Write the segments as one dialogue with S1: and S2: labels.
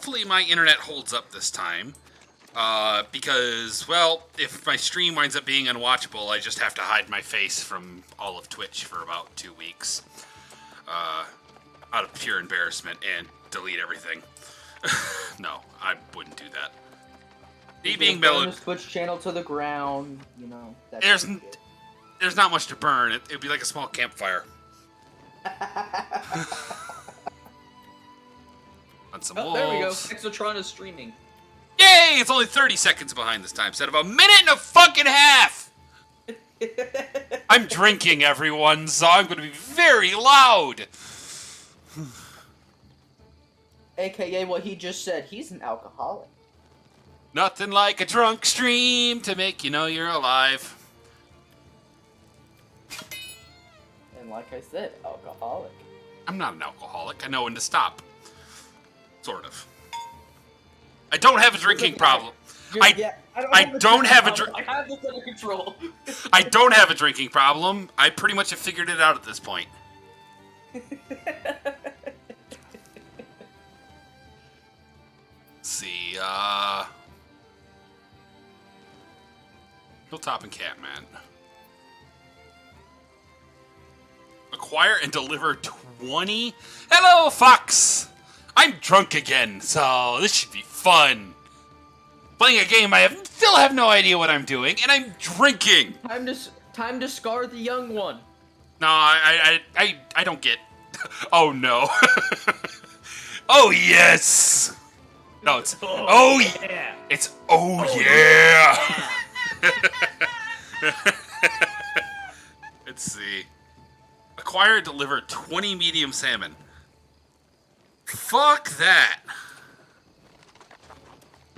S1: hopefully my internet holds up this time. Because, well, if my stream winds up being unwatchable, I just have to hide my face from all of Twitch for about 2 weeks. Out of pure embarrassment and delete everything. No, I wouldn't do that. Me being mellow.
S2: Twitch channel to the ground, you know.
S1: There's not much to burn. It'd be like a small campfire. On some wolves.
S3: There we go. Exotron is streaming.
S1: Yay! It's only 30 seconds behind this time, instead of a minute and a fucking half! I'm drinking, everyone, so I'm going to be very loud!
S2: AKA what he just said, he's an alcoholic.
S1: Nothing like a drunk stream to make you know you're alive.
S2: And like I said, alcoholic.
S1: I'm not an alcoholic. I know when to stop. Sort of. I don't have a drinking problem. I don't have a
S3: I have this under control.
S1: I don't have a drinking problem. I pretty much have figured it out at this point. Let's see, Hilltop and Catman. Acquire and deliver 20? Hello, Fox! I'm drunk again, so this should be fun. Playing a game still have no idea what I'm doing, and I'm drinking!
S2: Time to scar the young one.
S1: No, I don't get... Oh, no. Oh, yes! No, it's... Oh, yeah! It's... Oh, yeah! Let's see. Acquire and deliver 20 medium salmon. Fuck that.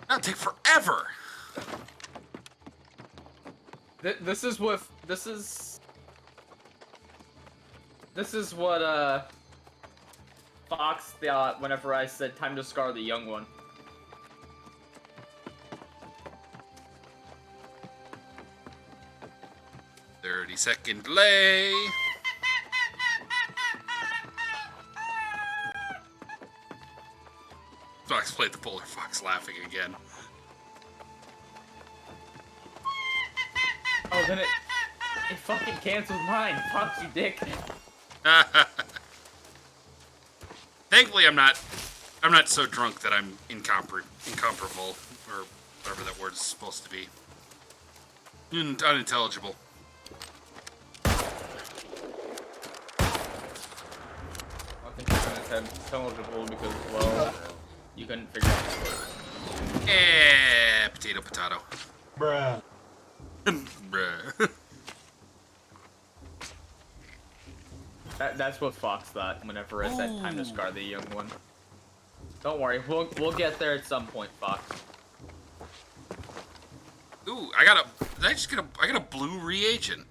S1: That'll take forever.
S3: This is what Fox thought whenever I said time to scar the young one.
S1: Second delay. Fox played the Polar Fox laughing again.
S3: Oh, then it fucking canceled mine. Fox, you dick.
S1: Thankfully, I'm not so drunk that I'm incomparable, or whatever that word is supposed to be. Unintelligible.
S3: I think you're unintelligible because, well, you couldn't figure out the word.
S1: Potato, potato.
S4: Bruh.
S1: Bruh.
S3: That's what Fox thought whenever I said time to scar the young one. Don't worry, we'll get there at some point, Fox.
S1: Ooh, I got a blue reagent.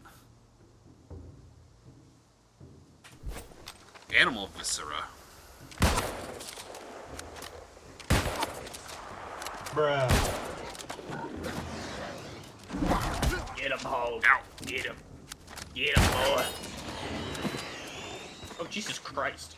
S1: Animal viscera.
S4: Bruh.
S3: Get him, Ho.
S1: Ow.
S3: Get him. Get him, boy. Oh, Jesus Christ.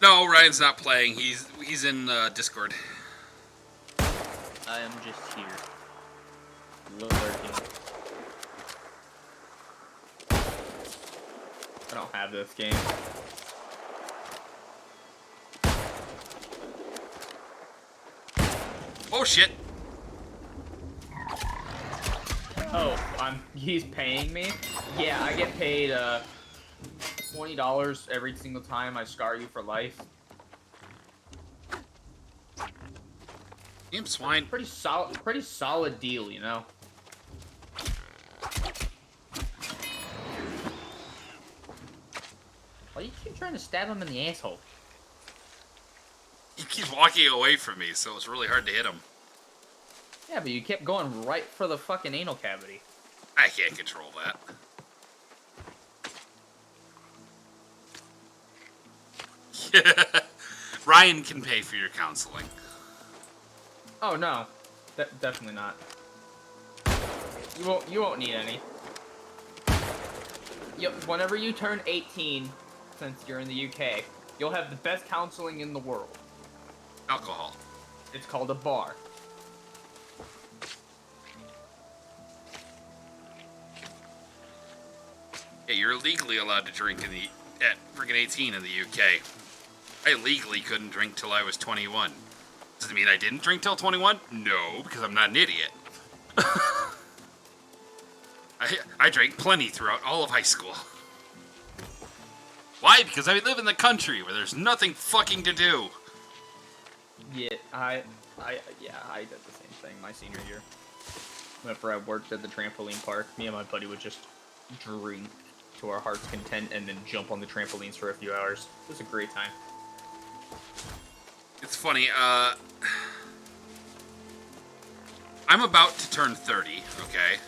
S1: No, Ryan's not playing. He's in Discord.
S3: I am just here. Lurking. I don't have this game.
S1: Oh shit!
S3: Oh, he's paying me? Yeah, I get paid $20 every single time I scar you for life.
S1: Damn swine.
S3: Pretty solid deal, you know. Why do you keep trying to stab him in the asshole?
S1: He keeps walking away from me, so it's really hard to hit him.
S3: Yeah, but you kept going right for the fucking anal cavity.
S1: I can't control that. Ryan can pay for your counseling.
S3: Oh, no. Definitely not. You won't need any. Whenever you turn 18, since you're in the UK, you'll have the best counseling in the world.
S1: Alcohol.
S3: It's called a bar.
S1: Yeah, you're legally allowed to drink at freaking 18 in the UK. I legally couldn't drink till I was 21. Does it mean I didn't drink till 21? No, because I'm not an idiot. I drank plenty throughout all of high school. Why? Because I live in the country where there's nothing fucking to do.
S3: Yeah, I did the same thing my senior year. Whenever I worked at the trampoline park, me and my buddy would just drink to our heart's content and then jump on the trampolines for a few hours. It was a great time.
S1: It's funny, I'm about to turn 30, okay?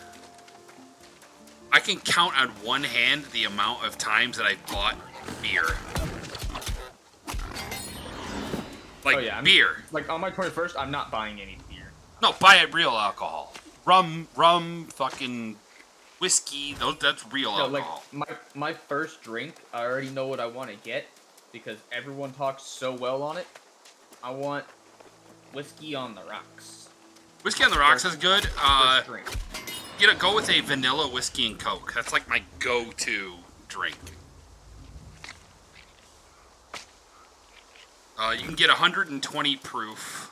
S1: I can count on one hand the amount of times that I bought beer. Like,
S3: oh, yeah,
S1: beer.
S3: Like, on my 21st, I'm not buying any beer.
S1: No, buy real alcohol. Rum, fucking whiskey, that's real alcohol.
S3: Like, my first drink, I already know what I want to get because everyone talks so well on it. I want whiskey on the rocks.
S1: Whiskey on the rocks is good.
S3: First drink.
S1: Go with a vanilla whiskey and Coke. That's like my go-to drink. You can get 120 proof,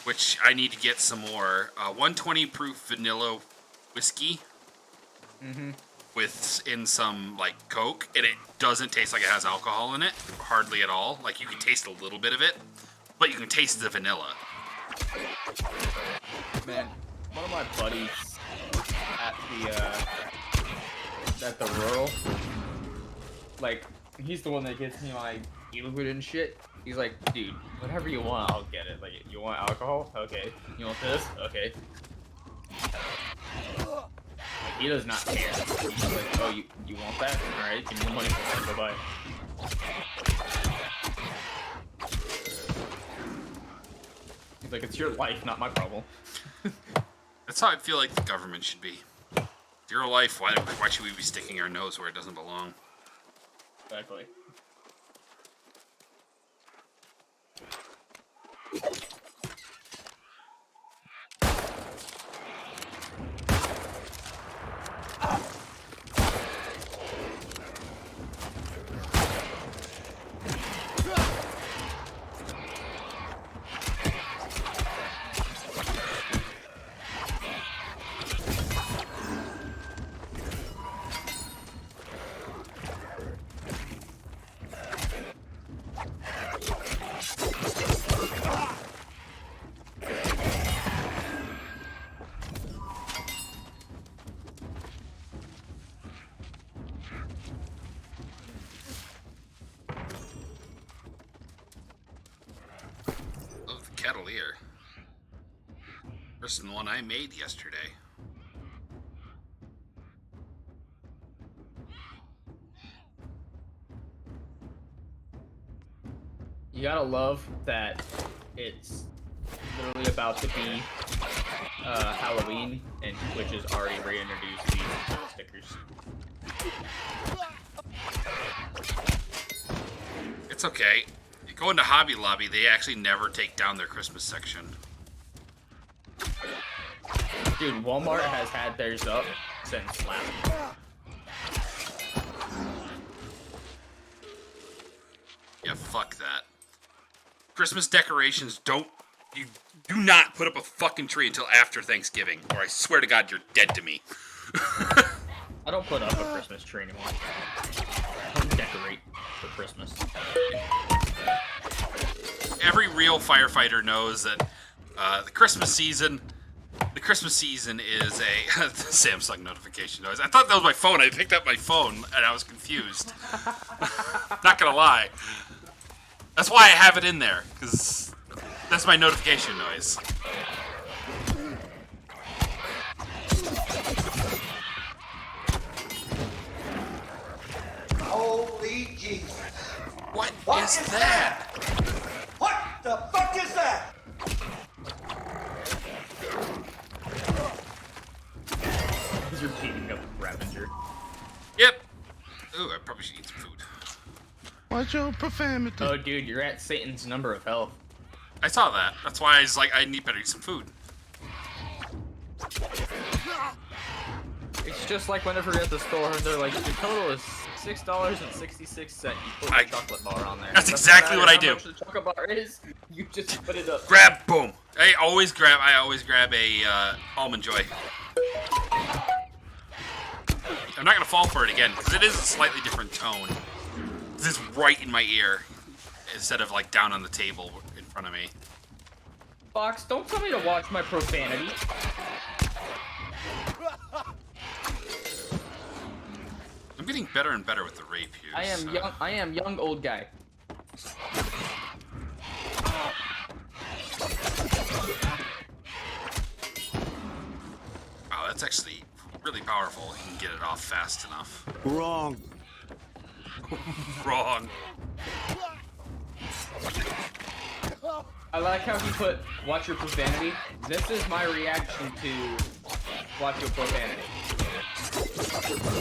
S1: which I need to get some more. 120 proof vanilla whiskey in some like Coke, and it doesn't taste like it has alcohol in it, hardly at all. Like you can taste a little bit of it, but you can taste the vanilla.
S3: Man, one of my buddies at the rural, like, he's the one that gets me my e-liquid and shit. He's like, dude, whatever you want, I'll get it. Like, you want alcohol? Okay. You want this? Okay. Like, he does not care. He's like, oh, you want that? Alright, give me the money for it. Go buy it. He's like, it's your life, not my problem.
S1: That's how I feel like the government should be. It's your life. Why should we be sticking our nose where it doesn't belong?
S3: Exactly.
S1: Cavalier. Worse than the one I made yesterday.
S3: You gotta love that it's literally about to be Halloween, and Twitch has already reintroduced these stickers.
S1: It's okay. You go into Hobby Lobby, they actually never take down their Christmas section.
S3: Dude, Walmart has had theirs up since last month.
S1: Yeah, fuck that. Christmas decorations you do not put up a fucking tree until after Thanksgiving, or I swear to God you're dead to me.
S3: I don't put up a Christmas tree anymore. I don't decorate for Christmas.
S1: Every real firefighter knows that the Christmas season is a Samsung notification noise. I thought that was my phone. I picked up my phone and I was confused. Not gonna lie. That's why I have it in there, because that's my notification noise.
S5: Holy Jesus.
S1: What is that?
S5: What the fuck is that?
S3: You're beating up Ravager.
S1: Yep. Ooh, I probably should eat some food.
S6: What's your profanity?
S3: Oh, dude, you're at Satan's number of health.
S1: I saw that. That's why I was like, I need better eat some food.
S3: It's just like whenever you're at the store and they're like, your total is $6.66. You put a chocolate bar on there.
S1: That's exactly what I do.
S3: How much the chocolate bar is, you just put it up.
S1: Grab, boom. I always grab a Almond Joy. I'm not gonna fall for it again because it is a slightly different tone. This is right in my ear instead of like down on the table in front of me.
S3: Fox, don't tell me to watch my profanity.
S1: I'm getting better and better with the rapiers.
S3: I am young old guy.
S1: Wow, that's actually really powerful. You can get it off fast enough.
S6: Wrong.
S1: Wrong.
S3: I like how he put watch your profanity. This is my reaction to watch your profanity.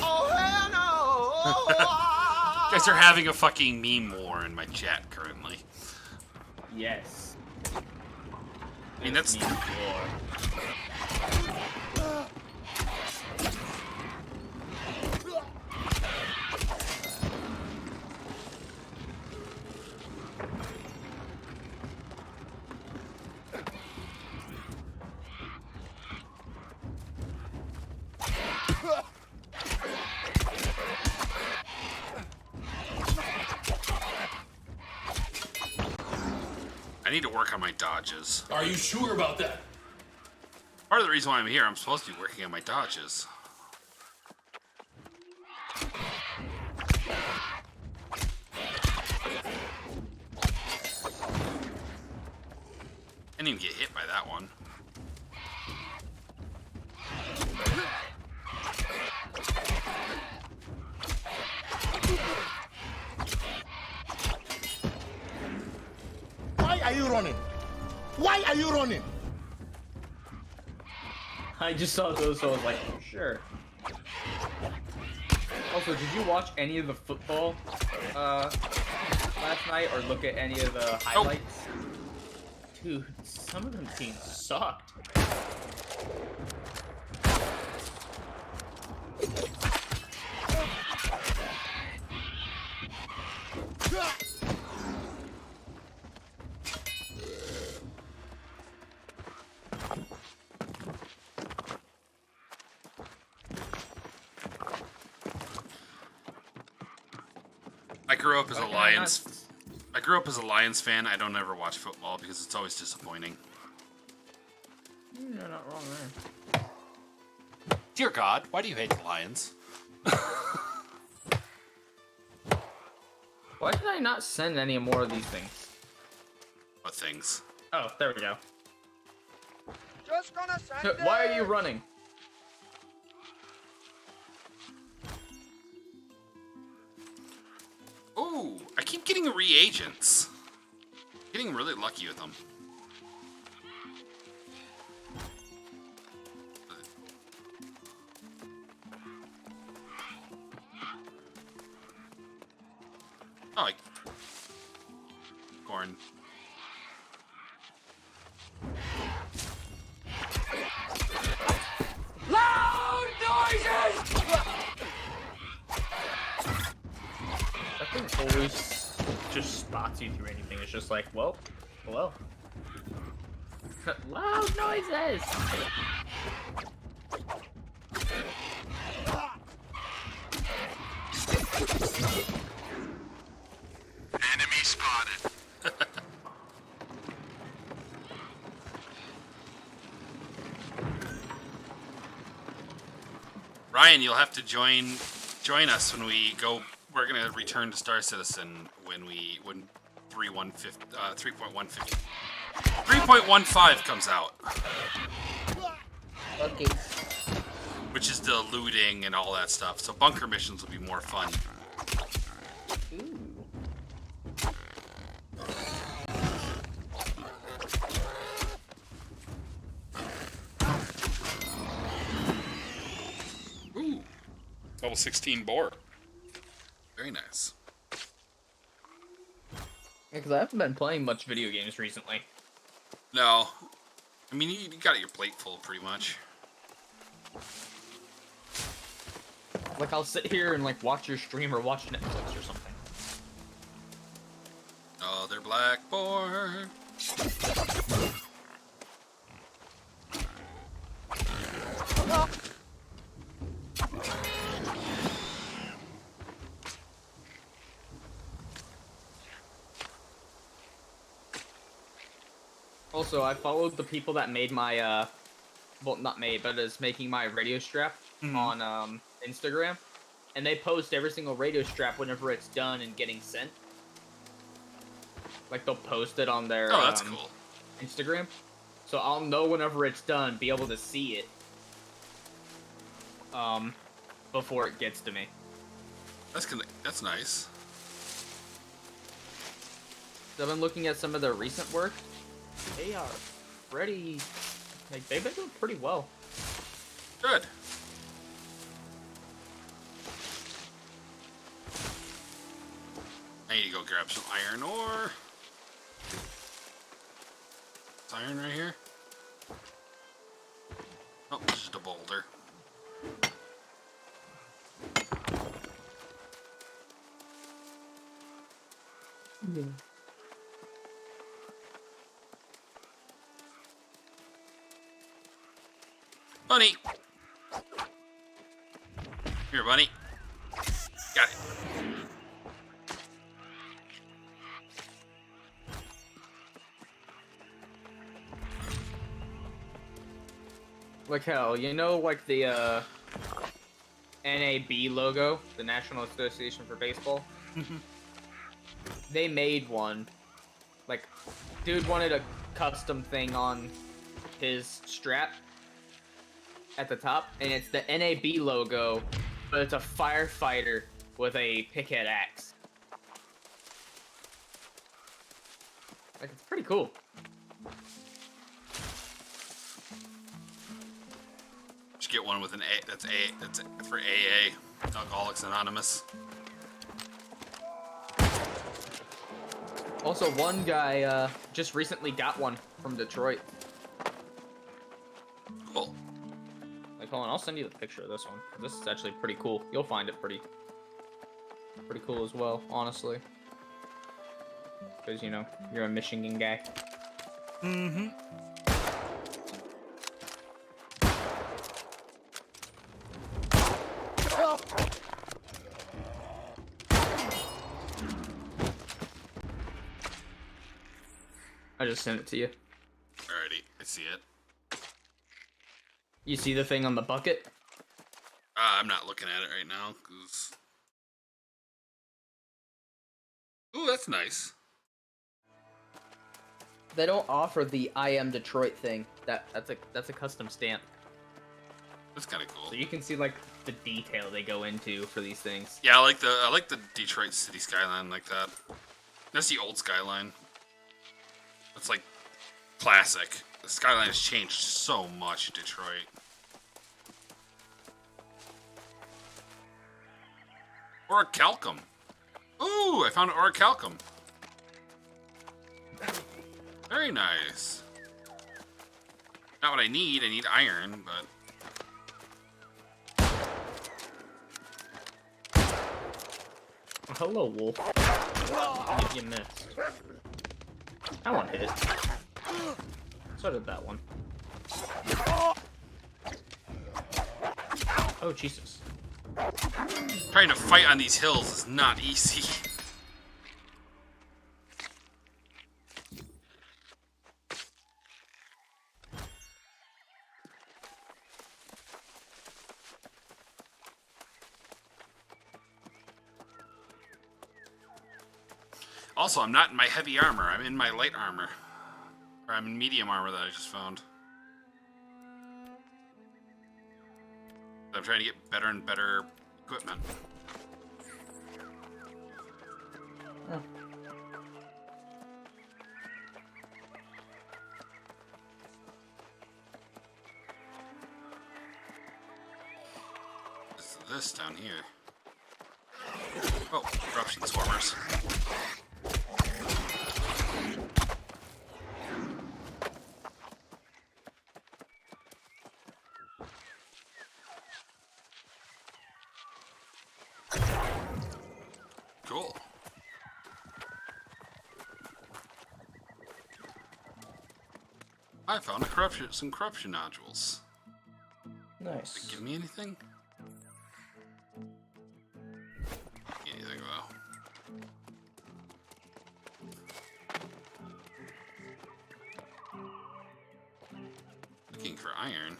S5: Oh, hell no!
S1: You guys are having a fucking meme war in my chat currently.
S3: Yes.
S1: I mean, that's... I need to work on my dodges.
S7: Are you sure about that?
S1: Part of the reason why I'm here, I'm supposed to be working on my dodges. I didn't even get hit by that one.
S6: Why are you running? Why are you running?
S3: I just saw those, so I was like, sure. Also, did you watch any of the football last night, or look at any of the highlights? Dude, some of them teams sucked.
S1: I grew up as a Lions. I grew up as a Lions fan. I don't ever watch football because it's always disappointing.
S3: You're not wrong there.
S1: Dear God, why do you hate the Lions?
S3: Why did I not send any more of these things?
S1: What things?
S3: Oh, there we go.
S5: Just gonna send
S3: Why are you running?
S1: Ooh, I keep getting reagents. Getting really lucky with them. Oh, like corn.
S5: loud noises!
S3: That thing always just spots you through anything. It's just like, well, hello. Loud noises!
S6: Enemy spotted.
S1: Ryan, you'll have to join us when we go. We're gonna return to Star Citizen when 3.15 comes out.
S2: Okay.
S1: Which is the looting and all that stuff. So bunker missions will be more fun.
S2: Ooh.
S1: Level 16 boar. Very nice.
S3: Because I haven't been playing much video games recently.
S1: No. I mean, you got your plate full pretty much.
S3: Like, I'll sit here and, like, watch your stream or watch Netflix or something.
S1: Another black boar.
S3: Also, I followed the people that made my, well, not made, but is making my radio strap on, Instagram. And they post every single radio strap whenever it's done and getting sent. Like, they'll post it on their,
S1: Oh, that's cool.
S3: Instagram. So I'll know whenever it's done, be able to see it. Before it gets to me.
S1: That's nice.
S3: So I've been looking at some of their recent work. They are pretty, like, they've been doing pretty well.
S1: Good. I need to go grab some iron ore. Is iron right here? Oh, it's just a boulder.
S3: Yeah.
S1: Bunny! Here, bunny. Got it.
S3: Like hell, you know, like the NAB logo, the National Association for Baseball? They made one. Like, dude wanted a custom thing on his strap at the top, and it's the NAB logo, but it's a firefighter with a pickhead axe. Like, it's pretty cool.
S1: Just get one with an A. That's for AA. Alcoholics Anonymous.
S3: Also, one guy just recently got one from Detroit.
S1: Cool.
S3: Like, hold on, I'll send you the picture of this one. This is actually pretty cool. You'll find it pretty cool as well, honestly. Because, you know, you're a Michigan guy.
S1: Mm-hmm.
S3: I just sent it to you.
S1: Alrighty, I see it.
S3: You see the thing on the bucket?
S1: I'm not looking at it right now, cause... Ooh, that's nice.
S2: They don't offer the I am Detroit thing.
S3: That's a custom stamp.
S1: That's kind of cool.
S3: So you can see, like, the detail they go into for these things.
S1: Yeah, I like the Detroit city skyline like that. That's the old skyline. It's like classic. The skyline has changed so much in Detroit. Orichalcum. Ooh, I found an orichalcum. Very nice. Not what I need iron, but...
S3: Oh, hello, wolf. You missed. That one hit. So did that one. Oh, Jesus.
S1: Trying to fight on these hills is not easy. Also, I'm not in my heavy armor. I'm in my light armor. Or I'm in medium armor that I just found. I'm trying to get better and better equipment.
S2: Oh.
S1: What's this down here? Oh, corruption swarmers. Cool. I found some corruption nodules.
S2: Nice.
S1: Give me anything? Anything though. Looking for iron.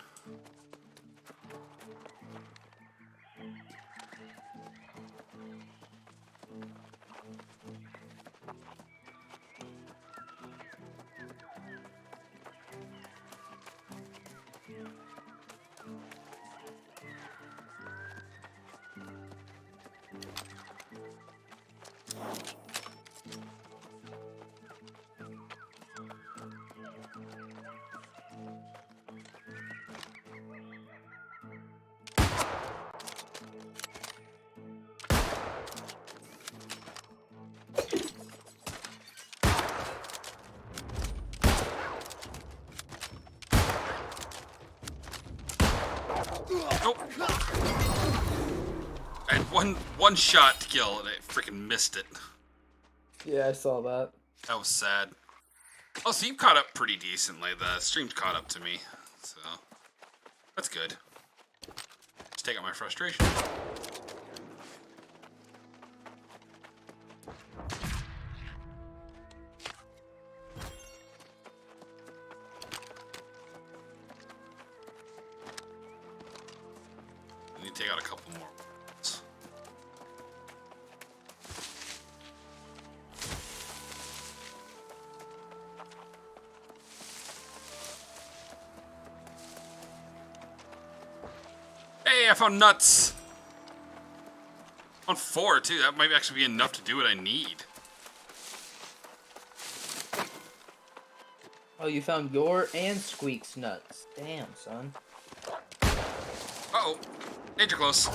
S1: Nope. I had one shot to kill and I freaking missed it.
S2: Yeah, I saw that.
S1: That was sad. Oh, so you caught up pretty decently. The stream's caught up to me, so that's good. Just take out my frustration. I need to take out a couple more. Hey, I found nuts! On 4, too. That might actually be enough to do what I need.
S2: Oh, you found your and Squeak's nuts. Damn, son.
S1: Uh-oh. Danger close.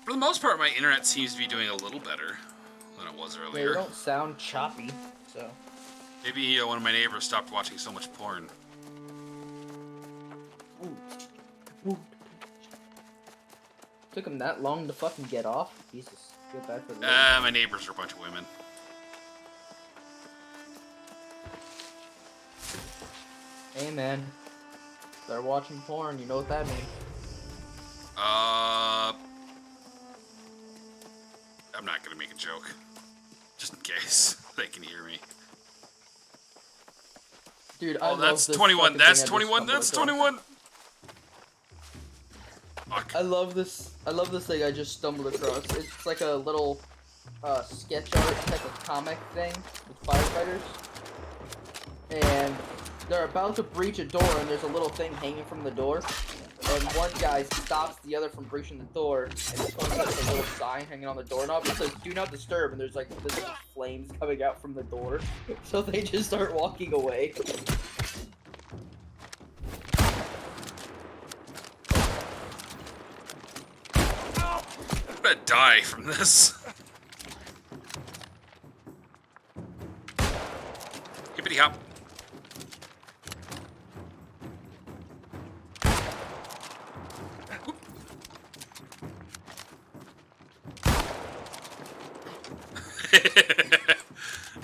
S1: For the most part, my internet seems to be doing a little better than it was
S2: Yeah,
S1: earlier.
S2: you don't sound choppy, so.
S1: Maybe one of my neighbors stopped watching so much porn.
S2: Ooh. Ooh. Took him that long to fucking get off? Jesus. Feel bad for the lady.
S1: My neighbors are a bunch of women.
S2: Hey, man. They're watching porn, you know what that means.
S1: I'm not gonna make a joke. Just in case they can hear me.
S2: Dude,
S1: Oh, that's 21. That's 21. That's 21. Fuck.
S2: I love this thing I just stumbled across. It's like a little sketch art type of comic thing with firefighters. And they're about to breach a door and there's a little thing hanging from the door. And one guy stops the other from breaching the door, and this one has a little sign hanging on the doorknob that says "Do not disturb," and there's like this flames coming out from the door, so they just start walking away.
S1: I'm gonna die from this. Hippity hop.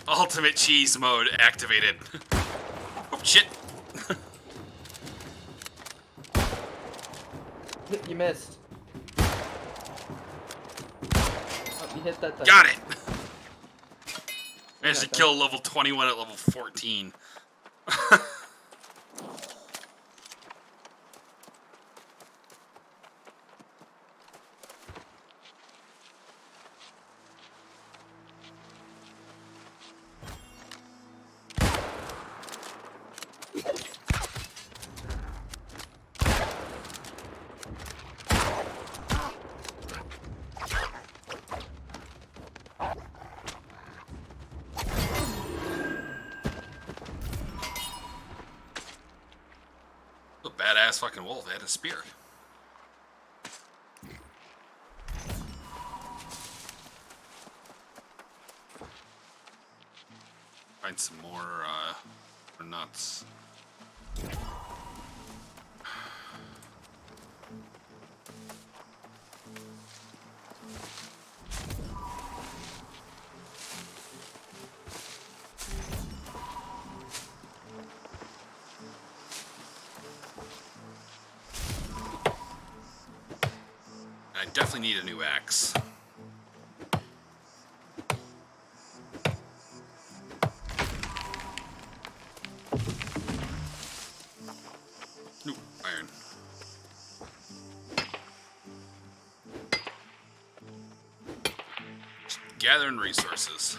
S1: Ultimate cheese mode activated. Oh shit.
S2: You missed. Oh, you hit that thing.
S1: Got it. Managed to kill level 21 at level 14. badass fucking wolf. It had a spear. Find some more nuts. I definitely need a new axe. Ooh, iron. Just gathering resources.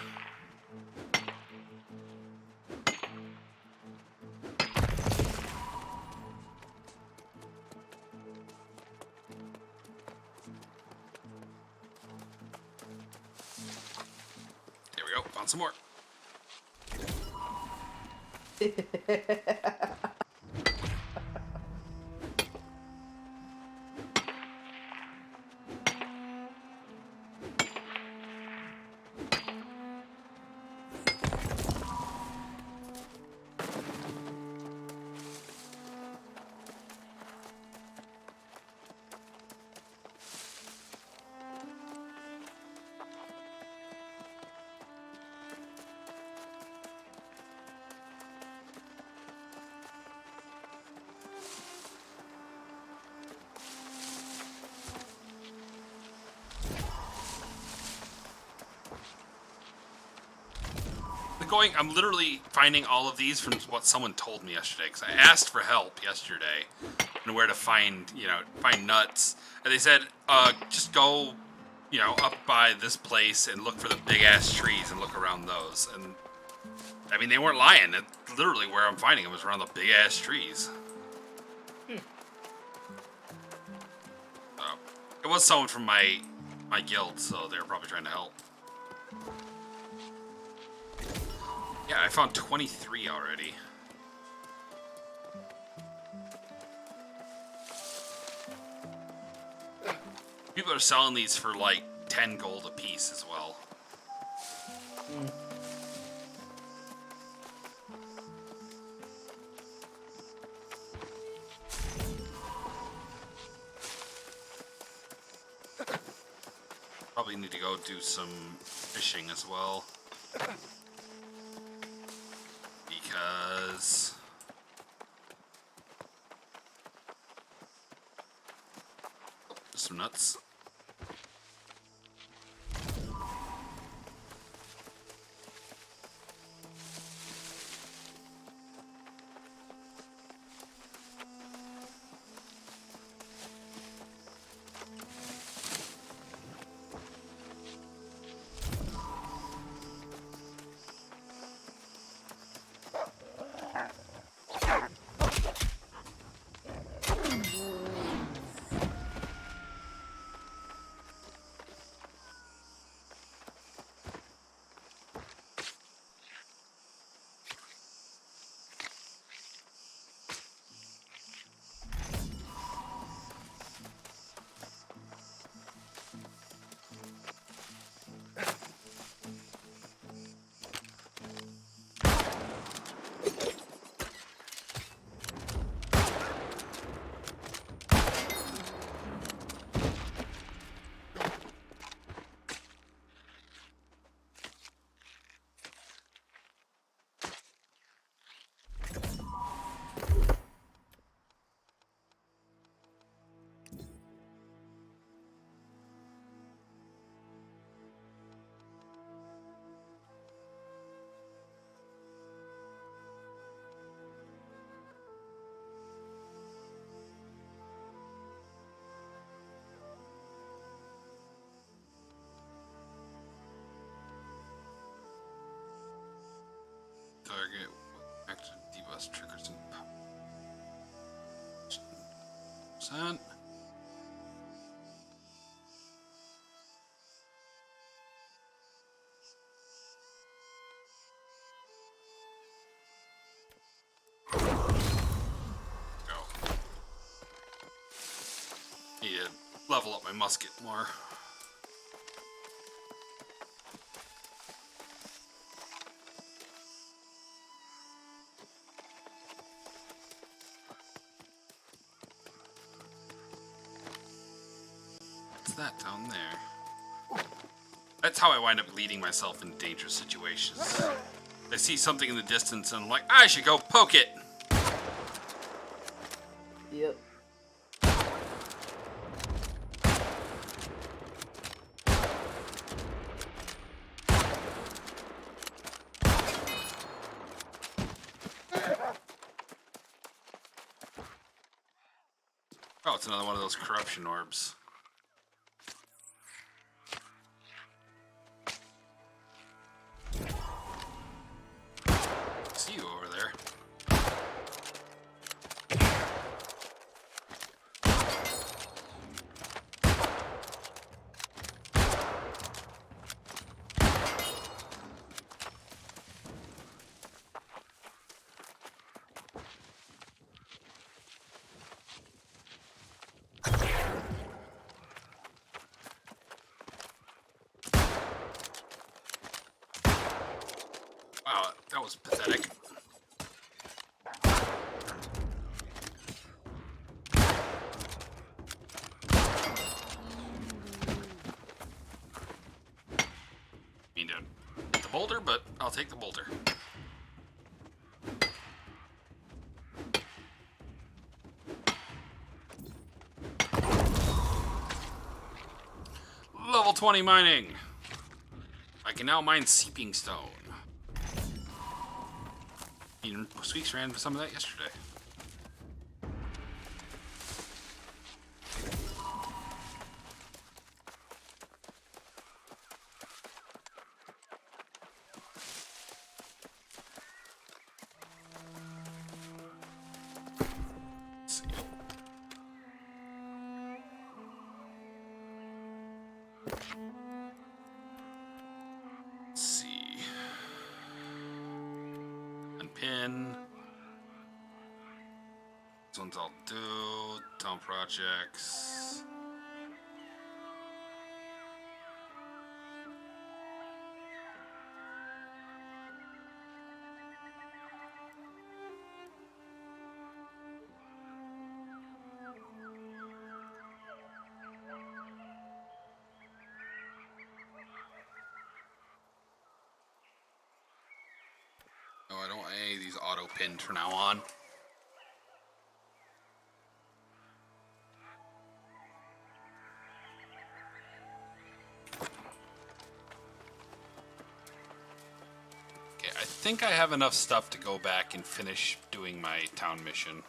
S1: There we go. Found some more. I'm literally finding all of these from what someone told me yesterday, because I asked for help yesterday and where to find nuts, and they said, just go, up by this place and look for the big ass trees and look around those. And I mean, they weren't lying. It's literally where I'm finding them is around the big ass trees. It was someone from my guild, so they were probably trying to help. Yeah, I found 23 already. People are selling these for like 10 gold a piece as well. Probably need to go do some fishing as well. Because some nuts. Target active debuff triggers and %. Go. level up my musket more. What's that down there? That's how I wind up leading myself in dangerous situations. I see something in the distance and I'm like, I should go poke it.
S2: Yep.
S1: Oh, it's another one of those corruption orbs. See you over there. Wow, that was pathetic. Mean to hit the boulder, but I'll take the boulder. Level 20 mining. I can now mine seeping stone. Even Squeaks ran some of that yesterday. Let's see. Let's see. Unpin. These ones I'll do. Town projects. No, I don't want any of these auto pinned from now on. Okay, I think I have enough stuff to go back and finish doing my town mission.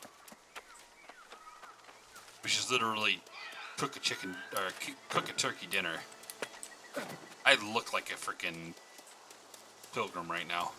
S1: Which is literally cook a chicken, or cook a turkey dinner. I look like a freaking pilgrim right now.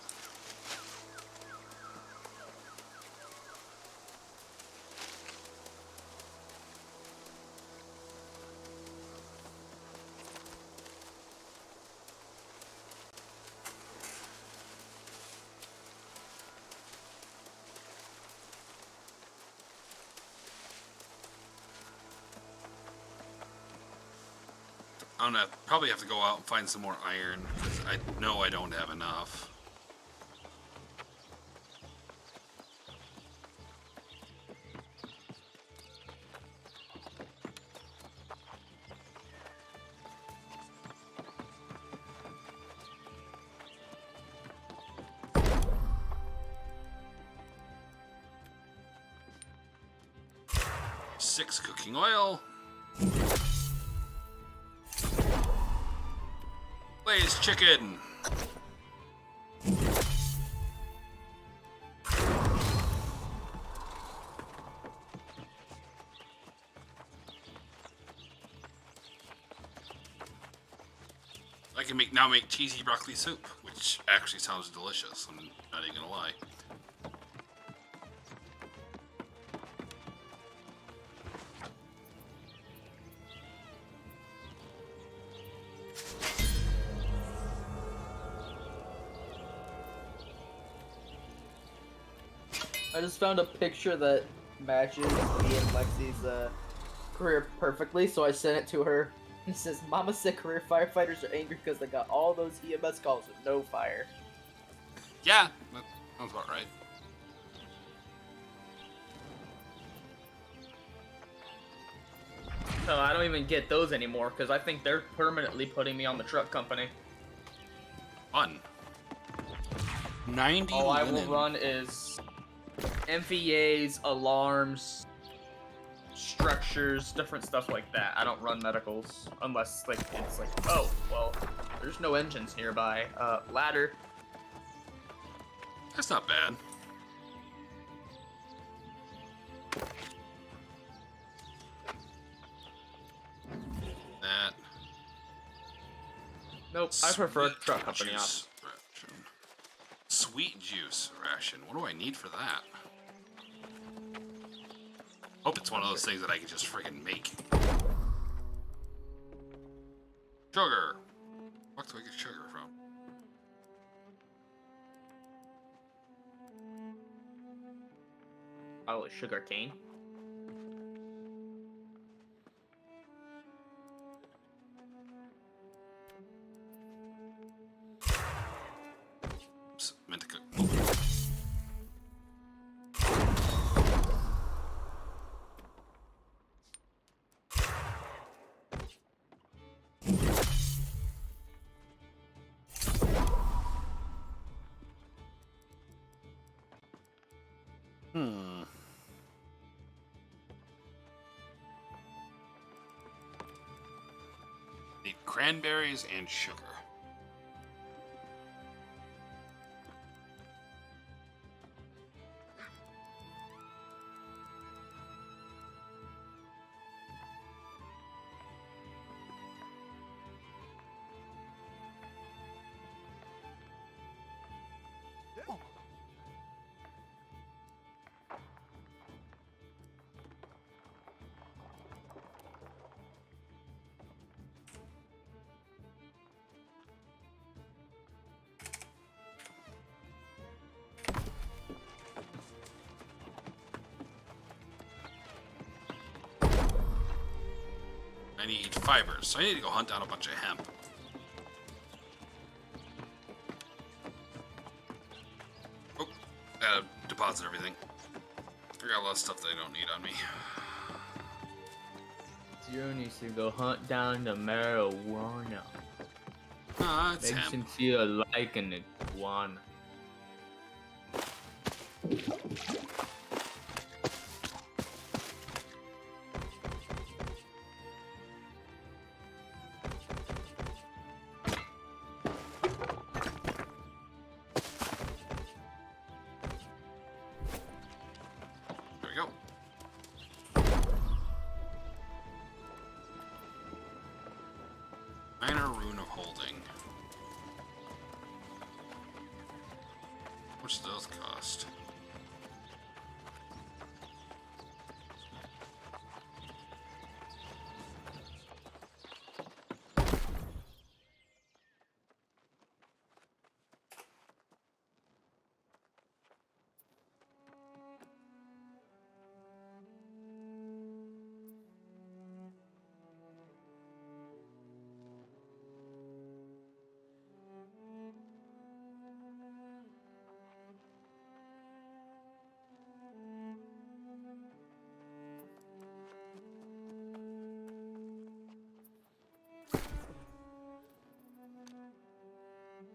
S1: I'm gonna probably have to go out and find some more iron because I know I don't have enough. Six cooking oil. Blaze chicken. I can now make cheesy broccoli soup, which actually sounds delicious. I'm not even gonna lie.
S2: I just found a picture that matches me and Lexi's career perfectly, so I sent it to her. It says, Mama said career firefighters are angry because they got all those EMS calls with no fire.
S1: Yeah, that sounds about right.
S3: No, I don't even get those anymore because I think they're permanently putting me on the truck company.
S1: Fun. 90
S3: All I
S1: linen.
S3: will run is MVAs, alarms, structures, different stuff like that. I don't run medicals unless like it's like, oh, well, there's no engines nearby. Ladder.
S1: That's not bad. That.
S3: Nope, I prefer
S1: Sweet
S3: truck company
S1: juice ration. Sweet juice ration. What do I need for that? Hope it's one of those things that I can just friggin' make. Sugar. What do I get sugar from?
S3: Oh, sugar cane.
S1: Oops, meant to cook. Need cranberries and sugar. I need fibers, so I need to go hunt down a bunch of hemp. Oh, deposit everything. I got a lot of stuff that I don't need on me.
S3: Zero needs to go hunt down the marijuana.
S1: Ah, it's
S3: Makes
S1: hemp.
S3: him feel like an iguana.
S1: There we go. Minor rune of holding. How much do those cost?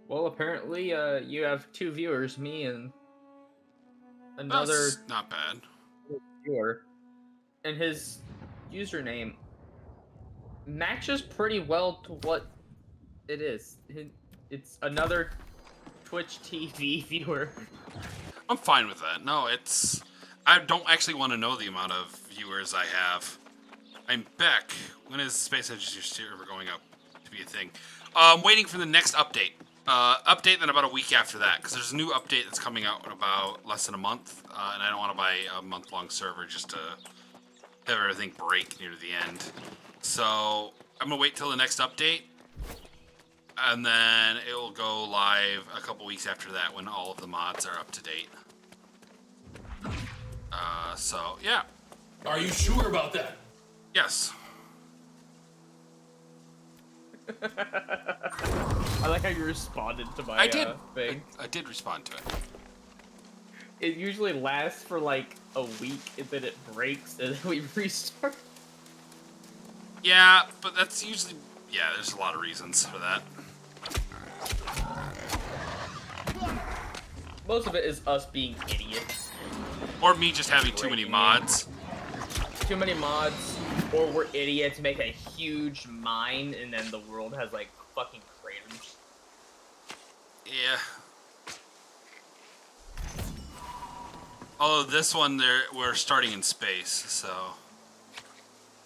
S3: Well, apparently, you have two viewers, me and another
S1: That's not bad.
S3: viewer, and his username matches pretty well to what it is. It's another Twitch TV viewer.
S1: I'm fine with that. No, it's... I don't actually want to know the amount of viewers I have. I'm back. When is Space Engineer server going up to be a thing? I'm waiting for the next update. Update then about a week after that, because there's a new update that's coming out in about less than a month, and I don't want to buy a month-long server just to have everything break near the end. So I'm gonna wait till the next update, and then it will go live a couple weeks after that when all of the mods are up to date. So yeah.
S7: Are you sure about that?
S1: Yes.
S3: I like how you responded to my
S1: I did.
S3: thing.
S1: I did respond to it.
S3: It usually lasts for like a week, and then it breaks, and then we restart.
S1: Yeah, but that's usually... Yeah, there's a lot of reasons for that.
S3: Most of it is us being idiots.
S1: Or me just having too many
S3: Breaking
S1: mods.
S3: Too many mods, or we're idiots, make a huge mine, and then the world has like fucking craters.
S1: Yeah. Although this one, we're starting in space, so...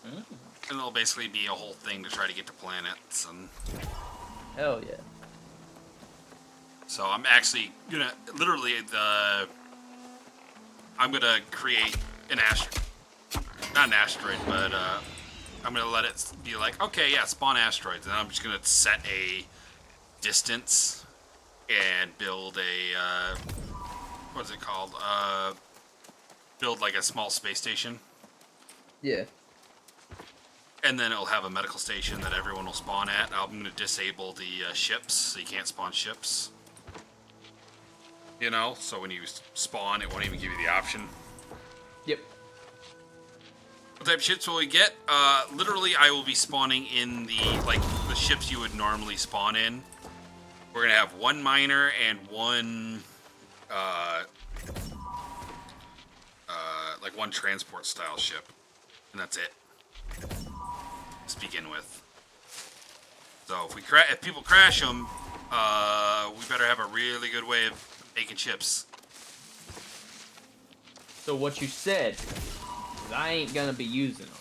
S1: And it'll basically be a whole thing to try to get to planets, and...
S3: Hell yeah.
S1: So I'm actually gonna... Literally, I'm gonna create an asteroid. Not an asteroid, but, I'm gonna let it be like, okay, yeah, spawn asteroids, and I'm just gonna set a distance and build a, what is it called? Build like a small space station.
S2: Yeah.
S1: And then it'll have a medical station that everyone will spawn at. I'm going to disable the ships, so you can't spawn ships. You know, so when you spawn, it won't even give you the option.
S3: Yep.
S1: What type of ships will we get? Literally, I will be spawning in the ships you would normally spawn in. We're going to have one miner and one, one transport style ship. And that's it. To begin with. So if people crash them, we better have a really good way of making ships.
S3: So what you said is I ain't gonna be using them.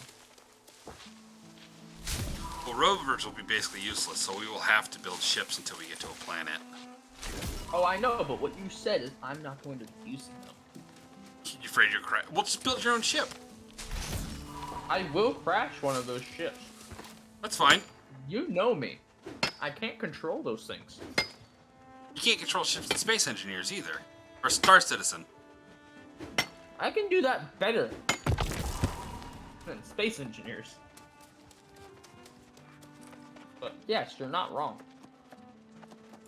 S1: Well, rovers will be basically useless, so we will have to build ships until we get to a planet.
S3: Oh, I know, but what you said is I'm not going to be using them.
S1: You afraid you'll crash? Well, just build your own ship.
S3: I will crash one of those ships.
S1: That's fine.
S3: You know me. I can't control those things.
S1: You can't control ships and space engineers either. Or Star Citizen.
S3: I can do that better than space engineers. But yes, you're not wrong.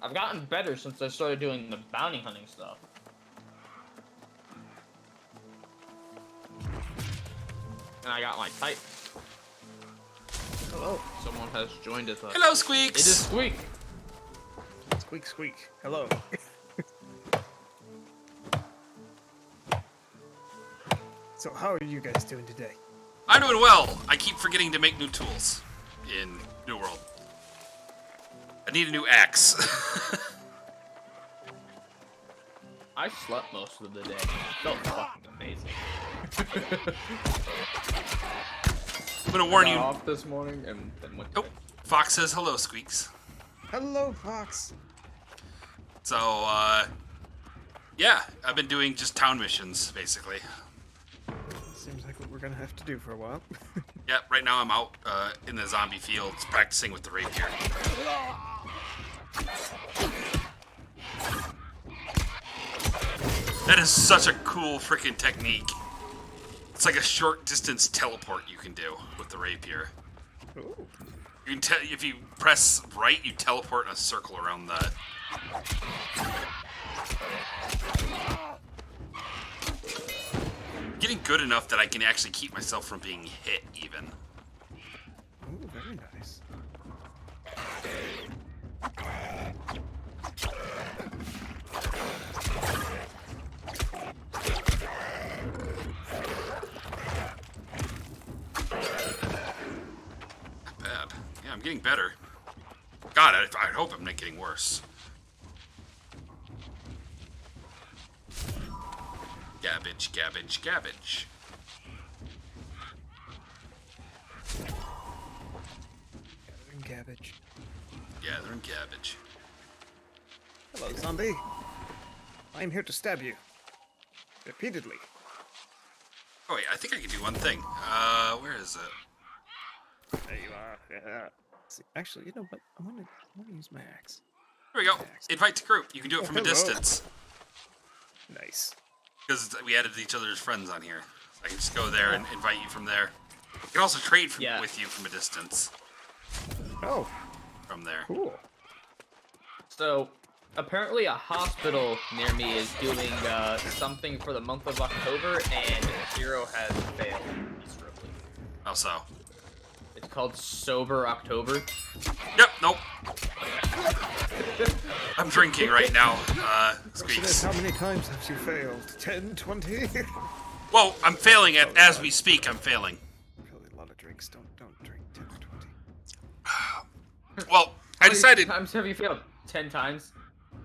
S3: I've gotten better since I started doing the bounty hunting stuff. And I got my type. Hello. Someone has joined us.
S1: Hello, Squeaks.
S3: It is Squeak.
S7: Squeak, squeak. Hello. So how are you guys doing today?
S1: I'm doing well. I keep forgetting to make new tools in New World. I need a new axe.
S3: I slept most of the day. It felt fucking amazing.
S1: I'm gonna warn
S3: I
S1: you.
S3: got off this morning and then went to
S1: Oh,
S3: bed.
S1: Fox says hello, Squeaks.
S7: Hello, Fox.
S1: So, yeah, I've been doing just town missions, basically.
S7: Seems like what we're gonna have to do for a while.
S1: Yeah, right now I'm out in the zombie fields practicing with the rapier. That is such a cool freaking technique. It's like a short distance teleport you can do with the rapier.
S7: Ooh.
S1: You can if you press right, you teleport in a circle around the. Getting good enough that I can actually keep myself from being hit, even.
S7: Ooh, very nice.
S1: Not bad. Yeah, I'm getting better. God, I hope I'm not getting worse. Gabbage, gabbage, gabbage.
S7: Gathering cabbage.
S1: Gathering cabbage.
S7: Hello, zombie. I am here to stab you. Repeatedly.
S1: Oh wait, I think I can do one thing. Where is it?
S7: There you are. Yeah. See, actually, you know what? I'm gonna use my axe.
S1: Here we go. Invite to group. You can do it from a
S7: Hello.
S1: distance.
S7: Nice.
S1: Because we added each other's friends on here. I can just go there and invite you from there. You can also trade
S3: Yeah.
S1: with you from a distance
S7: Oh,
S1: from there.
S7: cool.
S3: So, apparently a hospital near me is doing something for the month of October, and Zero has failed miserably.
S1: How so?
S3: It's called Sober October.
S1: Yep, nope. I'm drinking right now,
S7: Question is,
S1: Squeaks.
S7: how many times have you failed? 10, 20?
S1: Well, I'm failing as we speak, I'm failing.
S7: Probably a lot of drinks. Don't drink 10 or 20.
S1: Well, I decided
S3: How many times have you failed? 10 times?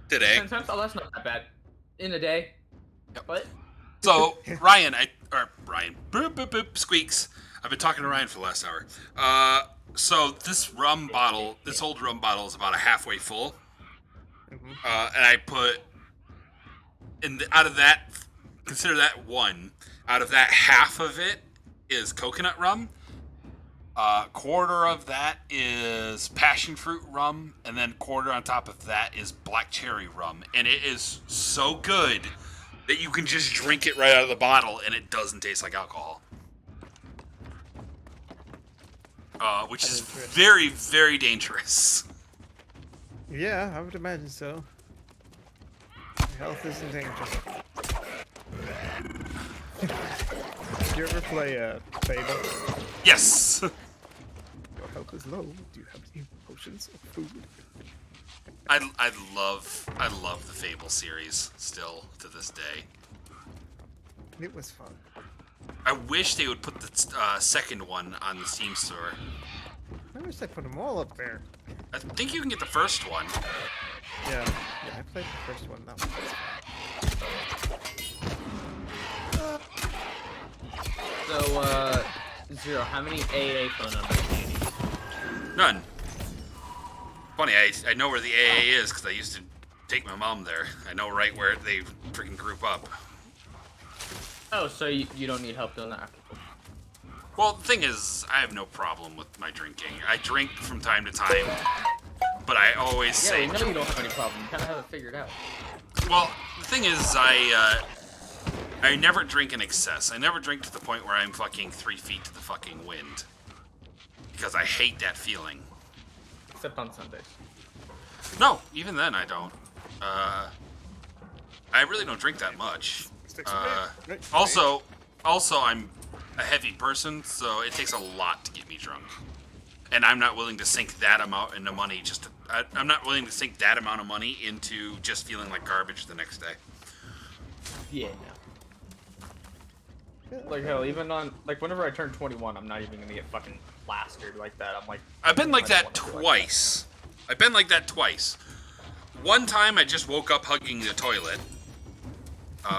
S1: today.
S3: 10 times? Oh, that's not that bad. In a day.
S1: Yep.
S3: What?
S1: So, Ryan, boop, boop, boop, Squeaks. I've been talking to Ryan for the last hour. So this rum bottle, this old rum bottle is about a halfway full. And I put, out of that, consider that one. Out of that, half of it is coconut rum. Quarter of that is passion fruit rum, and then quarter on top of that is black cherry rum. And it is so good that you can just drink it right out of the bottle, and it doesn't taste like alcohol. Which is very, very dangerous.
S7: Yeah, I would imagine so. Your health is in danger. Did you ever play Fable?
S1: Yes.
S7: Your health is low. Do you have any potions or food?
S1: I love the Fable series still to this day.
S7: It was fun.
S1: I wish they would put the second one on the Steam store.
S7: I wish I put them all up there.
S1: I think you can get the first one.
S7: Yeah, I played the first one. That one was fun.
S3: So, Zero, how many AA phone numbers do you need?
S1: None. Funny, I know where the AA is because I used to take my mom there. I know right where they freaking group up.
S3: Oh, so you don't need help doing that?
S1: Well, the thing is, I have no problem with my drinking. I drink from time to time, but I always
S3: Yeah,
S1: say...
S3: you know you don't have any problem. You kind of have it figured out.
S1: Well, the thing is, I never drink in excess. I never drink to the point where I'm fucking 3 feet to the fucking wind. Because I hate that feeling.
S3: Except on Sundays.
S1: No, even then I don't. I really don't drink that much. Also, I'm a heavy person, so it takes a lot to get me drunk. And I'm not willing to sink that amount into money I'm not willing to sink that amount of money into just feeling like garbage the next day.
S3: Yeah, no. Like, hell, even on, like, whenever I turn 21, I'm not even gonna get fucking plastered like that. I'm like...
S1: I've been like
S3: I don't
S1: that
S3: wanna do
S1: twice. I've been like that twice. One time I just woke up hugging the toilet,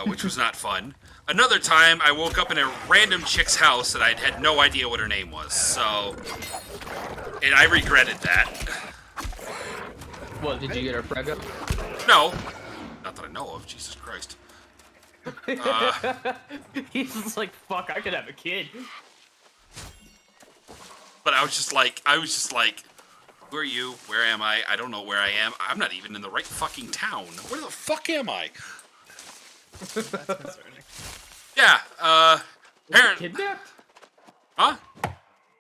S1: which was not fun. Another time I woke up in a random chick's house that I had no idea what her name was, so... And I regretted that.
S3: What, did you get her pregnant?
S1: No. Not that I know of, Jesus Christ.
S3: He's just like, fuck, I could have a kid.
S1: But I was just like, who are you? Where am I? I don't know where I am. I'm not even in the right fucking town. Where the fuck am I?
S7: That's concerning.
S1: Yeah,
S3: Was I
S1: parent...
S3: kidnapped?
S1: Huh?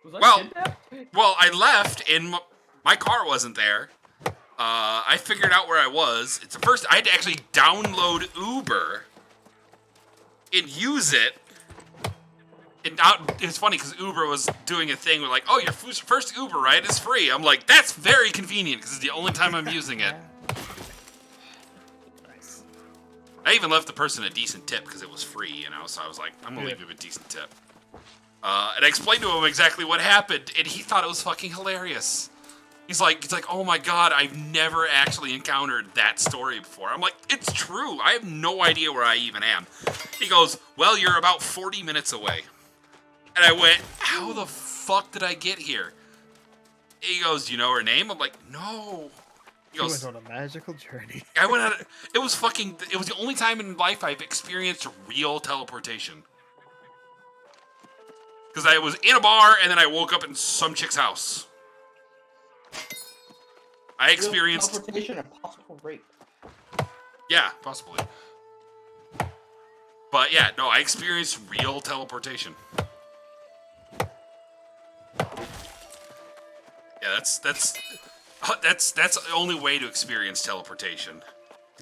S3: Was I
S1: Well-
S3: kidnapped?
S1: Well, I left and my car wasn't there. I figured out where I was. It's the first I had to actually download Uber and use it. And it's funny because Uber was doing a thing where like, oh, your first Uber ride is free. I'm like, that's very convenient because it's the only time I'm using it.
S7: Nice.
S1: I even left the person a decent tip because it was free, you know. So I was like, I'm gonna leave him a decent tip. And I explained to him exactly what happened, and he thought it was fucking hilarious. He's like, oh my god, I've never actually encountered that story before. I'm like, it's true. I have no idea where I even am. He goes, well, you're about 40 minutes away. And I went, how the fuck did I get here? He goes, do you know her name? I'm like, no. He
S7: He
S1: goes,
S7: went on a magical journey.
S1: I went on. It was the only time in life I've experienced real teleportation. Because I was in a bar and then I woke up in some chick's house. I experienced.
S2: Teleportation and possible rape.
S1: Yeah, possibly. But yeah, no, I experienced real teleportation. that's the only way to experience teleportation.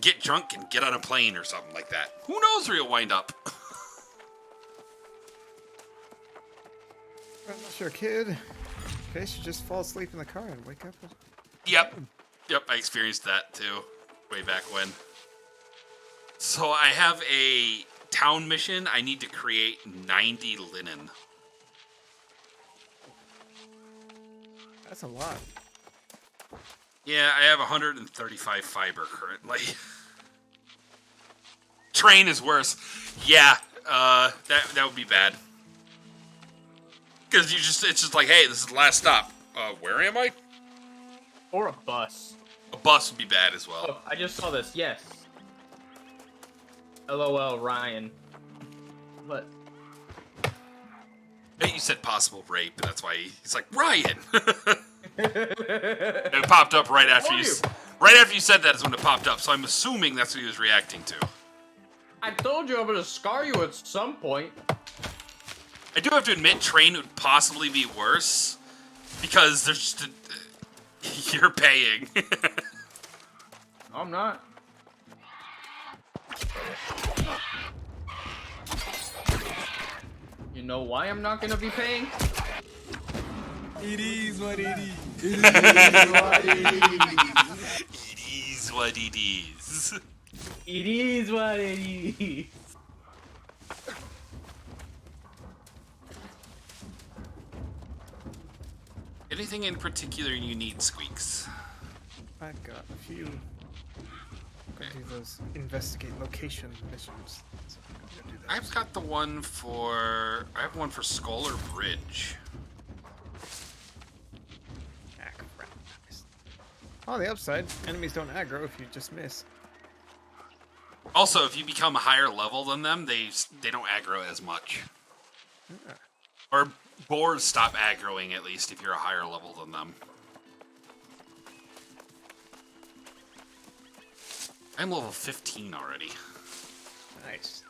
S1: Get drunk and get on a plane or something like that. Who knows where you'll wind up?
S7: I'm not sure, kid. In case you just fall asleep in the car and wake up.
S1: Yep, I experienced that too, way back when. So I have a town mission. I need to create 90 linen.
S7: That's a lot.
S1: Yeah, I have 135 fiber currently. Train is worse. Yeah, that would be bad. Because it's just like, hey, this is the last stop. Where am I?
S3: Or a bus.
S1: A bus would be bad as well.
S3: Oh, I just saw this. Yes. LOL, Ryan. What?
S1: Hey, you said possible rape, and that's why he's like, Ryan! It popped up right after you said that is when it popped up, so I'm assuming that's what he was reacting to.
S3: I told you I'm gonna scar you at some point.
S1: I do have to admit, Train would possibly be worse, because there's just you're paying.
S3: No, I'm not. You know why I'm not gonna be paying?
S7: It is what it is.
S1: It is what it is.
S3: It is what it is.
S1: Anything in particular you need, Squeaks?
S7: I've got a few. Gotta do those investigate location missions. So I'm gonna do that.
S1: I've got the one for... I have one for Scholar Bridge.
S7: Ah, crap. On the upside, enemies don't aggro if you just miss.
S1: Also, if you become a higher level than them, they don't aggro as much.
S7: Ah.
S1: Or boars stop aggroing, at least, if you're a higher level than them. I'm level 15 already.
S7: Nice.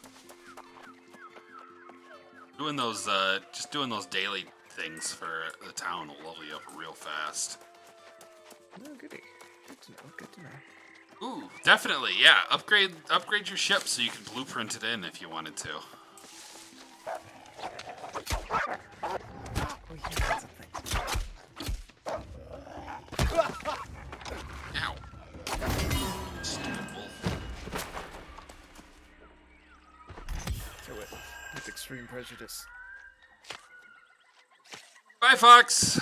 S1: Doing those, just doing those daily things for the town will level you up real fast.
S7: Oh, goody. Good to know. Good to know.
S1: Ooh, definitely, yeah. Upgrade your ship so you can blueprint it in if you wanted to.
S7: Oh, yeah, that's a thing.
S1: Ow. Stupid wolf.
S7: Kill it with extreme prejudice.
S1: Bye, Fox.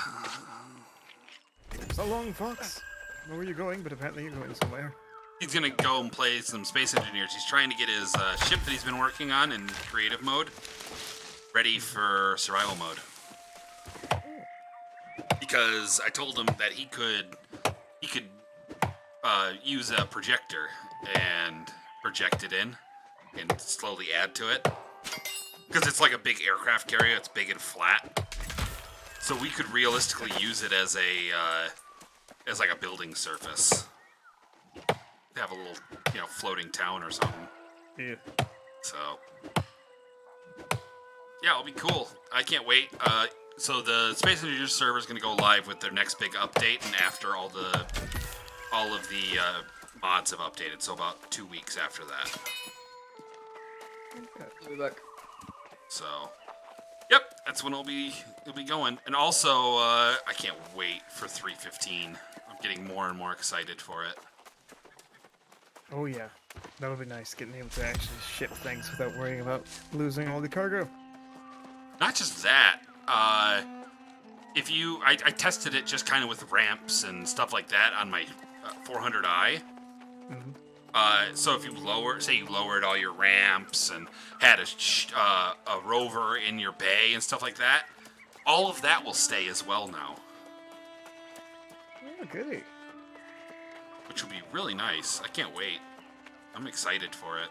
S7: So long, Fox. I don't know where you're going, but apparently you're going somewhere.
S1: He's gonna go and play some Space Engineers. He's trying to get his ship that he's been working on in creative mode ready for survival mode. Because I told him that he could use a projector and project it in and slowly add to it. Because it's like a big aircraft carrier. It's big and flat. So we could realistically use it as like a building surface. Have a little, floating town or something.
S7: Yeah.
S1: So, yeah, it'll be cool. I can't wait. So the Space Engineers server is going to go live with their next big update, and after all of the mods have updated. So about 2 weeks after that.
S2: I'll be back.
S1: So, yep, that's when it'll be going. And also, I can't wait for 3.15. I'm getting more and more excited for it.
S7: Oh yeah, that would be nice, getting able to actually ship things without worrying about losing all the cargo.
S1: Not just that. I tested it just kind of with ramps and stuff like that on my 400i.
S7: Mm-hmm.
S1: So if you lowered all your ramps and had a rover in your bay and stuff like that, all of that will stay as well now,
S7: Oh, goody.
S1: which will be really nice. I can't wait. I'm excited for it.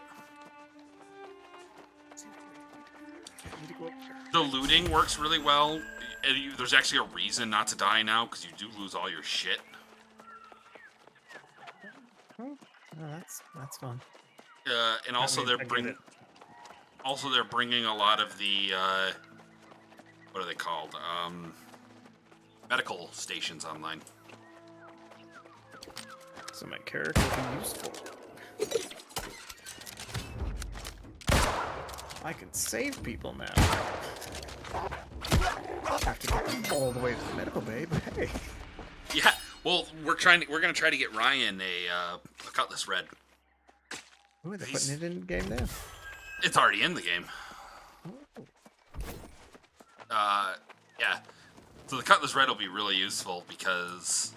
S7: I need to go up there.
S1: The looting works really well. There's actually a reason not to die now, because you do lose all your shit.
S7: Oh, that's fun.
S1: And also
S7: I get
S1: they're bringing a lot of the what are they called? medical stations online.
S7: So my character will be useful. I can save people now. Have to get them all the way to the medical bay, but hey.
S1: Yeah. Well, we're gonna try to get Ryan a Cutlass Red.
S7: Ooh, they're putting it in the game now.
S1: It's already in the game. Yeah. So the Cutlass Red will be really useful because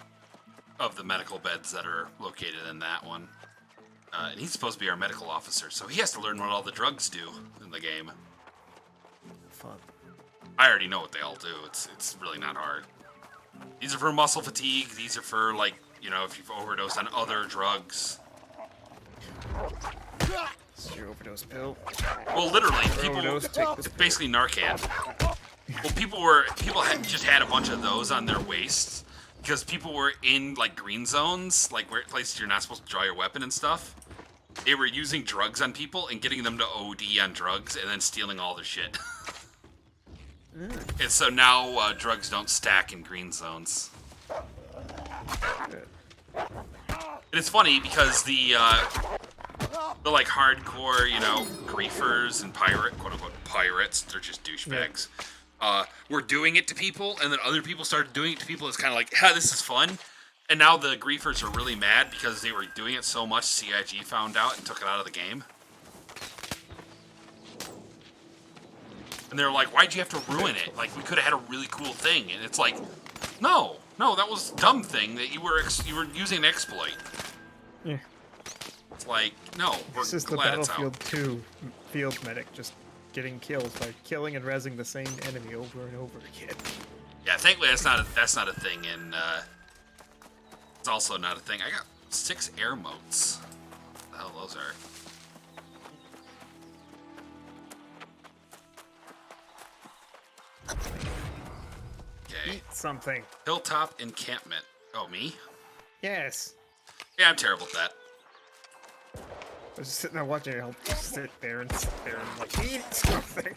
S1: of the medical beds that are located in that one. And he's supposed to be our medical officer, so he has to learn what all the drugs do in the game.
S7: Fun.
S1: I already know what they all do. It's really not hard. These are for muscle fatigue. These are for, like, you know, if you've overdosed on other drugs.
S7: It's your overdose pill.
S1: Well, literally, people.
S7: Overdose, take this
S1: It's basically Narcan. Well, people just had a bunch of those on their waists because people were in like green zones, like where places you're not supposed to draw your weapon and stuff. They were using drugs on people and getting them to OD on drugs and then stealing all their shit. And so now drugs don't stack in green zones.
S7: Good.
S1: And it's funny because the like hardcore, you know, griefers and quote unquote pirates, they're just douchebags. Were doing it to people, and then other people started doing it to people. It's kind of like, yeah, this is fun. And now the griefers are really mad because they were doing it so much. CIG found out and took it out of the game. And they're like, why'd you have to ruin it? Like, we could have had a really cool thing. And it's like, no, that was a dumb thing that you were using an exploit.
S7: Yeah.
S1: It's like, no, we're
S7: This is the
S1: glad it's out.
S7: Battlefield 2 field medic just getting kills by killing and rezzing the same enemy over and over again.
S1: Yeah, thankfully that's not a thing in. It's also not a thing. I got 6 air motes. What the hell those are? Okay.
S7: Eat something.
S1: Hilltop encampment. Oh, me?
S7: Yes.
S1: Yeah, I'm terrible at that.
S7: I was just sitting there watching it. I'll just sit there and like, eat something.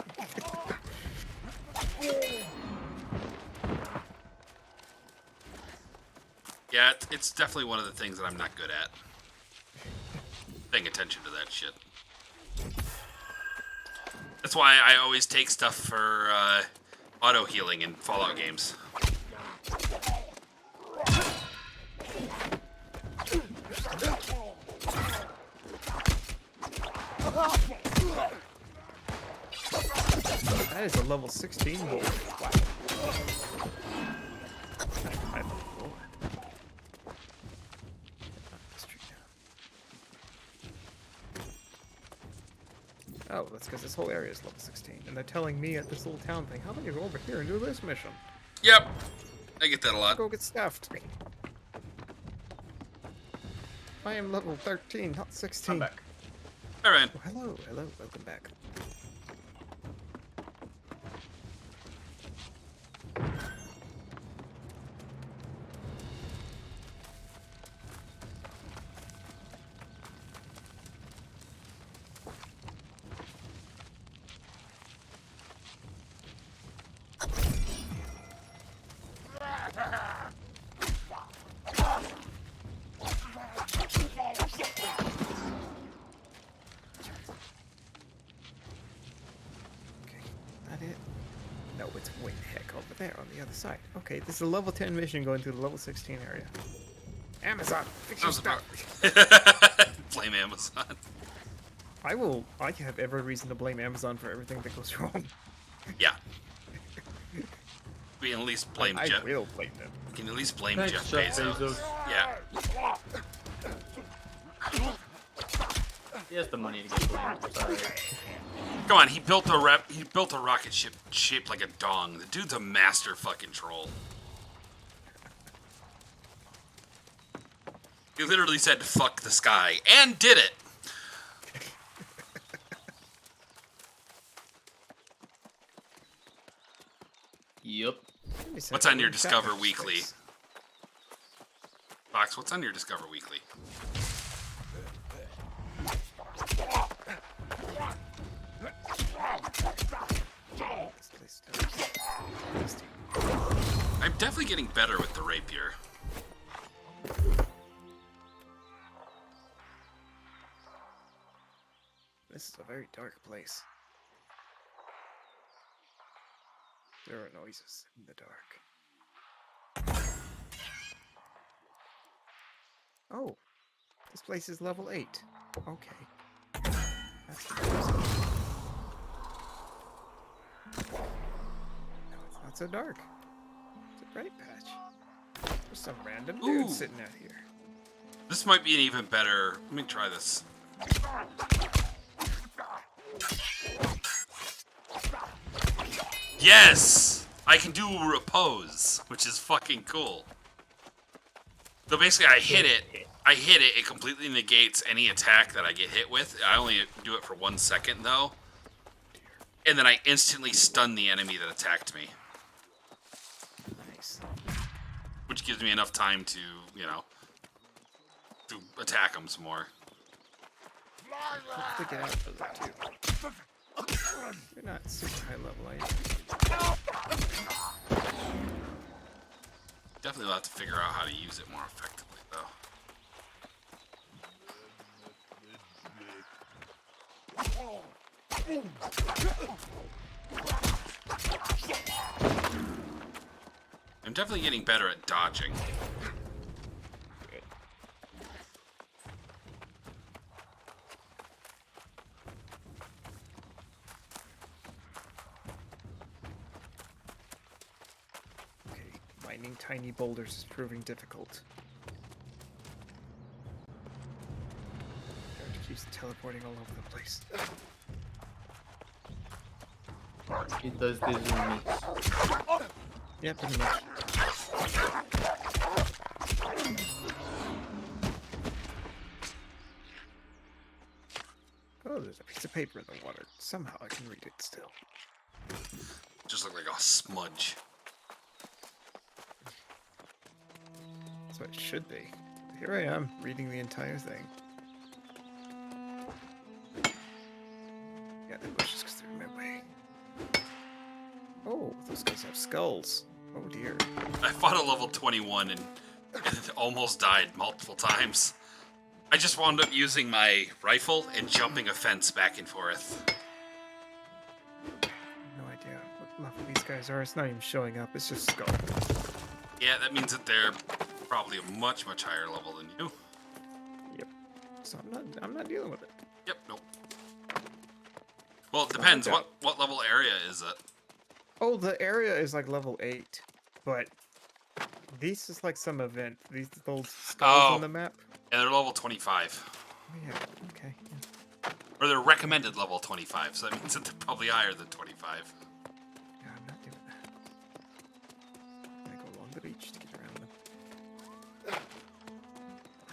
S1: Yeah, it's definitely one of the things that I'm not good at. Paying attention to that shit. That's why I always take stuff for auto healing in Fallout games.
S7: That is a level 16 wolf. Wow. Oh, that's because this whole area is level 16. And they're telling me at this little town thing, how about you go over here and do this mission?
S1: Yep. I get that a lot.
S7: Go get stuffed. I am level 13, not 16.
S3: I'm back.
S1: All right.
S7: Oh, hello, welcome back. There on the other side. Okay, this is a level 10 mission going through the level 16 area. Amazon, fix your stuff.
S1: Blame Amazon.
S7: I have every reason to blame Amazon for everything that goes wrong.
S1: Yeah. We can at least blame Jeff.
S7: I will blame them.
S1: We can at least blame
S3: Thanks,
S1: Jeff
S3: Jeff
S1: Bezos.
S3: Bezos.
S1: Yeah.
S3: He has the money to get blamed. Sorry.
S1: Come on, he built a rocket ship shaped like a dong. The dude's a master fucking troll. He literally said fuck the sky and did it.
S3: Yep.
S1: What's on your Discover Weekly? Fox, what's on your Discover Weekly? I'm definitely getting better with the rapier.
S7: This is a very dark place. There are noises in the dark. Oh, this place is level 8. Okay. That's confusing. No, it's not so dark. It's a bright patch. There's some random dude
S1: Ooh.
S7: sitting out here.
S1: This might be an even better... Let me try this. Yes! I can do repose, which is fucking cool. So basically I hit it, it completely negates any attack that I get hit with. I only do it for 1 second though. And then I instantly stun the enemy that attacked me.
S7: Nice.
S1: Which gives me enough time to, you know, to attack them some more.
S7: Hopefully get out of that too. You're not super high level, are you?
S1: Definitely will have to figure out how to use it more effectively though. I'm definitely getting better at dodging.
S3: Good.
S7: Okay, mining tiny boulders is proving difficult. It keeps teleporting all over the place.
S3: It does this in mix.
S7: Yeah, pretty much. Oh, there's a piece of paper in the water. Somehow I can read it still.
S1: Just look like a smudge.
S7: That's what it should be. Here I am, reading the entire thing. Yeah, the bushes because they're in my way. Oh, those guys have skulls. Oh dear.
S1: I fought a level 21 and almost died multiple times. I just wound up using my rifle and jumping a fence back and forth.
S7: No idea what level these guys are. It's not even showing up. It's just skull.
S1: Yeah, that means that they're probably a much, much higher level than you.
S7: Yep. So I'm not dealing with it.
S1: Yep, nope. Well, it depends. What level area is it?
S7: Oh, the area is like level 8, but this is like some event. These little skulls on the map.
S1: Yeah, they're level 25.
S7: Oh, yeah. Okay. Yeah.
S1: Or they're recommended level 25, so that means that they're probably higher than 25.
S7: Yeah, I'm not doing that. I'm gonna go along the beach to get around them.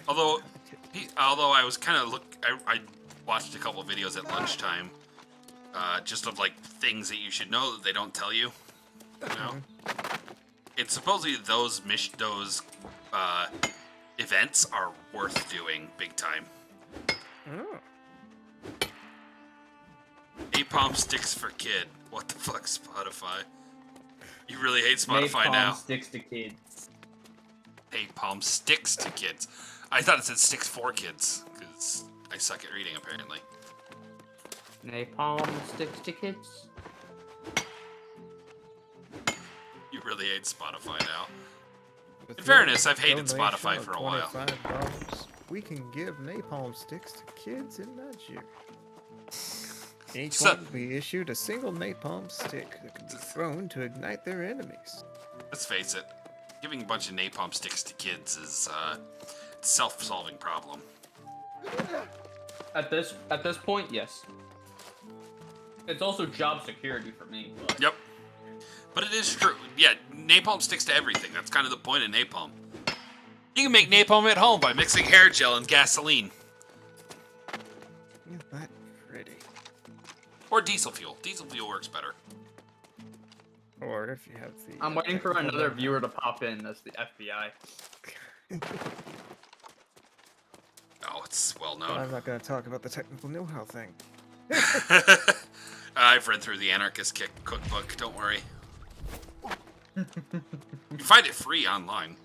S1: Although I was kind of I watched a couple videos at lunchtime, just of like things that you should know that they don't tell you. You know, it's supposedly those events are worth doing big time.
S7: Oh.
S1: Napalm sticks for kid. What the fuck, Spotify? You really hate Spotify
S3: Napalm
S1: now.
S3: sticks to kids.
S1: Napalm sticks to kids. I thought it said sticks for kids because I suck at reading apparently.
S2: Napalm sticks to kids.
S1: You really hate Spotify now.
S7: With
S1: In
S7: your
S1: fairness, I've hated
S7: donation
S1: Spotify
S7: of
S1: for a while.
S7: $25, we can give napalm sticks to kids in Nigeria. Each
S1: So-
S7: one will be issued a single napalm stick that can be thrown to ignite their enemies.
S1: Let's face it, giving a bunch of napalm sticks to kids is a self-solving problem.
S3: At this point, yes. It's also job security for me. But
S1: Yep. But it is true. Yeah, napalm sticks to everything. That's kind of the point of napalm. You can make napalm at home by mixing hair gel and gasoline.
S7: Isn't that pretty?
S1: Or diesel fuel. Diesel fuel works better.
S7: Or if you have the...
S3: I'm waiting for another viewer to pop in. That's the FBI.
S1: Oh, it's well
S7: But
S1: known.
S7: I'm not going to talk about the technical know-how thing.
S1: I've read through the Anarchist Cookbook, don't worry. You find it free online.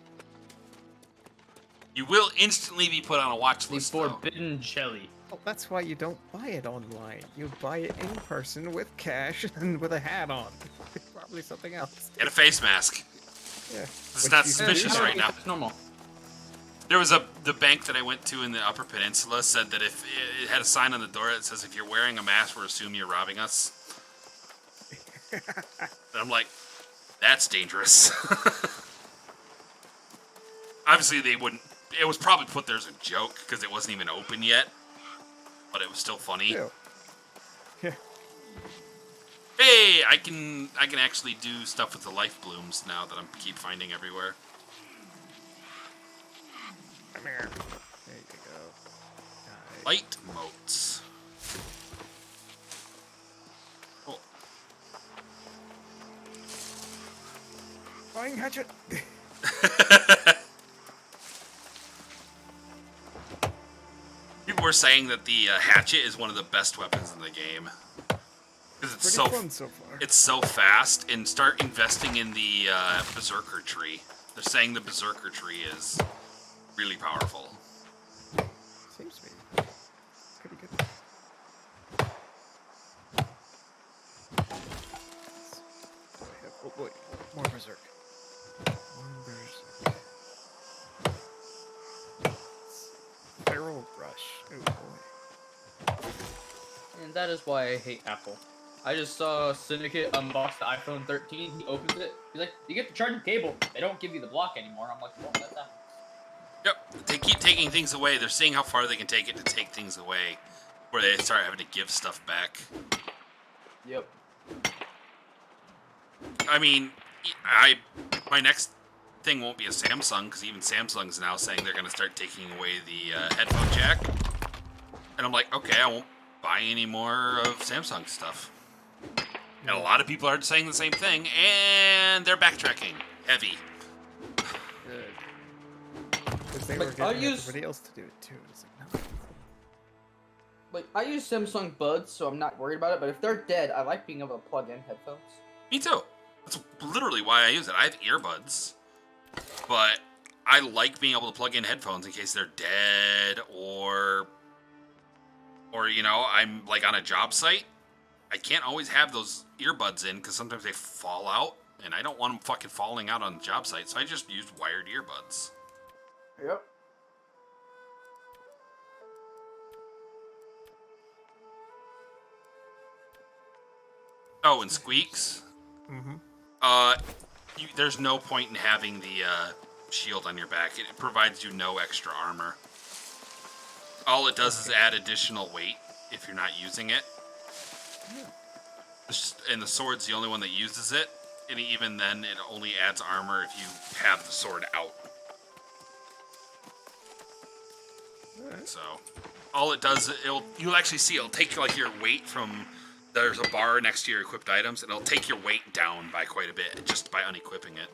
S1: You will instantly be put on a watch
S3: The
S1: list, though.
S3: forbidden jelly.
S7: Well, that's why you don't buy it online. You buy it in person with cash and with a hat on. Probably something else.
S1: And a face mask.
S7: Yeah.
S1: It's
S7: Which
S1: not
S7: you
S1: suspicious
S7: do.
S1: right now.
S3: It's normal.
S1: There was the bank that I went to in the Upper Peninsula said that if it had a sign on the door that says if you're wearing a mask, we're assuming you're robbing us. And I'm like, that's dangerous. Obviously, they wouldn't. It was probably put there as a joke because it wasn't even open yet, but it was still funny.
S7: Yeah. Yeah.
S1: Hey, I can actually do stuff with the life blooms now that I keep finding everywhere.
S7: Come here. There you go. Nice.
S1: Light motes. Oh.
S7: Flying hatchet.
S1: People were saying that the hatchet is one of the best weapons in the game. Because it's
S7: Pretty
S1: so
S7: fun so far.
S1: it's so fast, and start investing in the berserker tree. They're saying the berserker tree is really powerful.
S7: Seems to be pretty good. Do I have? Oh boy, more berserk. More berserk. Feral rush. Oh boy.
S3: And that is why I hate Apple. I just saw Syndicate unbox the iPhone 13. He opens it. He's like, you get the charging cable. They don't give you the block anymore. I'm like, well, that's that.
S1: Yep, they keep taking things away. They're seeing how far they can take it to take things away, where they start having to give stuff back.
S2: Yep.
S1: I mean, my next thing won't be a Samsung, because even Samsung's now saying they're going to start taking away the headphone jack. And I'm like, okay, I won't buy any more of Samsung stuff. And a lot of people are saying the same thing, and they're backtracking heavy.
S7: Because they
S2: Like,
S7: were getting
S2: I use-
S7: everybody else to do it too. It's like, no.
S2: Like, I use Samsung Buds, so I'm not worried about it, but if they're dead, I like being able to plug in headphones.
S1: Me too. That's literally why I use it. I have earbuds, but I like being able to plug in headphones in case they're dead or you know, I'm like on a job site. I can't always have those earbuds in because sometimes they fall out, and I don't want them fucking falling out on the job site, so I just use wired earbuds.
S2: Yep.
S1: Oh, and squeaks.
S7: Mm-hmm.
S1: There's no point in having the shield on your back. It provides you no extra armor. All it does is add additional weight if you're not using it. And the sword's the only one that uses it. And even then, it only adds armor if you have the sword out.
S7: Alright.
S1: So, all it does, you'll actually see it'll take like your weight from. There's a bar next to your equipped items, and it'll take your weight down by quite a bit just by unequipping it.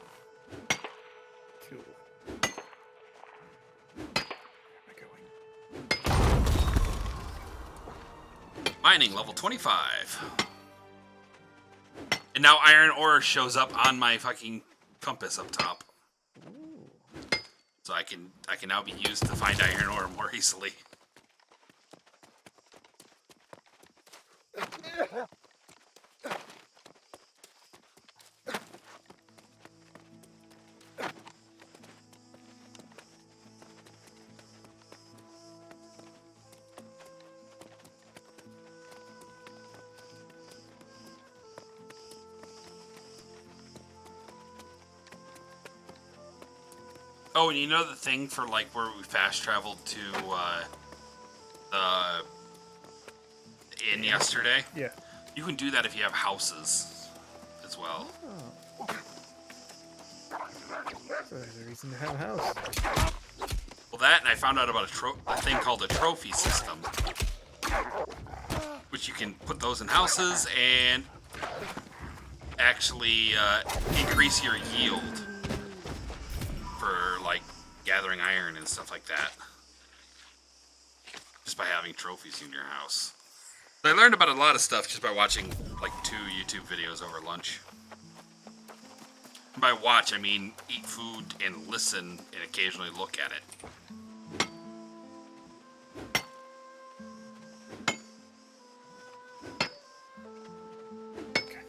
S7: Cool. Where am I going?
S1: Mining level 25. And now iron ore shows up on my fucking compass up top.
S7: Ooh.
S1: So I can now be used to find iron ore more easily. Oh, and you know the thing for like where we fast traveled to the inn yesterday?
S7: Yeah.
S1: You can do that if you have houses as well.
S7: Oh. So there's a reason to have a house.
S1: Well, that, and I found out about a thing called a trophy system, which you can put those in houses and actually increase your yield for like gathering iron and stuff like that, just by having trophies in your house. I learned about a lot of stuff just by watching like 2 YouTube videos over lunch. By watch, I mean eat food and listen and occasionally look at it.
S7: Okay.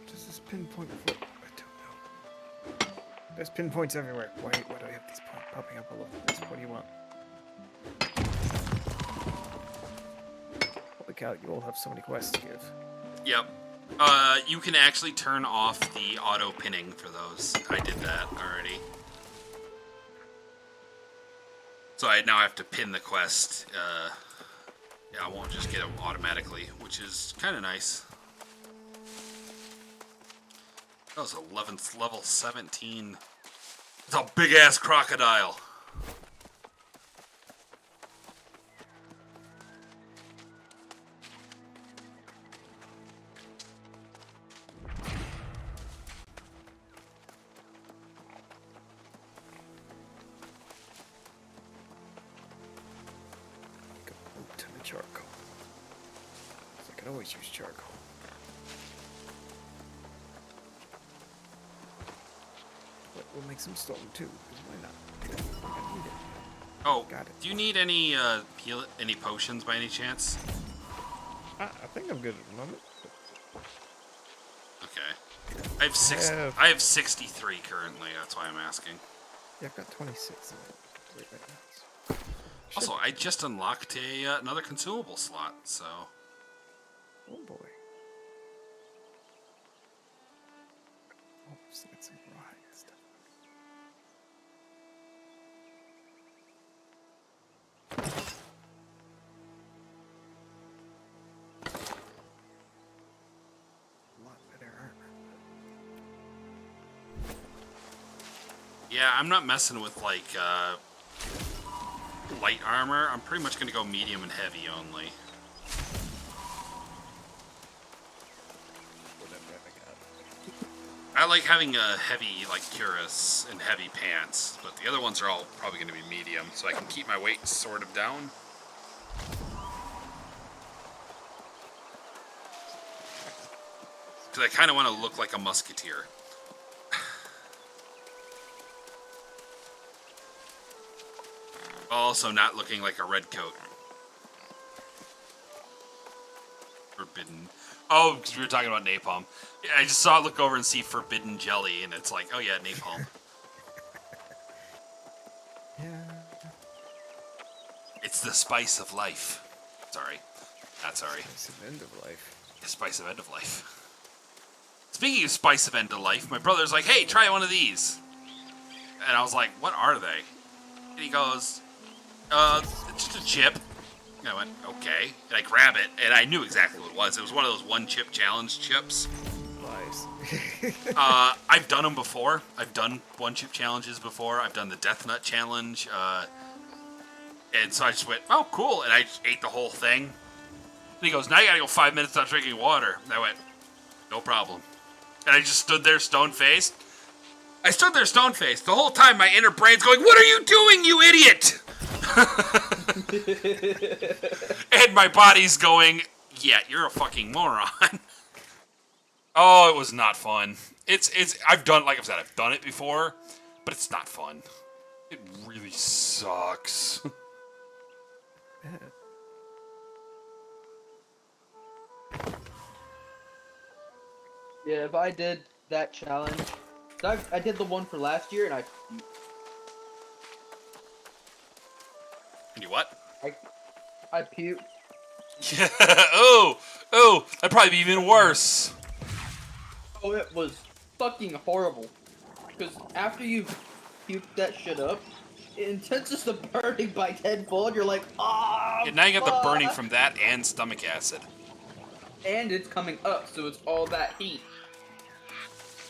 S7: Does this pinpoint for? I don't know. There's pinpoints everywhere. Why do I have these popping up all over this? What do you want? Holy cow, you all have so many quests to give.
S1: Yep. You can actually turn off the auto pinning for those. I did that already. So I now have to pin the quest. Yeah, I won't just get them automatically, which is kind of nice. That was 11th level 17. It's a big ass crocodile.
S7: Go to the charcoal. I can always use charcoal. But we'll make some stone too, because why not? I need it.
S1: Oh,
S7: Got it.
S1: do you need any any potions by any chance?
S7: I think I'm good at the moment.
S1: Okay. I have six.
S7: Yeah.
S1: I have 63 currently. That's why I'm asking.
S7: Yeah, I've got 26 of it. Right now.
S1: Also, I just unlocked another consumable slot, so
S7: Oh boy. Oh, so it's some rock and stuff. A lot better armor.
S1: yeah, I'm not messing with like light armor. I'm pretty much gonna go medium and heavy only.
S7: Whatever I got.
S1: I like having a heavy like cuirass and heavy pants, but the other ones are all probably gonna be medium, so I can keep my weight sort of down. Because I kind of want to look like a musketeer. Also not looking like a red coat. Forbidden. Oh, because we were talking about napalm. Yeah, I just saw it look over and see forbidden jelly, and it's like, oh yeah, napalm.
S7: Yeah.
S1: It's the spice of life. Sorry. Not sorry.
S7: It's the end of life.
S1: The spice of end of life. Speaking of spice of end of life, my brother's like, hey, try one of these. And I was like, what are they? And he goes, it's just a chip. And I went, okay. And I grab it, and I knew exactly what it was. It was one of those one-chip challenge chips.
S7: Lies.
S1: I've done them before. I've done one-chip challenges before. I've done the Death Nut challenge. And so I just went, oh, cool. And I just ate the whole thing. And he goes, now you gotta go 5 minutes without drinking water. And I went, no problem. And I just stood there stone-faced. I stood there stone-faced. The whole time my inner brain's going, what are you doing, you idiot? And my body's going, yeah, you're a fucking moron. Oh, it was not fun. I've done, like I said, I've done it before, but it's not fun. It really sucks.
S2: Yeah, if I did that challenge, I did the one for last year, and
S1: You what?
S2: I puked.
S1: Yeah. Oh, that'd probably be even worse.
S2: Oh, it was fucking horrible. Because after you puke that shit up, it intenses the burning by tenfold. You're like, ah.
S1: Yeah, now you got the burning from that and stomach acid.
S2: And it's coming up, so it's all that heat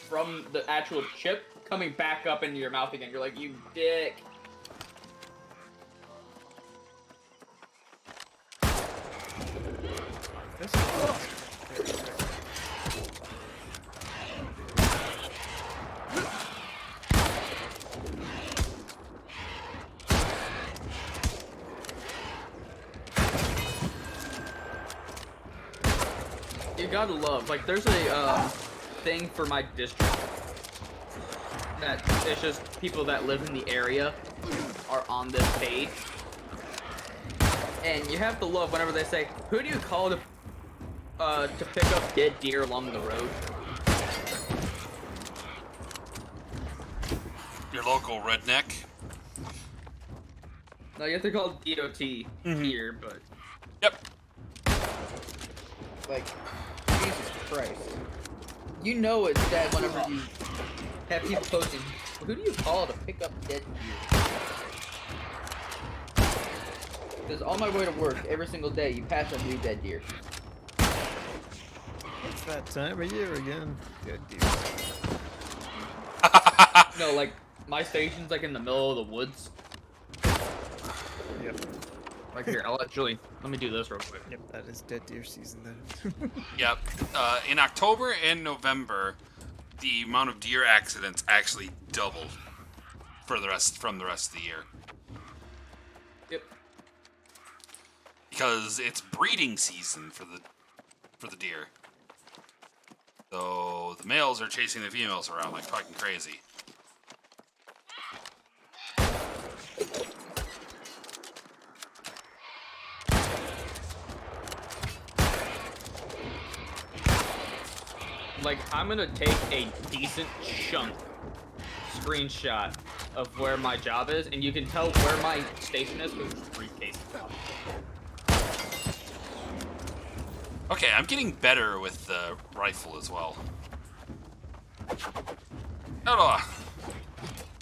S2: from the actual chip coming back up into your mouth again. You're like, you dick.
S7: This
S3: gotta love, like, there's a thing for my district that it's just people that live in the area are on this page. And you have to love whenever they say, who do you call to pick up dead deer along the road?
S1: Your local redneck.
S3: No, you have to call DOT here, but...
S1: Yep.
S2: Like, Jesus Christ. You know it's dead whenever you have people posting, who do you call to pick up dead deer? Because on my way to work, every single day, you pass a new dead deer.
S7: It's that time of year again. Good deal.
S3: No, like, my station's, like, in the middle of the woods.
S7: Yep.
S3: Like, here, let me do this real quick.
S7: Yep, that is dead deer season then.
S1: Yep. In October and November, the amount of deer accidents actually doubled from the rest of the year.
S3: Yep.
S1: Because it's breeding season for the deer. So the males are chasing the females around like fucking crazy.
S3: Like, I'm gonna take a decent chunk screenshot of where my job is, and you can tell where my station is with this briefcase.
S1: Okay, I'm getting better with the rifle as well. Hello.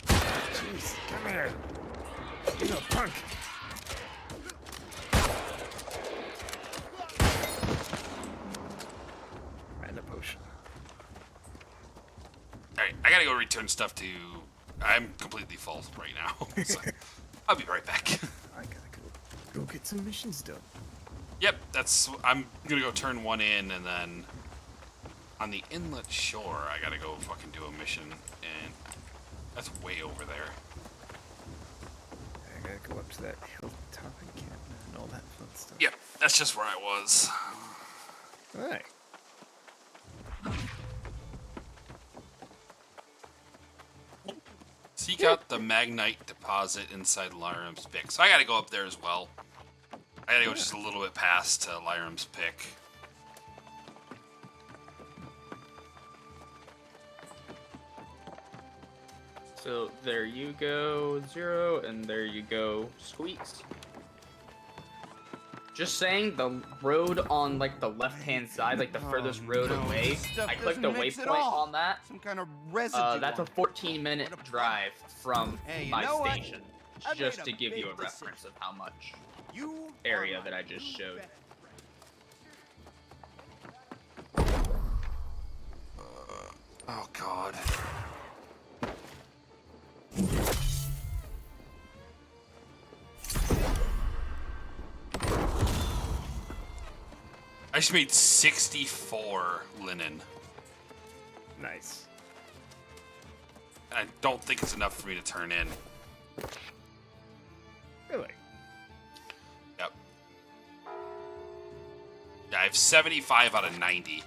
S7: Jeez, come here. You know, punk. And a potion.
S1: Alright, I gotta go return stuff to... I'm completely full right now. So I'll be right back.
S7: I gotta go get some missions done.
S1: Yep, I'm gonna go turn one in, and then on the inlet shore, I gotta go fucking do a mission, and that's way over there.
S7: I gotta go up to that hilltop encampment and all that fun stuff.
S1: Yep, that's just where I was.
S7: Alright.
S1: Seek out the Magnite deposit inside Lyram's Pick. So I gotta go up there as well. I gotta go just a little bit past Lyram's Pick.
S3: So there you go, Zero, and there you go, Squeaks. Just saying, the road on, like, the left-hand side, like, the furthest road away, I clicked the waypoint on that.
S5: Some kind of residue.
S3: That's a 14-minute drive from
S5: Hey, you
S3: my
S5: know what?
S3: station,
S5: I
S3: just
S5: made
S3: to
S5: a
S3: give you a
S5: big
S3: reference of how much
S5: You
S3: area
S5: are
S3: that
S5: my
S3: I just
S5: new
S3: showed.
S5: best
S1: Oh god. I just made 64 linen.
S7: Nice.
S1: I don't think it's enough for me to turn in.
S7: Really?
S1: Yep. Yeah, I have 75 out of 90.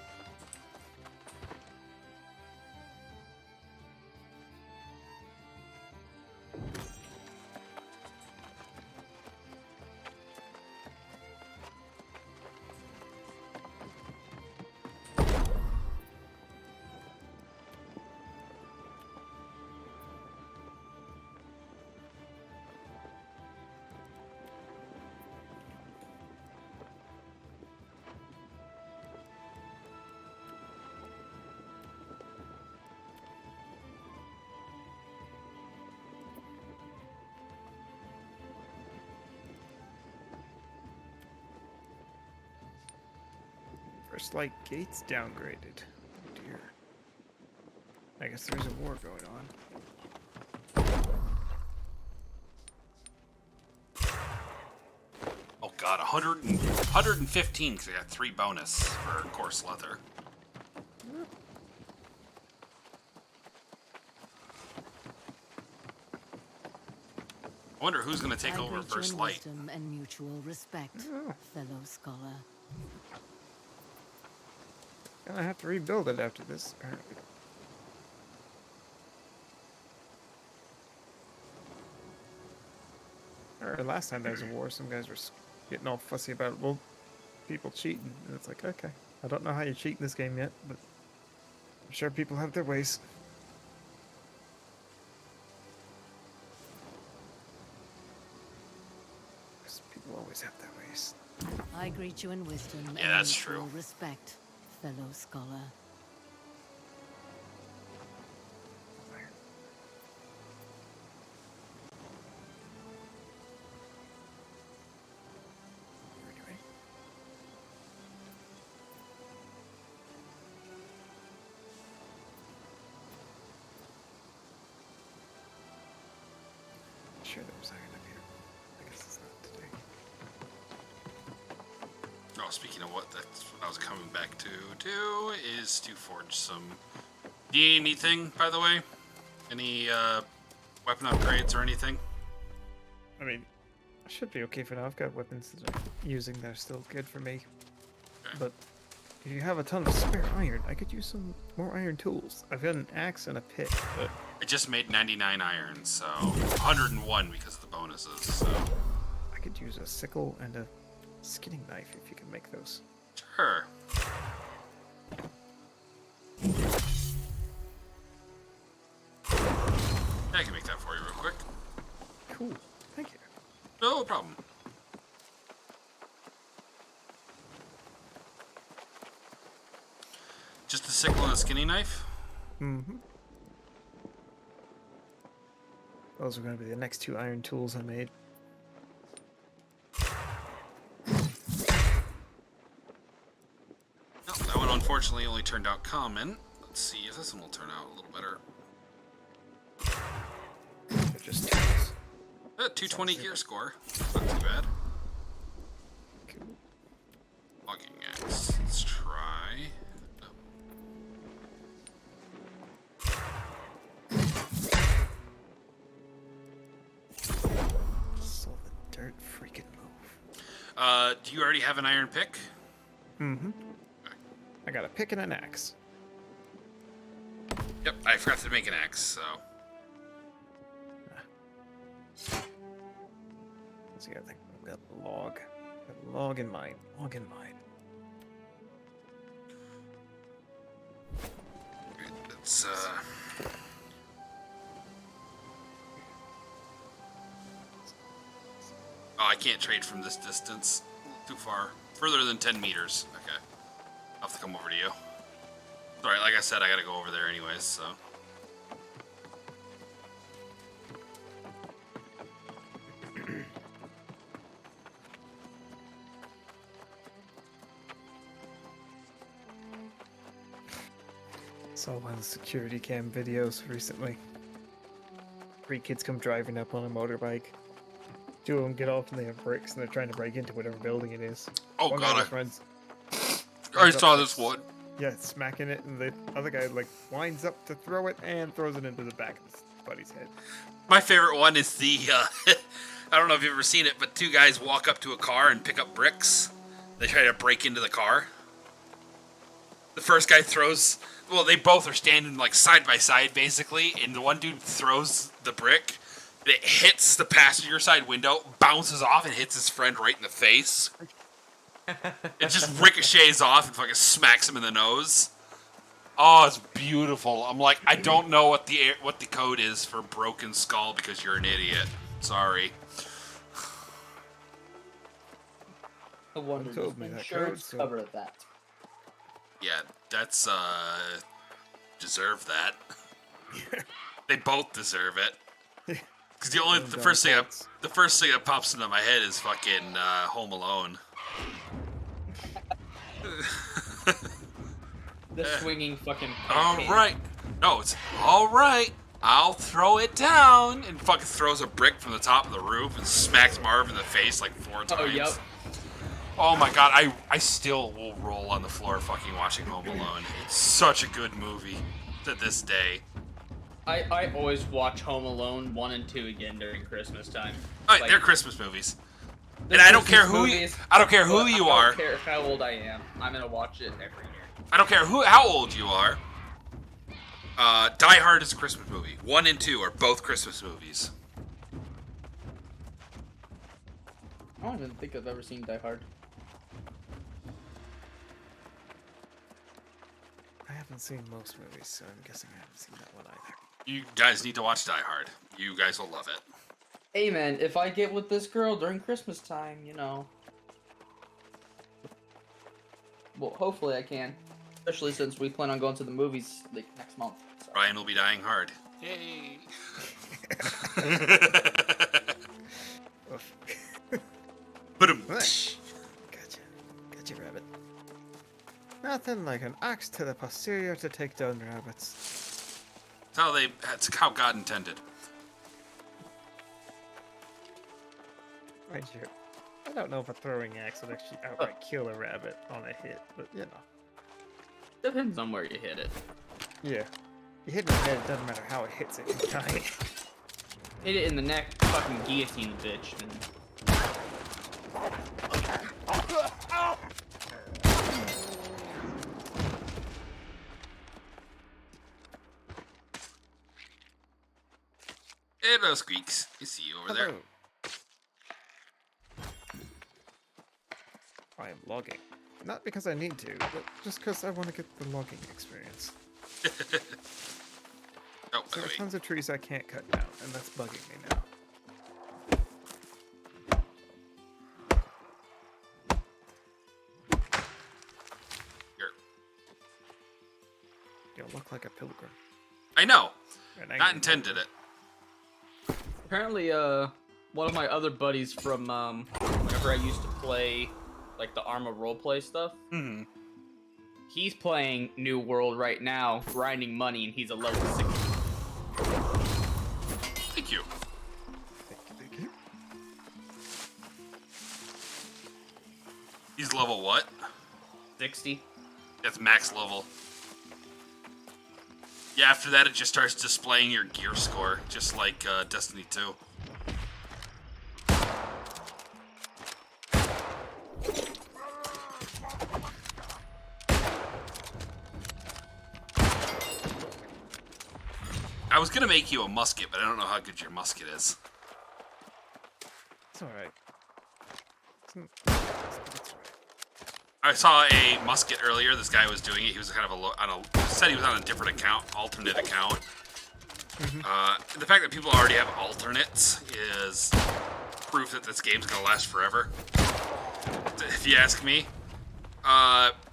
S7: First light gates downgraded. Oh dear. I guess there's a war going on.
S1: Oh god, 115 because I got 3 bonus for coarse leather. I wonder who's going to take over first light.
S8: Wisdom and mutual respect, fellow scholar.
S7: gonna have to rebuild it after this, apparently. Or last time there was a war, some guys were getting all fussy about, well, people cheating. And it's like, okay, I don't know how you cheat in this game yet, but I'm sure people have their ways. People always have their ways.
S8: I greet you in wisdom
S1: Yeah,
S8: and
S1: that's
S8: mutual
S1: true.
S8: respect, fellow scholar.
S7: Anyway. Sure, there was iron up here. I guess it's not today.
S1: Oh, speaking of what, that's what I was coming back to do, is to forge some... Do you need anything, by the way? Any, weapon upgrades or anything?
S7: I mean, I should be okay for now. I've got weapons that I'm using that are still good for me.
S1: Okay.
S7: But if you have a ton of spare iron, I could use some more iron tools. I've got an axe and a pick, but
S1: I just made 99 iron, so 101 because of the bonuses, so...
S7: I could use a sickle and a skinning knife if you can make those.
S1: Sure. I can make that for you real quick.
S7: Cool. Thank you.
S1: No problem. Just a sickle and a skinny knife?
S7: Mm-hmm. Those are going to be the next two iron tools I made.
S1: No, that one unfortunately only turned out common. Let's see if this one will turn out a little better.
S7: They're just tools.
S1: 220 gear score. Not too bad.
S7: Cool.
S1: Logging axe. Let's try.
S7: So the dirt freaking move.
S1: Do you already have an iron pick?
S7: Mm-hmm. I got a pick and an axe.
S1: Yep, I forgot to make an axe, so.
S7: Let's see, I think I've got a log. Got a log in mine. Log in mine.
S1: It's, Oh, I can't trade from this distance. Too far. Further than 10 meters. Okay. I'll have to come over to you. Sorry, like I said, I gotta go over there anyways, so.
S7: Saw one of the security cam videos recently. 3 kids come driving up on a motorbike. 2 of them get off and they have bricks and they're trying to break into whatever building it is.
S1: Oh,
S7: One guy
S1: God,
S7: just runs
S1: I saw
S7: up
S1: this
S7: to-
S1: one.
S7: Yeah, smacking it, and the other guy like winds up to throw it and throws it into the back of his buddy's head.
S1: My favorite one is the, I don't know if you've ever seen it, but 2 guys walk up to a car and pick up bricks. They try to break into the car. The first guy throws, well, they both are standing like side by side basically, and the one dude throws the brick. It hits the passenger side window, bounces off, and hits his friend right in the face. It just ricochets off and fucking smacks him in the nose. Oh, it's beautiful. I'm like, I don't know what the code is for broken skull because you're an idiot. Sorry.
S2: I wonder,
S7: told
S2: does
S7: me that
S2: insurance
S7: code, so-
S2: cover that?
S1: Yeah, that's deserve that. They both deserve it. Because the first thing that pops into my head is fucking Home Alone.
S2: The swinging fucking.
S1: All
S2: pancake.
S1: right. No, it's all right. I'll throw it down, and fucking throws a brick from the top of the roof and smacks Marv in the face like 4 times.
S2: Oh, yep.
S1: Oh my god, I still will roll on the floor fucking watching Home Alone. It's such a good movie to this day.
S3: I always watch Home Alone 1 and 2 again during Christmas time.
S1: Alright, they're Christmas movies. And I don't care who you, I don't care who you
S3: I
S1: are.
S3: don't care how old I am. I'm gonna watch it every year.
S1: I don't care how old you are. Die Hard is a Christmas movie. 1 and 2 are both Christmas movies.
S2: I don't even think I've ever seen Die Hard.
S7: I haven't seen most movies, so I'm guessing I haven't seen that one either.
S1: You guys need to watch Die Hard. You guys will love it.
S2: Hey man, if I get with this girl during Christmas time, you know. Well, hopefully I can. Especially since we plan on going to the movies like next month. So.
S1: Ryan will be dying hard. Yay! Put him.
S7: Gotcha. Gotcha, rabbit. Nothing like an axe to the posterior to take down rabbits.
S1: That's how God intended.
S7: Right here. I don't know if a throwing axe would actually outright kill a rabbit on a hit, but you know.
S3: Depends on where you hit it.
S7: Yeah. You hit it in the head, it doesn't matter how it hits it, you die.
S3: Hit it in the neck, fucking guillotine the bitch. And...
S1: Hello, Squeaks. I see you over there.
S7: Hello. I am logging. Not because I need to, but just because I want to get the logging experience.
S1: Oh,
S7: So there are
S1: wait.
S7: tons of trees I can't cut down, and that's bugging me now.
S1: Here.
S7: You look like a pilgrim.
S1: I know.
S7: An
S1: Not
S7: angry
S1: intended it.
S3: Apparently, one of my other buddies from, whenever I used to play, like, the Arma roleplay stuff,
S1: Mm-hmm.
S3: he's playing New World right now, grinding money, and he's a level 60.
S1: Thank you.
S7: Thank you.
S1: He's level what?
S3: 60?
S1: That's max level. Yeah, after that it just starts displaying your gear score, just like Destiny 2. I was gonna make you a musket, but I don't know how good your musket is.
S7: It's alright.
S1: I saw a musket earlier. This guy was doing it. He was kind of said he was on a different account, alternate account. The fact that people already have alternates is proof that this game's gonna last forever, if you ask me.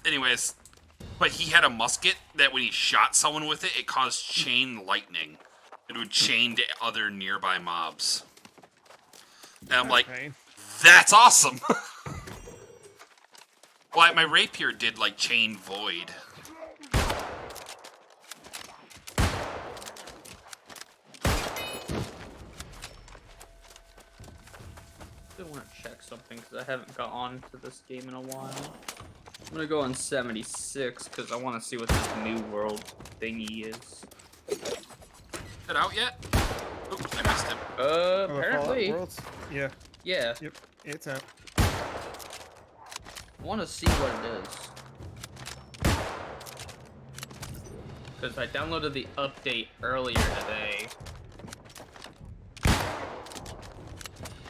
S1: Anyways, but he had a musket that when he shot someone with it, it caused chain lightning. It would chain to other nearby mobs. And I'm like,
S7: Okay.
S1: that's awesome. Well, my rapier did like chain void.
S3: I want to check something because I haven't got on to this game in a while. I'm gonna go on 76 because I want to see what this New World thingy is.
S1: Is it out yet? Oops, I missed him.
S7: Oh, the Fallout
S3: Apparently.
S7: Worlds? Yeah.
S3: Yeah.
S7: Yep. It's out.
S2: I want to see what it is.
S3: Because I downloaded the update earlier today.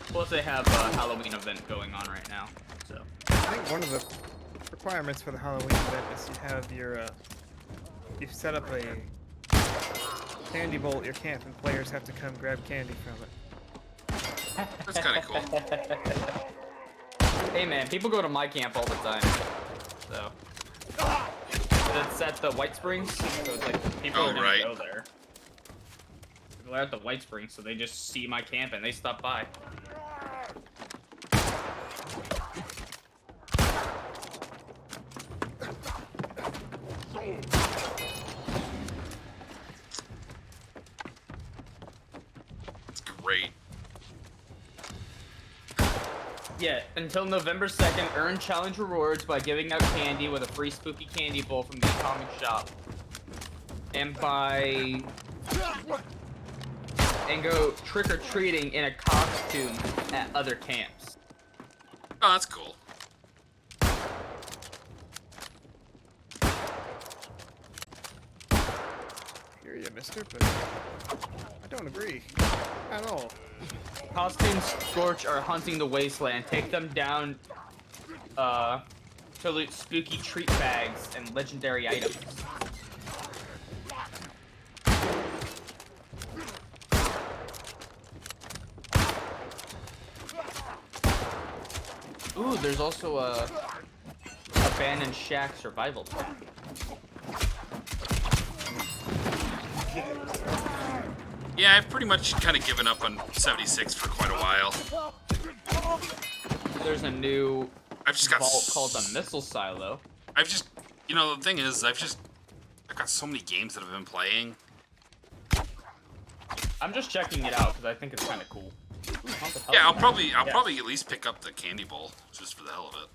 S3: Plus they have a Halloween event going on right now, so.
S7: I think one of the requirements for the Halloween event is you have your, you set up a candy bowl at your camp and players have to come grab candy from it.
S1: That's kind of cool.
S3: Hey man, people go to my camp all the time, so. It's at the White Springs, so it's like, people are gonna
S1: right.
S3: go there. People are at the White Springs, so they just see my camp and they stop by.
S1: It's great.
S3: Yeah, until November 2nd, earn challenge rewards by giving out candy with a free spooky candy bowl from the comic shop. And go trick-or-treating in a costume at other camps.
S1: Oh, that's cool.
S7: hear you, mister, but I don't agree at all.
S3: Costume Scorch are hunting the wasteland. Take them down to loot spooky treat bags and legendary items.
S2: Ooh, there's also a
S3: Abandoned Shack survival pack.
S1: Yeah, I've pretty much kind of given up on 76 for quite a while.
S3: There's a new
S1: I've just got
S3: vault called the Missile Silo.
S1: I've just, you know, the thing is, I've got so many games that I've been playing.
S3: I'm just checking it out because I think it's kind of cool. Ooh,
S1: Yeah, I'll probably at least pick up the candy bowl just for the hell of it.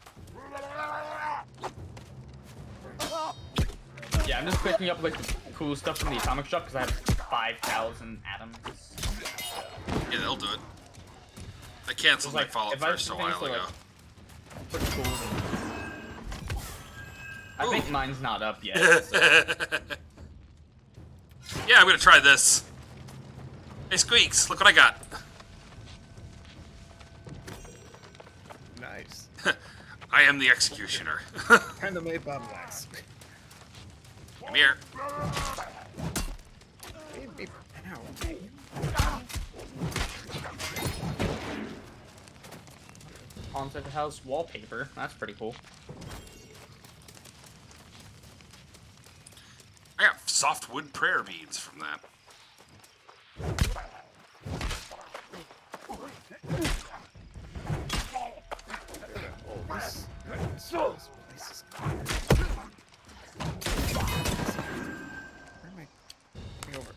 S3: Yeah, I'm just picking up like the cool stuff from the atomic shop because I have 5,000 atoms.
S1: Yeah, they'll do it. I canceled my
S3: like,
S1: Fallout
S3: if I
S1: first a
S3: think
S1: while
S3: so,
S1: ago.
S3: like, pretty cool. I think mine's not up yet. So.
S1: Yeah, I'm gonna try this. Hey, Squeaks, look what I got.
S7: Nice.
S1: I am the executioner.
S7: Kind of made bottle wax.
S1: Come here.
S3: Haunted house wallpaper. That's pretty cool.
S1: I got softwood prayer beads from that.
S7: This place is clear. Where am I? Coming over.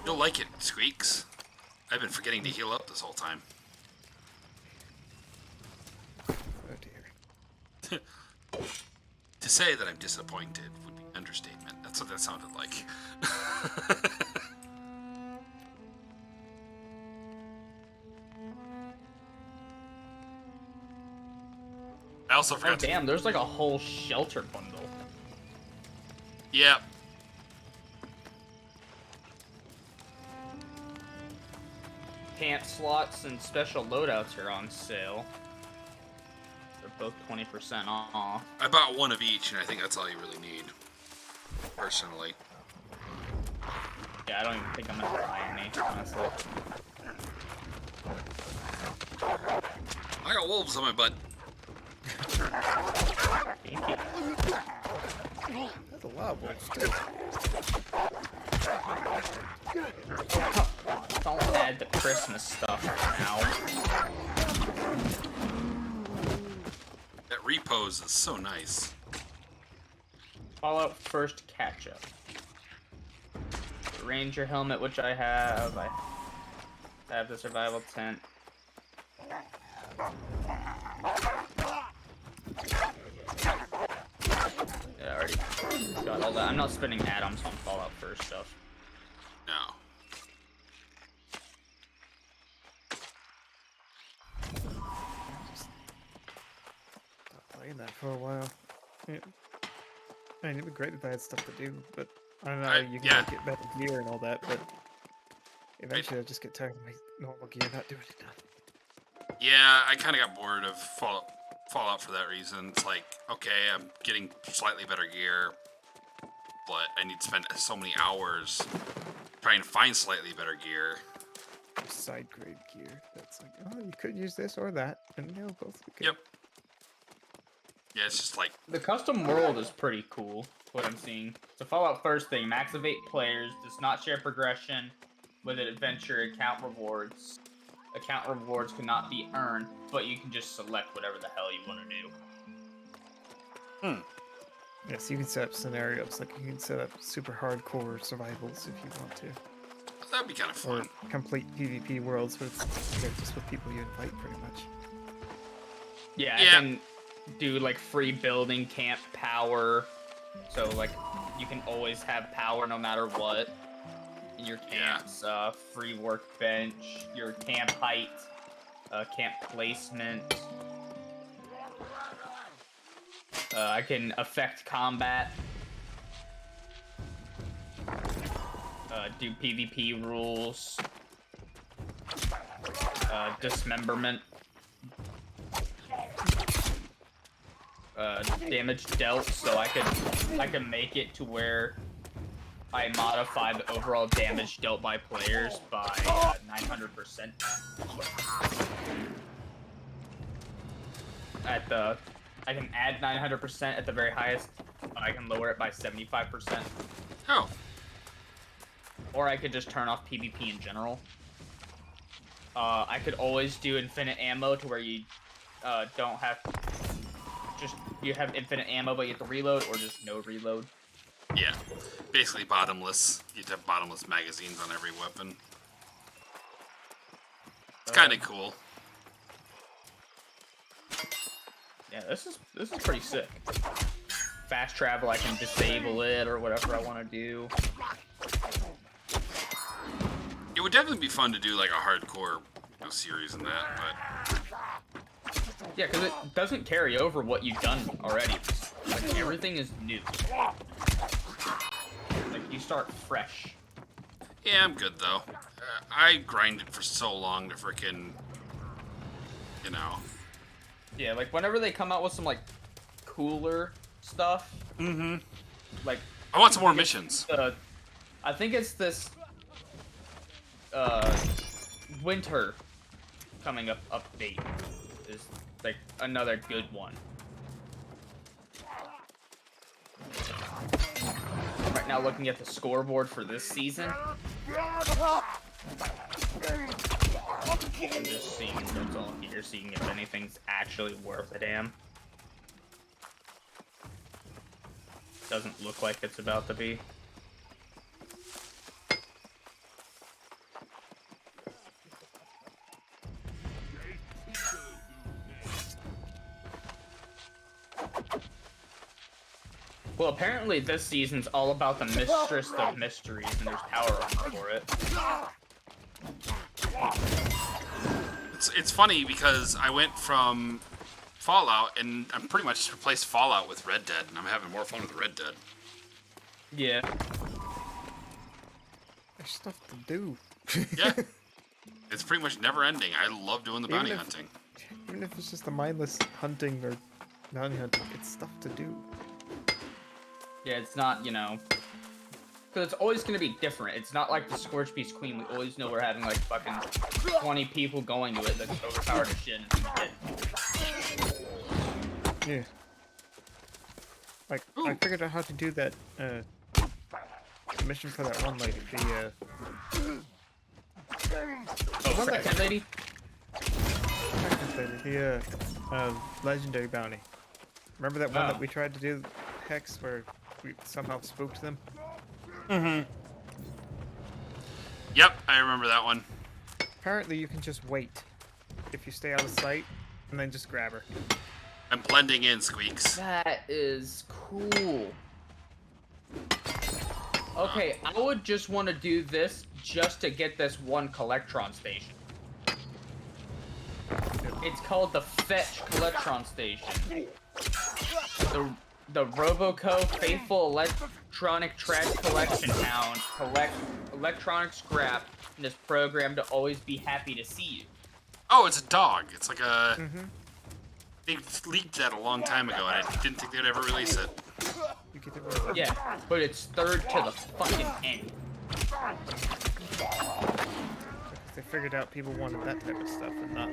S1: You'll like it, Squeaks. I've been forgetting to heal up this whole time.
S7: Oh dear.
S1: To say that I'm disappointed would be an understatement. That's what that sounded like. I also
S3: Oh
S1: forgot to...
S3: damn, there's like a whole shelter bundle.
S1: Yeah.
S3: Camp slots and special loadouts are on sale. They're both 20% off.
S1: I bought one of each, and I think that's all you really need. Personally.
S3: Yeah, I don't even think I'm gonna buy any, honestly.
S1: I got wolves on my butt.
S3: Thank you.
S7: That's a lot of wolves too.
S3: Don't add the Christmas stuff now.
S1: That repose is so nice.
S3: Fallout first catch up. Ranger helmet, which I have. I have the survival tent. Yeah, I already got all that. I'm not spending atoms on Fallout first stuff.
S1: No.
S7: Stopped playing that for a while. Yeah. I mean, it'd be great if I had stuff to do, but I don't know. You can
S1: yeah.
S7: like, get better gear and all that, but eventually I'll just get tired of my normal gear not doing enough.
S1: Yeah, I kind of got bored of Fallout for that reason. It's like, okay, I'm getting slightly better gear, but I need to spend so many hours trying to find slightly better gear.
S7: Side grade gear. That's like, oh, you could use this or that, and they'll both be good.
S1: Yep. Yeah, it's just like,
S3: The custom world is pretty cool, what I'm seeing. It's a Fallout first thing. Max of 8 players, does not share progression with an adventure account rewards. Account rewards cannot be earned, but you can just select whatever the hell you want to do.
S7: Yes, you can set up scenarios, like you can set up super hardcore survivals if you want to.
S1: that'd be kind of
S7: Or
S1: fun.
S7: complete PvP worlds with just with people you invite pretty much.
S3: Yeah,
S1: Yeah.
S3: I can do like free building, camp power. So like you can always have power no matter what. In your camps, free workbench, your camp height, camp placement. I can affect combat. do PvP rules, dismemberment, damage dealt, so I could make it to where I modify the overall damage dealt by players by 900%. I can add 900% at the very highest, but I can lower it by 75%.
S1: Oh.
S3: Or I could just turn off PvP in general. I could always do infinite ammo to where you don't have... you have infinite ammo, but you have to reload, or just no reload.
S1: Yeah. Basically bottomless. You'd have bottomless magazines on every weapon. It's kind of cool.
S3: Yeah, this is pretty sick. Fast travel, I can disable it or whatever I want to do.
S1: It would definitely be fun to do like a hardcore series in that, but
S3: Yeah, because it doesn't carry over what you've done already. Like, everything is new. Like, you start fresh.
S1: yeah, I'm good though. I grinded for so long to frickin', you know.
S3: Yeah, like, whenever they come out with some, like, cooler stuff.
S1: Mm-hmm.
S3: Like,
S1: I want some more missions.
S3: I think it's this winter coming up update is like another good one. Right now, looking at the scoreboard for this season, I'm just seeing what's on here, seeing if anything's actually worth a damn. Doesn't look like it's about to be. Well, apparently this season's all about the Mistress of Mysteries, and there's power armor for it.
S1: It's funny because I went from Fallout, and I'm pretty much replaced Fallout with Red Dead, and I'm having more fun with Red Dead.
S3: Yeah.
S7: There's stuff to do.
S1: Yeah. It's pretty much never ending. I love doing the bounty hunting.
S7: Even if it's just the mindless hunting or bounty hunting, it's stuff to do.
S3: Yeah, it's not, you know... Because it's always going to be different. It's not like the Scorch Beast Queen. We always know we're having, like, fucking 20 people going to it that's overpowered as shit and it's dead.
S7: Yeah. Like, I figured out how to do that, mission for that one lady. The,
S3: Oh, Crackhead Lady?
S7: The, legendary bounty. Remember that one that we tried to do, Hex, where we somehow spooked them?
S1: Mm-hmm. Yep, I remember that one.
S7: Apparently you can just wait if you stay out of sight, and then just grab her.
S1: I'm blending in, Squeaks.
S3: That is cool. Okay, I would just want to do this just to get this one Collectron station. It's called the Fetch Collectron Station. The Roboco Faithful Electronic Trash Collection Town collects electronic scrap and is programmed to always be happy to see you.
S1: Oh, it's a dog. It's like a... Mm-hmm. They leaked that a long time ago, and I didn't think they'd ever release it.
S3: Yeah, but it's third to the fucking end.
S7: They figured out people wanted that type of stuff and not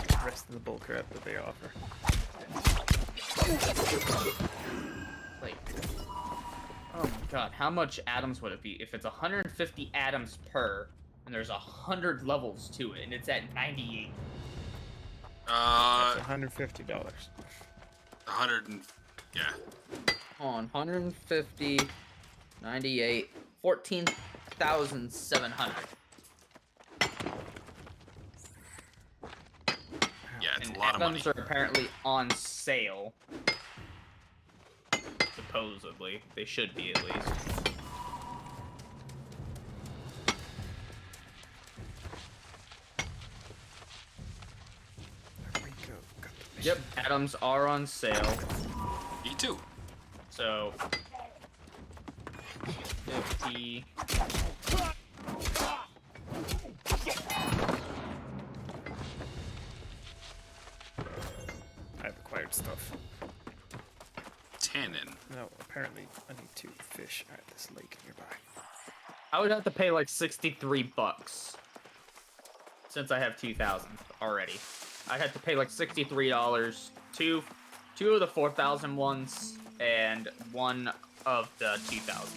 S7: the rest of the bullcrap that they offer.
S3: Like, oh my god, how much atoms would it be if it's 150 atoms per, and there's 100 levels to it, and it's at 98?
S7: That's $150.
S1: 100 and... yeah.
S2: On 150, 98, 14,700.
S1: Yeah, it's
S3: And
S1: a lot of money.
S3: atoms are apparently on sale. Supposedly. They should be, at least. Yep, atoms are on sale.
S1: Me too.
S3: So, 50,
S7: apparently I need to fish at this lake nearby.
S3: I would have to pay like $63 since I have 2,000 already. I had to pay like $63, two of the 4,000 ones, and one of the 2,000s.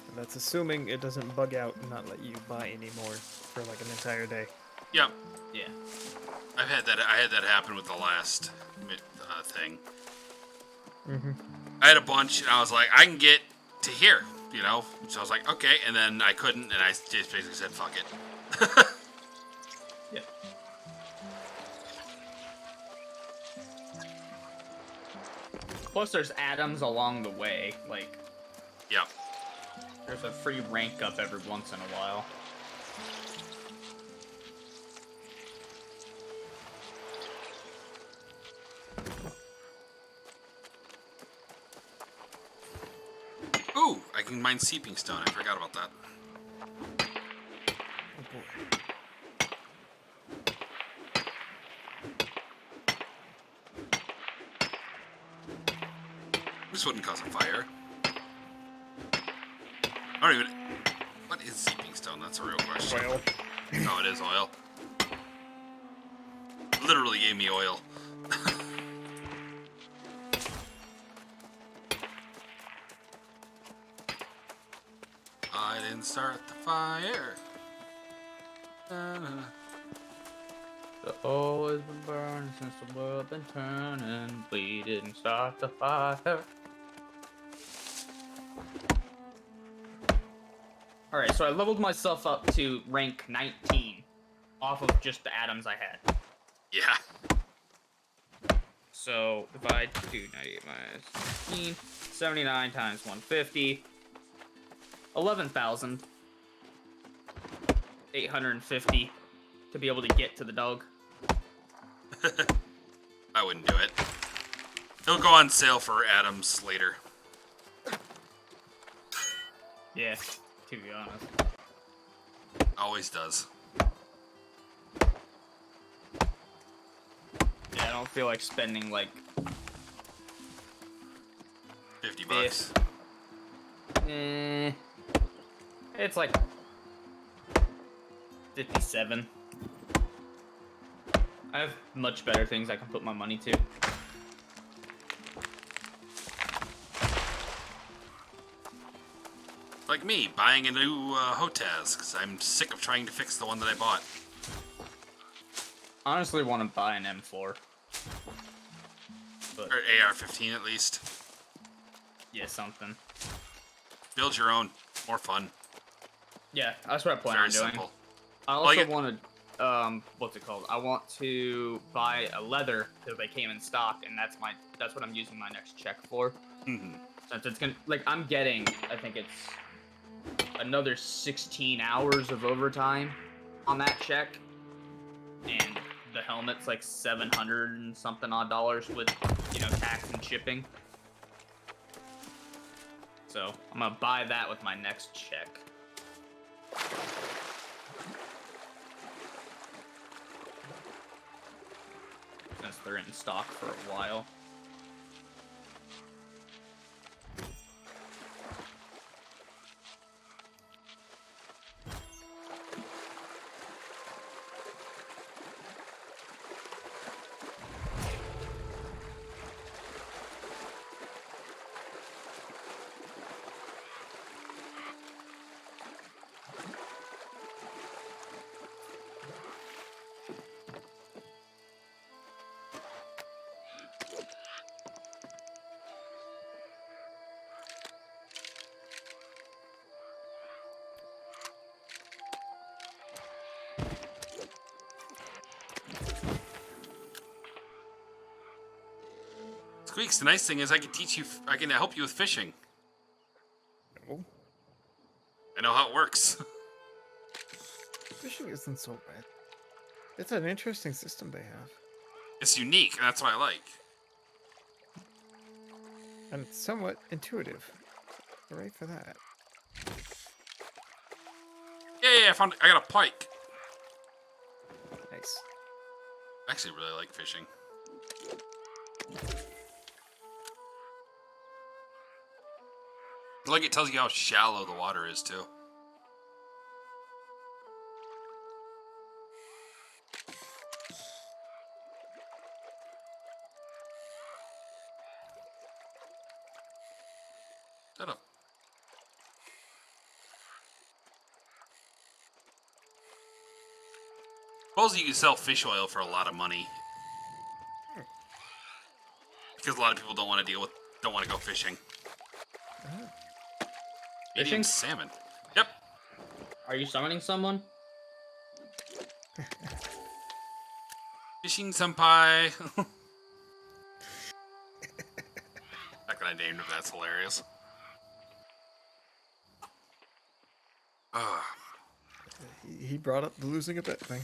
S7: And that's assuming it doesn't bug out and not let you buy any more for like an entire day.
S1: Yep.
S3: Yeah.
S1: I had that happen with the last thing.
S7: Mm-hmm.
S1: I had a bunch, and I was like, I can get to here, you know? So I was like, okay, and then I couldn't, and I just basically said, fuck it.
S3: Yeah. Plus, there's atoms along the way. Like,
S1: Yep.
S3: there's a free rank up every once in a while.
S1: Ooh, I can mine seeping stone. I forgot about that.
S7: Oh boy.
S1: This wouldn't cause a fire. I don't even... What is seeping stone? That's a real question.
S7: Well,
S1: Oh, it is oil. Literally gave me oil. I didn't start the fire.
S3: The oil has been burning since the world been turning. We didn't start the fire. Alright, so I leveled myself up to rank 19 off of just the atoms I had.
S1: Yeah.
S3: So if I do 98 minus 15, 79 times 150, 11,850 to be able to get to the dog.
S1: I wouldn't do it. It'll go on sale for atoms later.
S3: Yeah, to be honest.
S1: Always does.
S3: Yeah, I don't feel like spending like
S1: 50 bucks.
S3: It's like 57. I have much better things I can put my money to.
S1: Like me, buying a new Hotaz, because I'm sick of trying to fix the one that I bought.
S3: Honestly, want to buy an M4. But
S1: Or AR-15 at least.
S3: yeah, something.
S1: Build your own. More fun.
S3: Yeah, that's what I plan
S1: Very
S3: on doing.
S1: simple.
S3: I also
S1: Like it-
S3: want to, what's it called? I want to buy a leather because they came in stock, and that's what I'm using my next check for.
S1: Mhm.
S3: Since it's gonna, like, I'm getting, I think it's another 16 hours of overtime on that check, and the helmet's like 700 and something odd dollars with, you know, tax and shipping. So I'm gonna buy that with my next check. Since they're in stock for a while.
S1: Squeaks, the nice thing is I can teach you, I can help you with fishing.
S7: oh,
S1: I know how it works.
S7: fishing isn't so bad. It's an interesting system they have.
S1: It's unique, and that's what I like.
S7: And it's somewhat intuitive. Hooray for that.
S1: Yeah, I got a pike.
S7: Nice.
S1: I actually really like fishing. Like it tells you how shallow the water is too. Shut up. Suppose you can sell fish oil for a lot of money. Because a lot of people don't want to don't want to go fishing. Medium
S3: Fishing?
S1: salmon. Yep.
S3: Are you summoning someone?
S1: Fishing senpai. Back when I named him, that's hilarious.
S7: He brought up the losing a bet thing.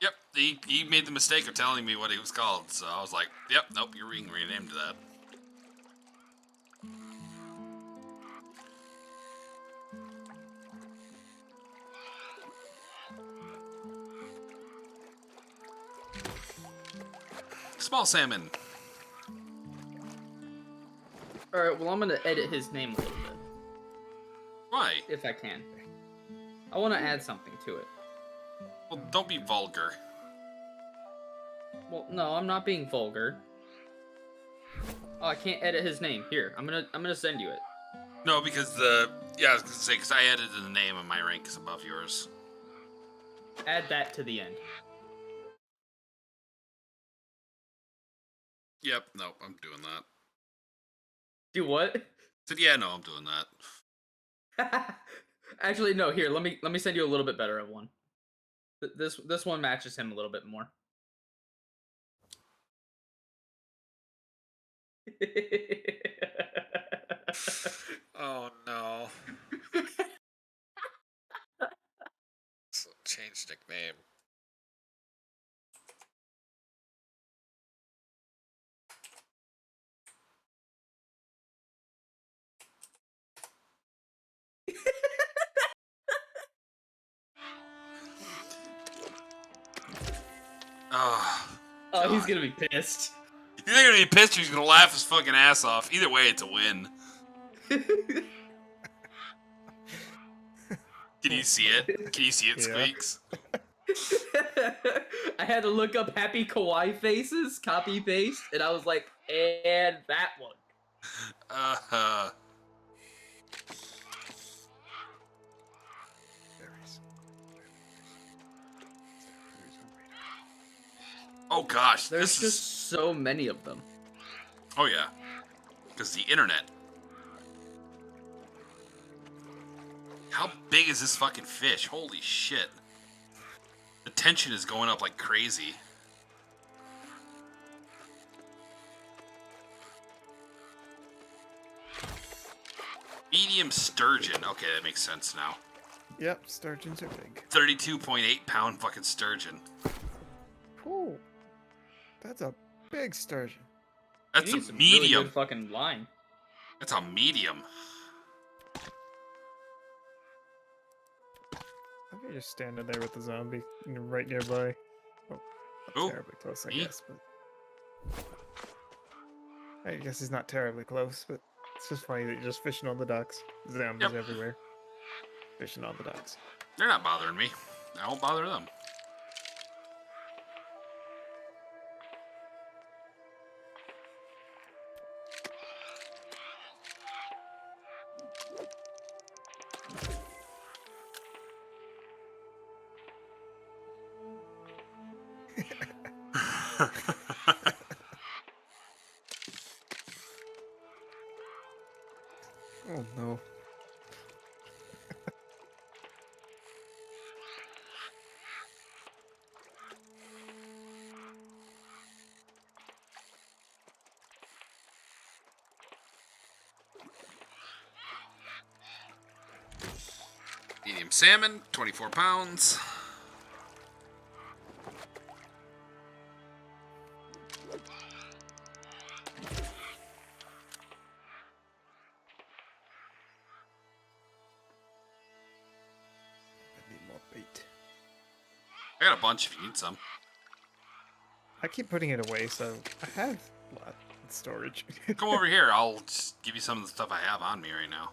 S1: Yep, he made the mistake of telling me what he was called, so I was like, yep, nope, you're being renamed to that. Small salmon.
S3: Alright, well, I'm gonna edit his name a little bit.
S1: Why?
S3: If I can. I want to add something to it.
S1: Well, don't be vulgar.
S3: Well, no, I'm not being vulgar. Oh, I can't edit his name. Here, I'm gonna send you it.
S1: No, because I was gonna say, because I added the name and my rank is above yours.
S3: Add that to the end.
S1: Yep, nope, I'm doing that.
S3: Do what?
S1: I said, yeah, no, I'm doing that.
S3: Actually, no. Here, let me send you a little bit better of one. This one matches him a little bit more.
S1: Oh no. So change nickname.
S3: Oh, he's gonna be pissed.
S1: He's either gonna be pissed or he's gonna laugh his fucking ass off. Either way, it's a win. Can you see it? Can you see it,
S7: Yeah.
S1: Squeaks?
S3: I had to look up happy kawaii faces, copy paste, and I was like, and that one.
S1: Oh gosh,
S3: There's
S1: this
S3: just
S1: is...
S3: so many of them.
S1: Oh yeah. Because the internet. How big is this fucking fish? Holy shit. The tension is going up like crazy. Medium sturgeon. Okay, that makes sense now.
S7: Yep, sturgeons are big.
S1: 32.8 pound fucking sturgeon.
S7: Cool. That's a big sturgeon.
S1: That's
S3: You
S1: a
S3: need some really
S1: medium.
S3: good fucking line.
S1: That's a medium.
S7: I think you're standing there with the zombie right nearby. Oh, not
S1: Ooh,
S7: terribly close, I
S1: me?
S7: guess, but I guess he's not terribly close, but it's just funny that you're just fishing on the docks. Zombies
S1: Yep.
S7: everywhere. Fishing on the docks.
S1: They're not bothering me. I won't bother them.
S7: Oh no.
S1: Medium salmon, 24 pounds.
S7: I need more bait.
S1: I got a bunch if you need some.
S7: I keep putting it away, so I have a lot. storage.
S1: Come over here. I'll just give you some of the stuff I have on me right now.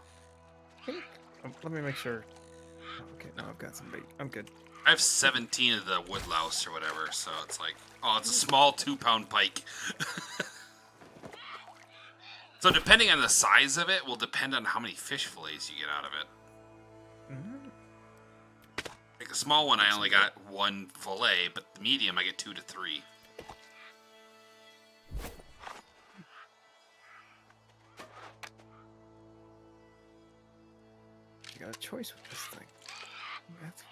S7: Let me make sure. Oh, okay, now I've got some bait. I'm good.
S1: I have 17 of the wood louse or whatever, so it's like, oh, it's a small 2-pound pike. So depending on the size of it will depend on how many fish fillets you get out of it.
S7: Mm-hmm.
S1: Like the small one, I only got 1 fillet, but the medium, I get 2 to 3.
S7: You got a choice with this thing. That's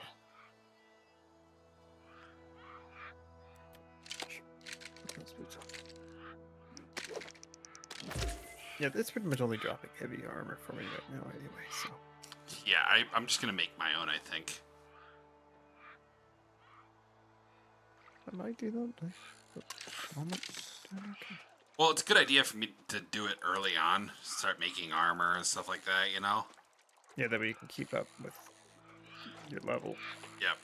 S7: yeah, it's pretty much only dropping heavy armor for me right now anyway, so.
S1: Yeah, I'm just going to make my own, I think.
S7: I might do that. Moment. Okay.
S1: Well, it's a good idea for me to do it early on. Start making armor and stuff like that, you know?
S7: Yeah, that way you can keep up with your level.
S1: Yep.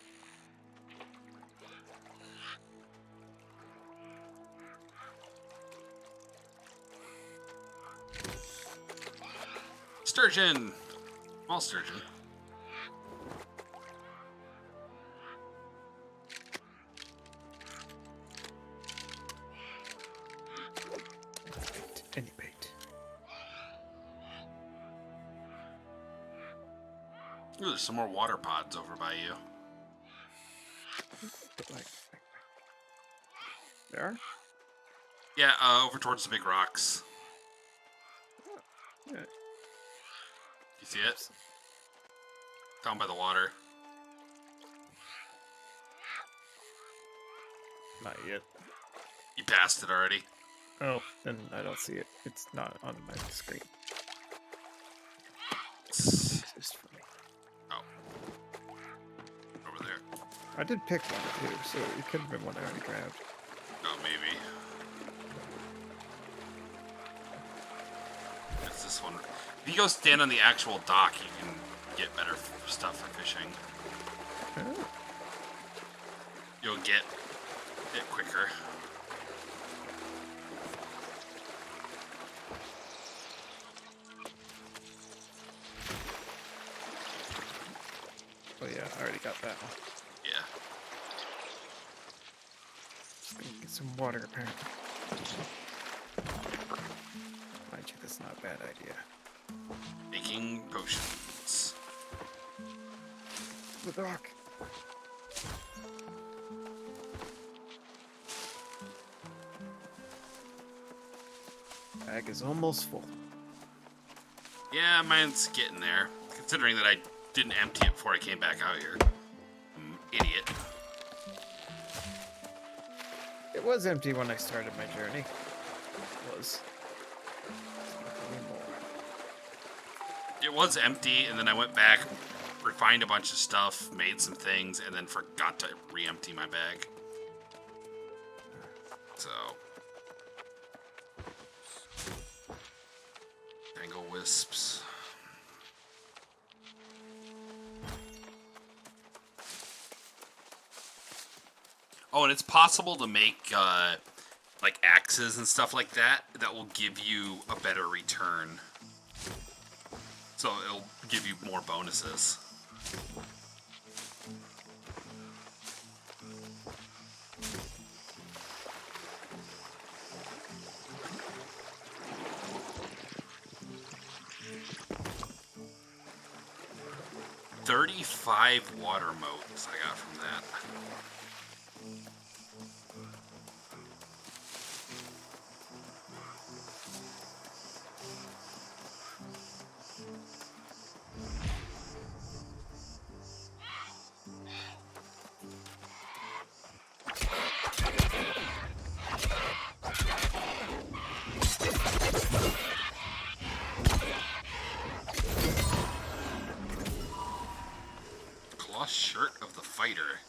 S1: Sturgeon! Small sturgeon.
S7: Any bait.
S1: Ooh, there's some more water pods over by you.
S7: But like, there are?
S1: Yeah, over towards the big rocks.
S7: Yeah.
S1: You see it? Down by the water.
S7: Not yet.
S1: You passed it already.
S7: Oh, then I don't see it. It's not on my screen.
S1: It's
S7: Just for me.
S1: over there.
S7: I did pick one too, so it could have been one I already grabbed.
S1: Oh, maybe. It's this one. If you go stand on the actual dock, you can get better stuff for fishing.
S7: Oh.
S1: You'll get it quicker.
S7: Oh yeah, I already got that one.
S1: Yeah.
S7: Just gonna get some water apparently. Mind you, that's not a bad idea.
S1: Making potions.
S7: The dock. Bag is almost full.
S1: Yeah, mine's getting there. Considering that I didn't empty it before I came back out here. Idiot.
S7: It was empty when I started my journey. It was. Anymore.
S1: It was empty, and then I went back, refined a bunch of stuff, made some things, and then forgot to re-empty my bag. So. Tangle wisps. Oh, and it's possible to make like axes and stuff like that that will give you a better return. So it'll give you more bonuses. $35 water motes I got from that. Cloth shirt of the fighter.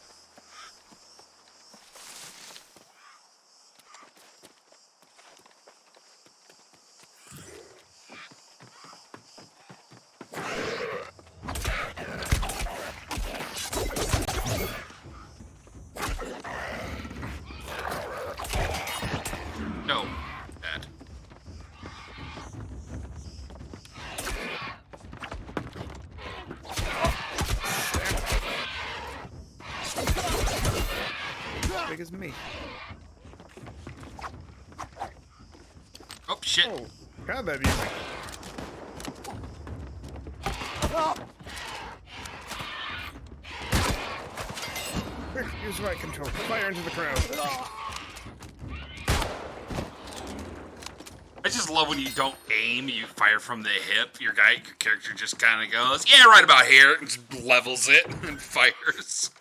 S1: No, bad.
S7: as big as me.
S1: Oh, shit.
S7: Oh, combat music. Quick, use right control. Fire into the crowd.
S1: I just love when you don't aim, you fire from the hip. Your character just kind of goes, yeah, right about here, and just levels it and fires.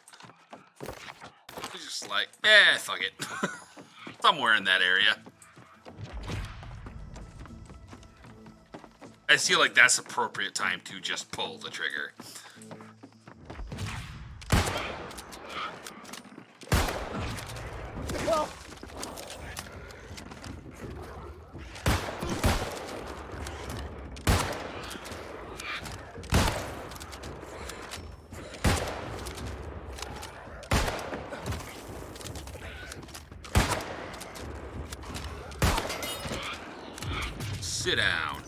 S1: It's just like, fuck it. Somewhere in that area. I feel like that's appropriate time to just pull the trigger. Sit down.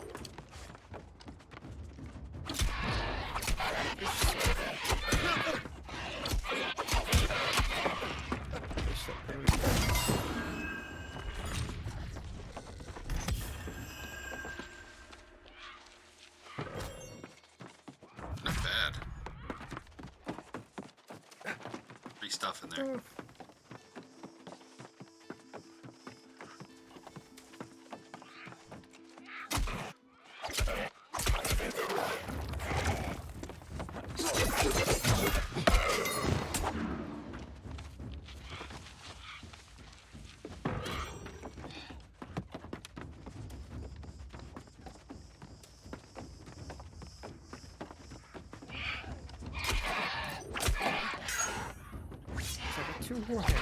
S1: Not bad. Free stuff in there.
S7: Two warhammers.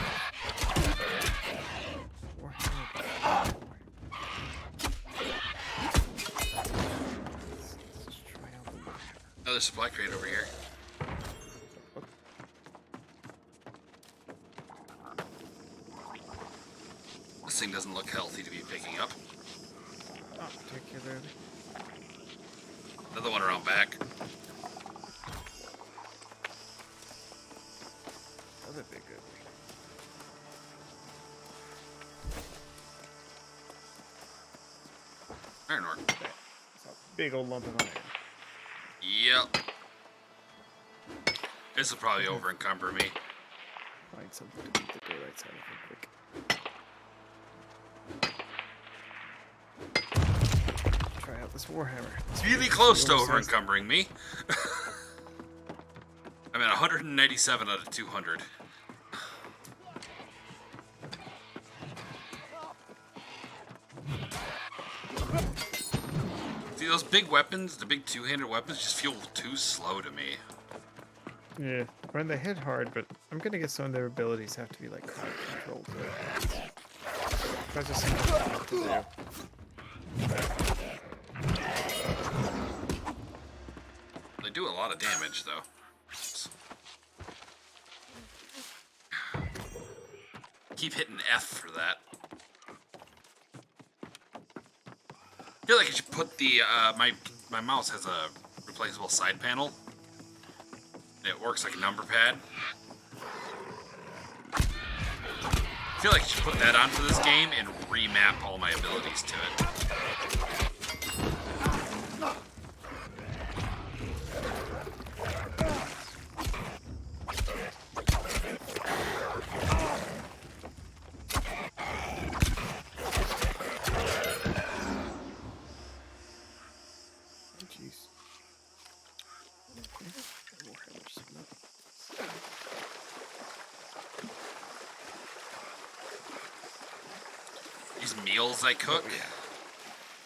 S1: Another supply crate over here. This thing doesn't look healthy to be picking up.
S7: Not particularly.
S1: Another one around back.
S7: That'd be good.
S1: Iron ore.
S7: It's a big old lump of iron.
S1: Yep. This will probably over encumber me.
S7: Find something to beat the daylight side of him quick. Try out this warhammer.
S1: It's really close to over encumbering me. I'm at 197 out of 200. See, those big weapons, the big two-handed weapons, just feel too slow to me.
S7: Yeah, when they hit hard, but I'm gonna get some of their abilities have to be like crowd controlled. That's just something I have to do.
S1: They do a lot of damage, though. Keep hitting F for that. I feel like I should put the my mouse has a replaceable side panel. It works like a number pad. I feel like I should put that onto this game and remap all my abilities to it.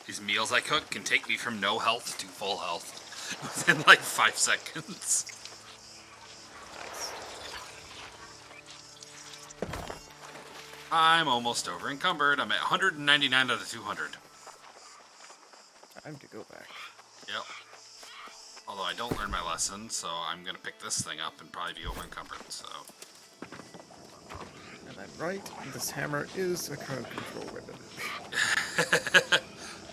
S1: These meals I cook can take me from no health to full health within like 5 seconds. I'm almost over encumbered. I'm at 199 out of 200.
S7: Time to go back.
S1: Yep. Although I don't learn my lesson, so I'm gonna pick this thing up and probably be over encumbered. So.
S7: And I'm right. This hammer is a crowd control weapon.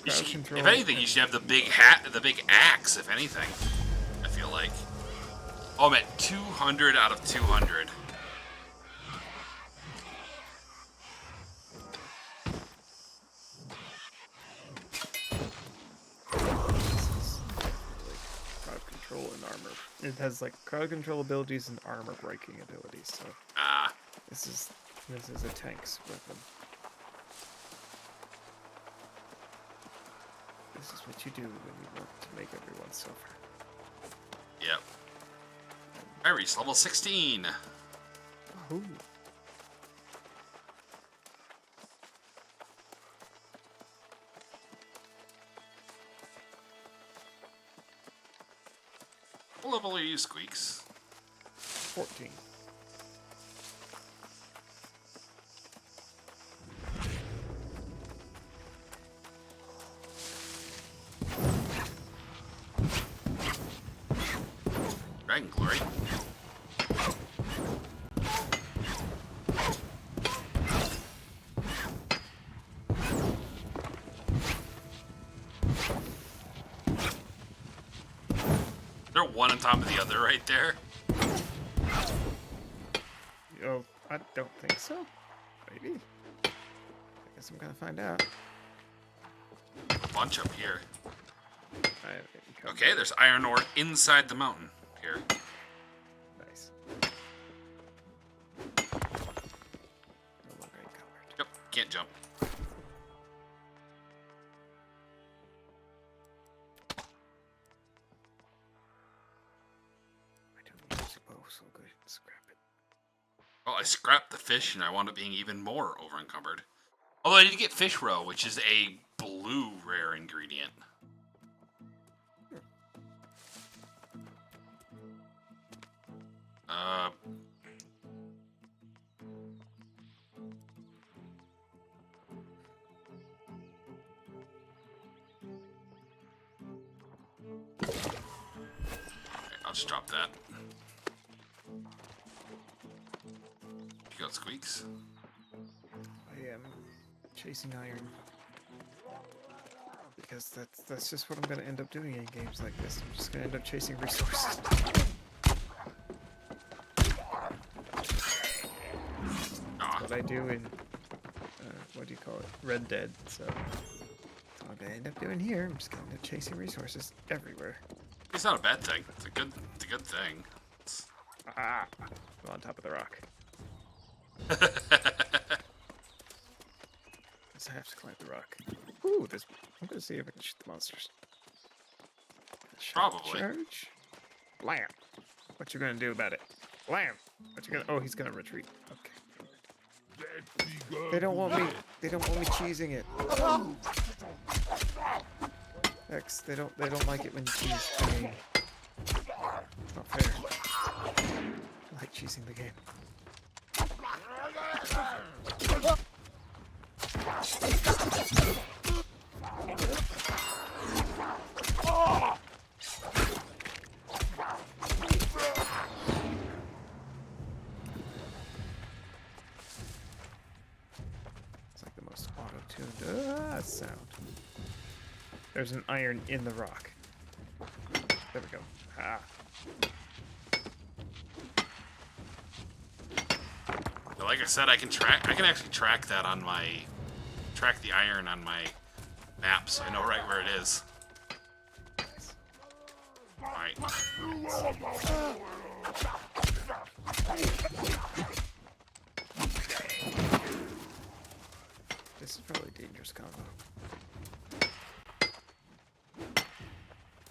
S1: If anything, you should have the big the big axe. If anything, I feel like. Oh, I'm at 200 out of 200.
S7: it has like crowd control abilities and armor breaking abilities. So
S1: Ah,
S7: this is a tank's weapon. This is what you do when you want to make everyone suffer.
S1: yep. I reached level 16.
S7: Ooh.
S1: What level are you, Squeaks?
S7: 14.
S1: Dragon Glory. They're one on top of the other right there.
S7: Oh, I don't think so. Maybe. I guess I'm gonna find out.
S1: A bunch up here.
S7: I
S1: Okay, there's iron ore inside the mountain here.
S7: Nice. No longer encumbered.
S1: Yep, can't jump.
S7: I don't use a bow, so go ahead and scrap it.
S1: Well, I scrapped the fish and I wound up being even more over encumbered. Although I did get fish roe, which is a blue rare ingredient. Uh, I'll just drop that. You got Squeaks?
S7: I am chasing iron. Because that's just what I'm gonna end up doing in games like this. I'm just gonna end up chasing resources.
S1: Ah,
S7: What I do in what do you call it? Red Dead. So that's what I'm gonna end up doing here. I'm just gonna end up chasing resources everywhere.
S1: it's not a bad thing. It's a good thing.
S7: Ah, I'm on top of the rock. Guess I have to climb the rock. Ooh, there's. I'm gonna see if I can shoot the monsters.
S1: Probably.
S7: Charge. Blam. What you gonna do about it? Blam. What you gonna? Oh, he's gonna retreat. Okay. They don't want me. They don't want me cheesing it. X. They don't like it when you cheese the game. It's not fair. I like cheesing the game. It's like the most auto-tuned sound. There's an iron in the rock. There we go. Ah.
S1: But like I said, I can actually track that on my track the iron on my map, so I know right where it is. Alright.
S7: This is probably a dangerous combo.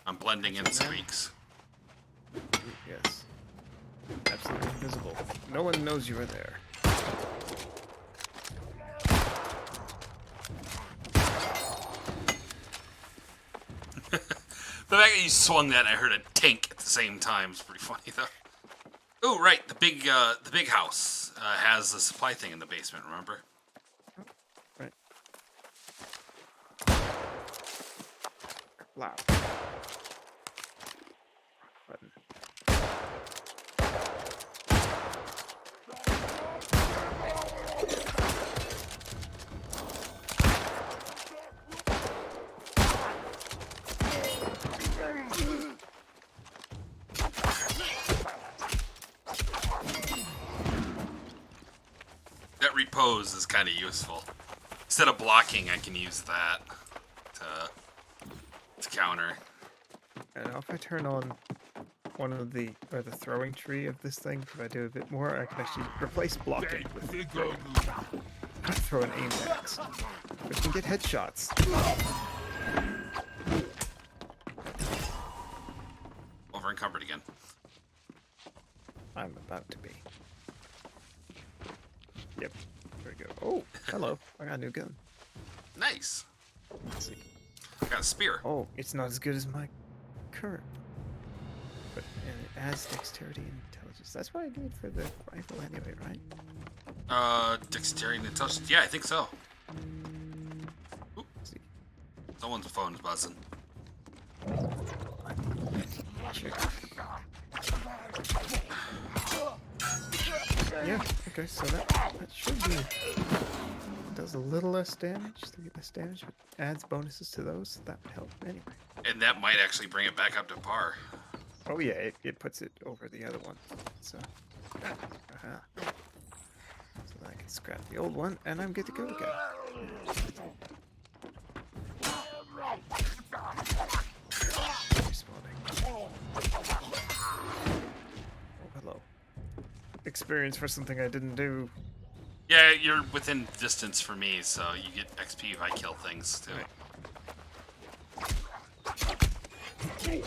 S1: I'm blending in Squeaks.
S7: Yes. Absolutely invisible. No one knows you are there.
S1: The fact that you swung that and I heard a tink at the same time is pretty funny, though. Oh, right, the big house has a supply thing in the basement. Remember?
S7: Right. Loud. Button.
S1: That repose is kind of useful. Instead of blocking, I can use that to counter.
S7: And now if I turn on one of the throwing tree of this thing, if I do a bit more, I can actually replace blocking with throw an aim axe. We can get headshots.
S1: Over encumbered again.
S7: I'm about to be. Yep. There we go. Oh, hello. I got a new gun.
S1: Nice.
S7: Let's see.
S1: I got a spear.
S7: Oh, it's not as good as my current. But and it adds dexterity and intelligence. That's what I need for the rifle anyway, right?
S1: Dexterity and intelligence. Yeah, I think so. Oop.
S7: Let's see.
S1: Someone's phone's buzzing.
S7: Check. Yeah, okay, so that should be... does a little less damage, 3 less damage, but adds bonuses to those, so that would help anyway.
S1: And that might actually bring it back up to par.
S7: Oh yeah, it puts it over the other one, so... So then I can scrap the old one, and I'm good to go again. Respawning. Oh, hello. Experience for something I didn't do.
S1: Yeah, you're within distance for me, so you get XP if I kill things, too.
S7: Right.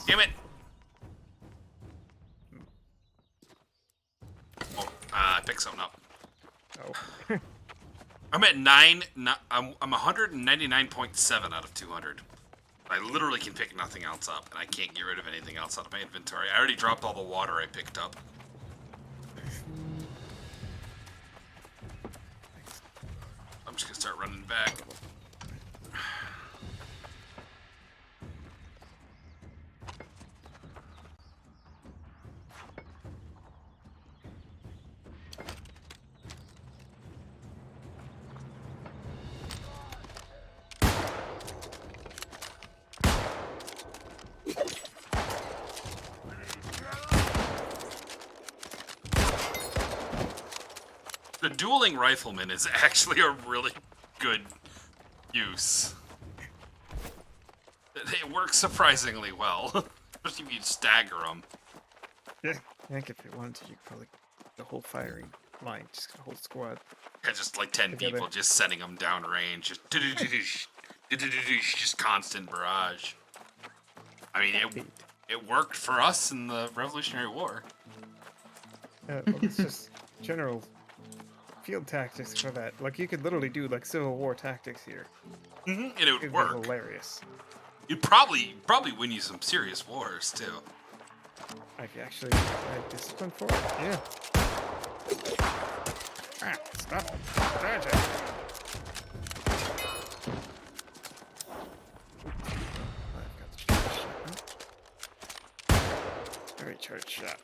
S1: Damn it! Oh, I picked something up.
S7: Oh.
S1: I'm at I'm 199.7 out of 200. I literally can pick nothing else up, and I can't get rid of anything else out of my inventory. I already dropped all the water I picked up. I'm just gonna start running back. The dueling rifleman is actually a really good use. It works surprisingly well, especially if you stagger them.
S7: Yeah, I think if you wanted to, you could probably the whole firing line, just a whole squad.
S1: Yeah, just like 10
S7: Together.
S1: people just sending them down range, just constant barrage. I mean, it worked for us in the Revolutionary War.
S7: Well, it's just general field tactics for that. Like, you could literally do, like, Civil War tactics here.
S1: And it would
S7: It'd
S1: work.
S7: be hilarious.
S1: You'd probably win you some serious wars, too.
S7: I could actually have discipline for it. Yeah. Ah, stop. Dodging. I've got the charge shot. Very charged shot.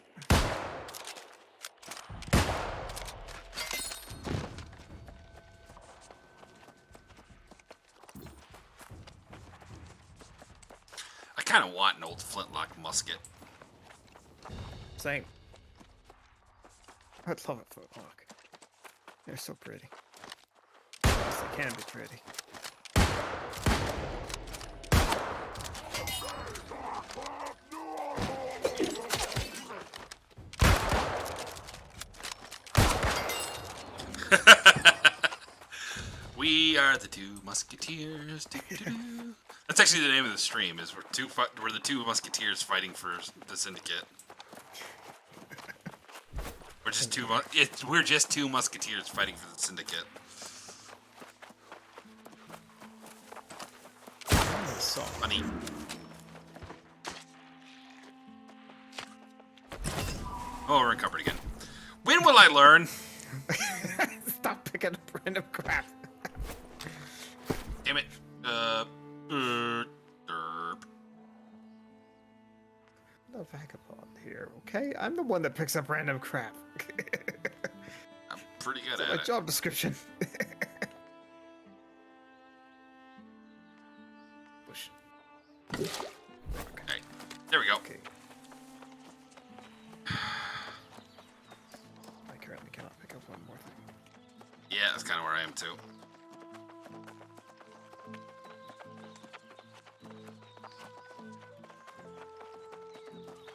S1: I kind of want an old flintlock musket.
S7: Same. I'd love a footlock. They're so pretty. Yes, they can be pretty.
S1: We are the two musketeers. Do-do-do. That's actually the name of the stream. Is we're the two musketeers fighting for the Syndicate. We're just we're just two musketeers fighting for the Syndicate.
S7: So
S1: Funny. Oh, we're encumbered again. When will I learn?
S7: stop picking up random crap.
S1: Damn it. Derp.
S7: No vagabond here, okay? I'm the one that picks up random crap.
S1: I'm pretty good
S7: My
S1: at it.
S7: job description. Push.
S1: Okay. There we go.
S7: Okay. I currently cannot pick up one more
S1: Yeah, that's kind of where I am too.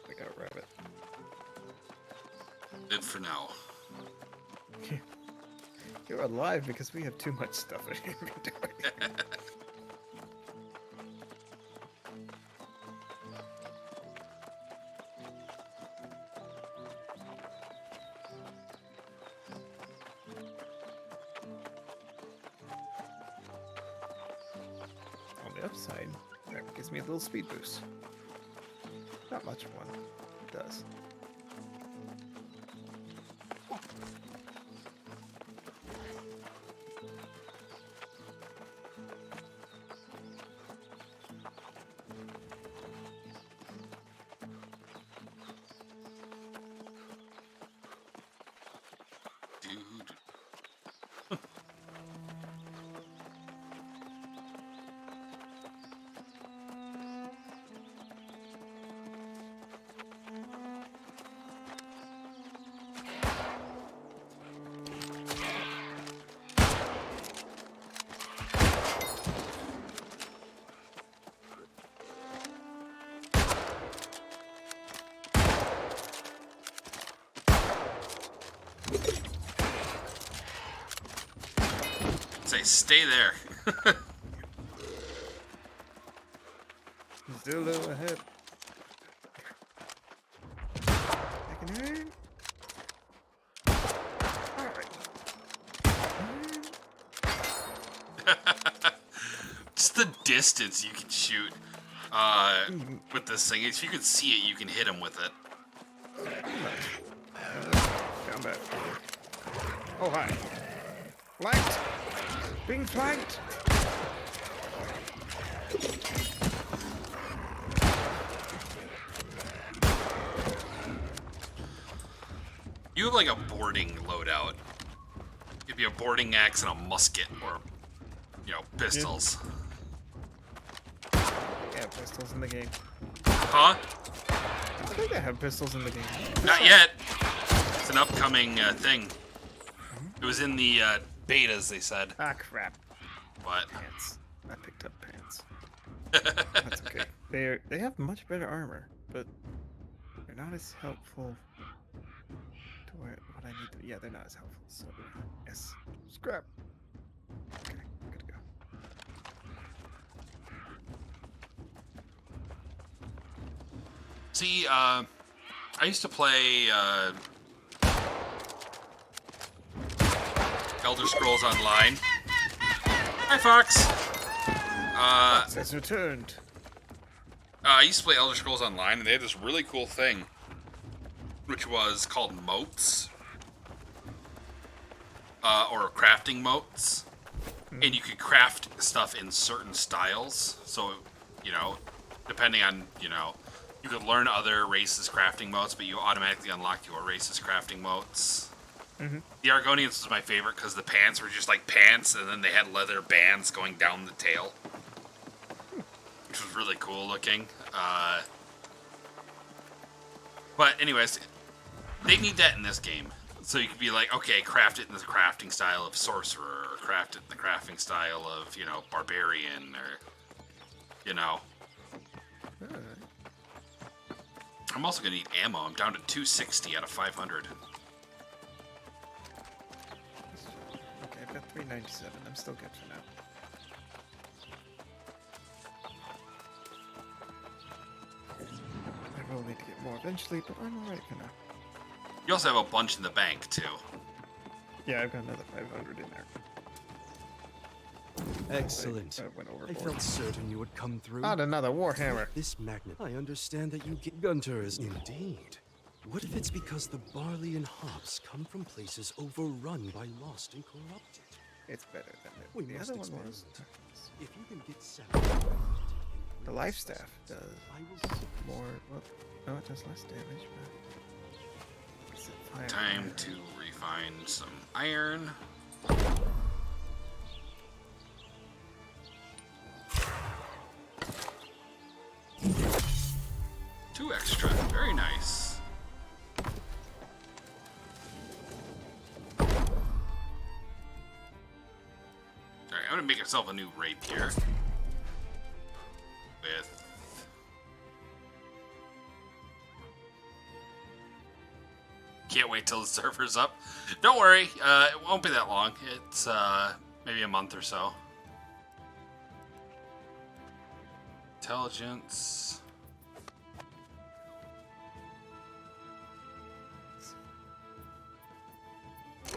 S7: I got a rabbit.
S1: Good for now.
S7: You're alive because we have too much stuff in inventory. On the upside, that gives me a little speed boost. Not much of one. It does.
S1: Dude. Say, stay there.
S7: Zulu ahead. I can aim. Alright.
S1: Just the distance you can shoot with this thing. If you can see it, you can hit him with it.
S7: Combat. Oh, hi. Flanked! Being flanked!
S1: You have like a boarding loadout. It'd be a boarding axe and a musket, or, you know, pistols.
S7: Yeah, pistols in the game.
S1: Huh?
S7: I think I have pistols in the game.
S1: Not yet. It's an upcoming thing. It was in the betas, they said.
S7: Ah, crap.
S1: What?
S7: Pants. I picked up pants. That's okay. They have much better armor, but they're not as helpful to what I need to. Yeah, they're not as helpful. So yes, scrap. Okay, good to go.
S1: See, I used to play Elder Scrolls Online. Hi, Fox.
S7: It's returned.
S1: I used to play Elder Scrolls Online, and they had this really cool thing, which was called moats, or crafting moats, and you could craft stuff in certain styles. So, you know, depending on, you know, you could learn other races' crafting moats, but you automatically unlock your race's crafting moats. The Argonians was my favorite because the pants were just like pants, and then they had leather bands going down the tail, which was really cool looking. But anyways, they need that in this game. So you could be like, okay, craft it in the crafting style of sorcerer, or craft it in the crafting style of, you know, barbarian, or, you know. I'm also gonna need ammo. I'm down to 260 out of 500.
S7: Okay, I've got 397. I'm still good for now. I will need to get more eventually, but I'm alright for now.
S1: You also have a bunch in the bank, too.
S7: Yeah, I've got another 500 in there.
S5: Excellent.
S7: I went
S5: I
S7: overboard.
S5: felt certain you would come through.
S7: Not another warhammer.
S5: This magnet. I understand that you get gunters. Indeed. What if it's because the barley and hops come from places overrun by lost and corrupted?
S7: It's better than
S5: We
S7: the
S5: must
S7: other one
S5: experiment.
S7: was.
S5: If you can get satisfied,
S7: The life staff does
S5: I will see.
S7: more. Well, no, it does less damage. But is it fire?
S1: Time to refine some iron. Two extra. Very nice. gonna make myself a new rapier. With... Can't wait till the server's up. Don't worry, it won't be that long. It's maybe a month or so. Intelligence.
S7: I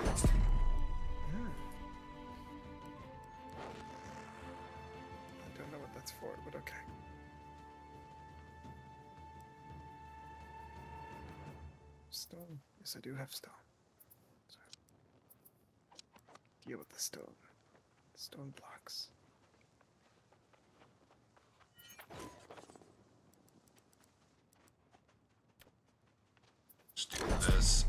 S7: don't know what that's for, but okay. Stone. Yes, I do have stone. So, deal with the stone. Stone blocks.
S1: Just do this.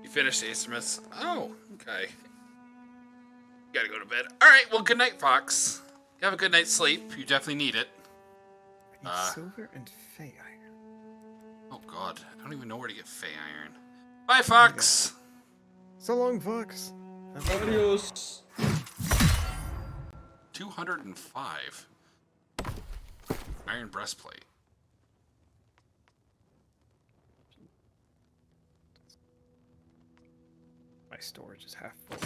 S1: You finished Acermus? Oh, okay. Gotta go to bed. Alright, well, good night, Fox. You have a good night's sleep. You definitely need it.
S7: I need silver and fey iron.
S1: Oh, God. I don't even know where to get Fey Iron. Bye, Fox!
S7: So long, Fox.
S2: Adios.
S1: 205. Iron breastplate.
S7: My storage is half full.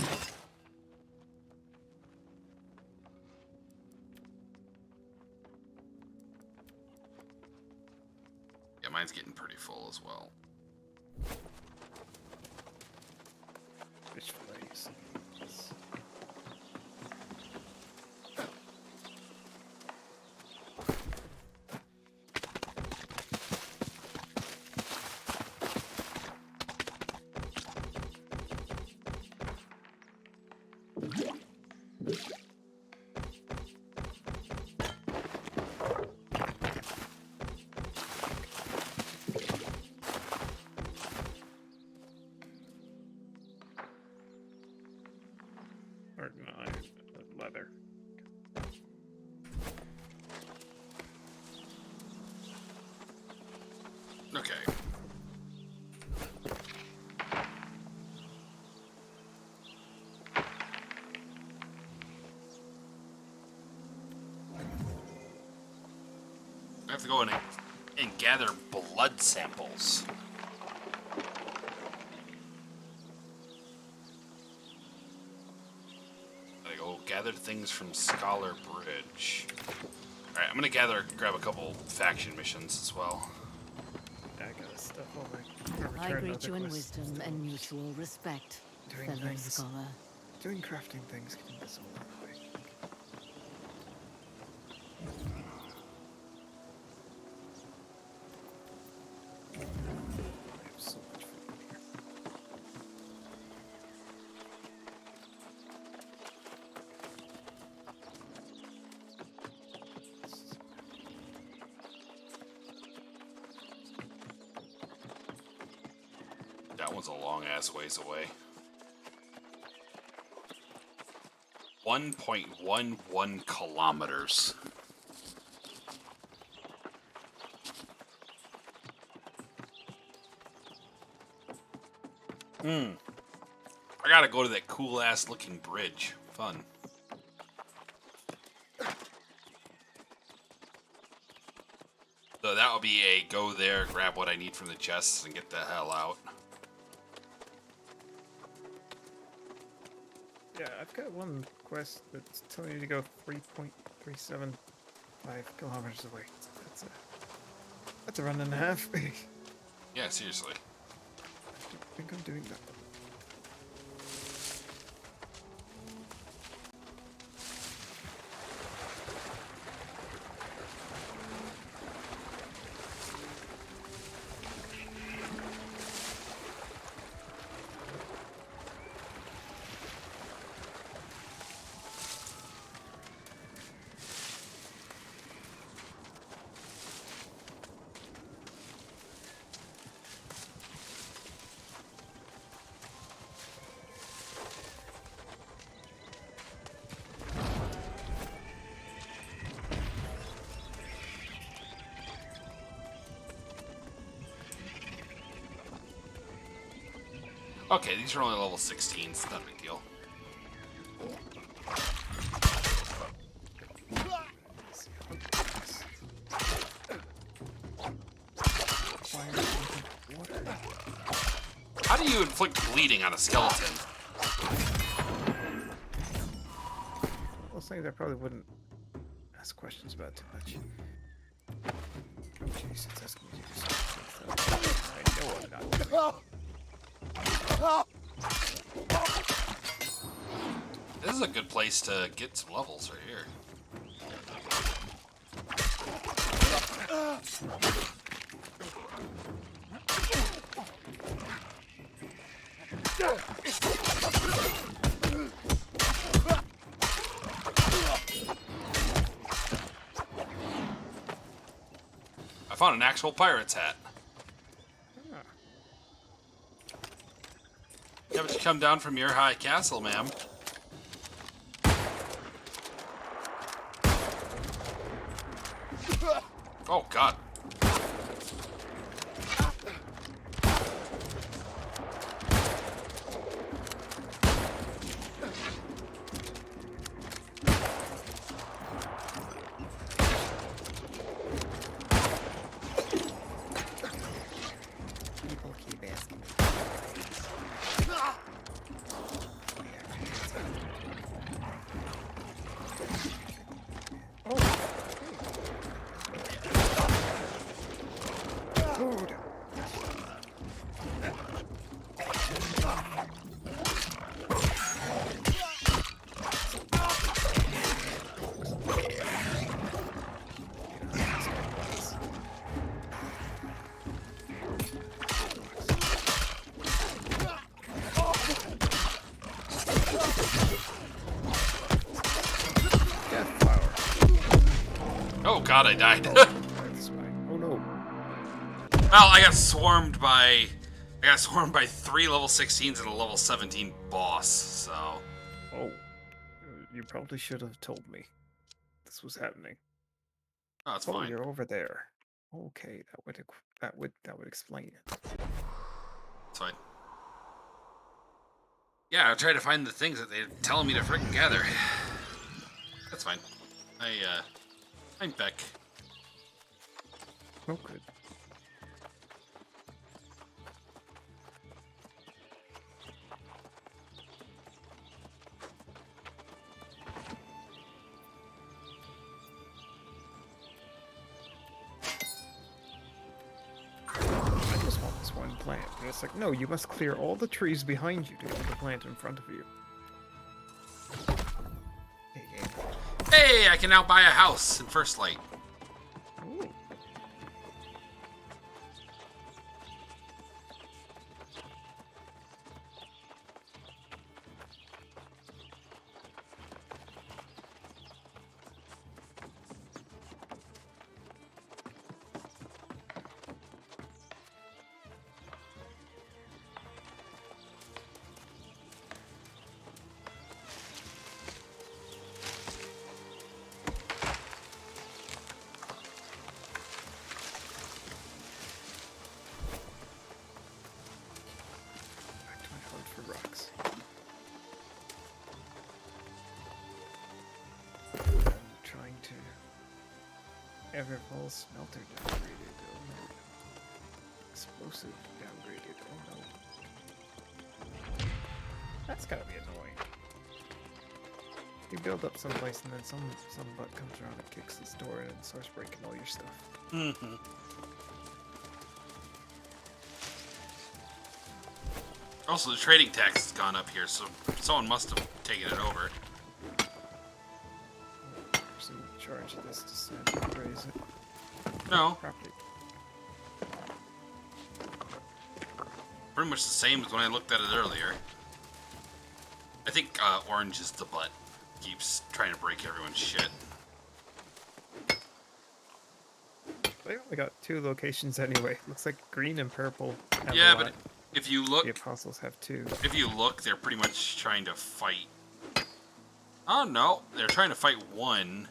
S1: Yeah, mine's getting pretty full as well.
S7: Fish fillets. Yes. Or no, leather.
S1: Okay. I have to go in and gather blood samples. I go gather things from Scholar Bridge. Alright, I'm gonna grab a couple faction missions as well.
S7: Yeah, I got stuff over.
S8: I greet you in wisdom and mutual respect,
S7: Doing
S8: fellow
S7: things.
S8: scholar.
S7: Doing crafting things can be so lovely. I have so much food here.
S1: That one's a long ass ways away. 1.11 kilometers. I gotta go to that cool ass looking bridge. Fun. So that will be a go there, grab what I need from the chests, and get the hell out.
S7: Yeah, I've got one quest that's telling you to go 3.375 kilometers away. That's a run and a half. I
S1: Yeah, seriously.
S7: think I'm doing that.
S1: Okay, these are only level 16s. Not a big deal. How do you inflict bleeding on a skeleton?
S7: Those things I probably wouldn't ask questions about too much. Okay, so it's asking me to do something. I know I'm not doing.
S1: This is a good place to get some levels right here. I found an actual pirate's hat. Yeah, but you come down from your high castle, ma'am. Oh, God.
S7: People keep asking me. Food. Death flower.
S1: Oh, God, I died.
S7: That's fine. Oh no.
S1: Well, I got swarmed by 3 level 16s and a level 17 boss, so...
S7: Oh. You probably should have told me this was happening.
S1: Oh, it's
S7: Oh,
S1: fine.
S7: you're over there. Okay, that would explain it.
S1: It's fine. Yeah, I'll try to find the things that they're telling me to freaking gather. That's fine. I'm back.
S7: Oh, good. I just want this one plant. And it's like, no, you must clear all the trees behind you to get the plant in front of you. Hey, game.
S1: Hey, I can now buy a house in First Light.
S7: Ooh. Back to my hunt for rocks. I'm trying to Everfall smelter downgraded. Oh no. Explosive downgraded. Oh no. That's gotta be annoying. You build up someplace and then some butt comes around and kicks this door in and starts breaking all your stuff.
S1: Mm-hmm. Also, the trading tax has gone up here, so someone must have taken it over.
S7: There's a charge of this to send and raise it.
S1: No,
S7: Property.
S1: pretty much the same as when I looked at it earlier. I think orange is the butt. Keeps trying to break everyone's shit.
S7: They only got 2 locations anyway. Looks like green and purple have
S1: Yeah,
S7: a
S1: but
S7: lot.
S1: if you look,
S7: The apostles have 2.
S1: if you look, they're pretty much trying to fight. Oh no, they're trying to fight one.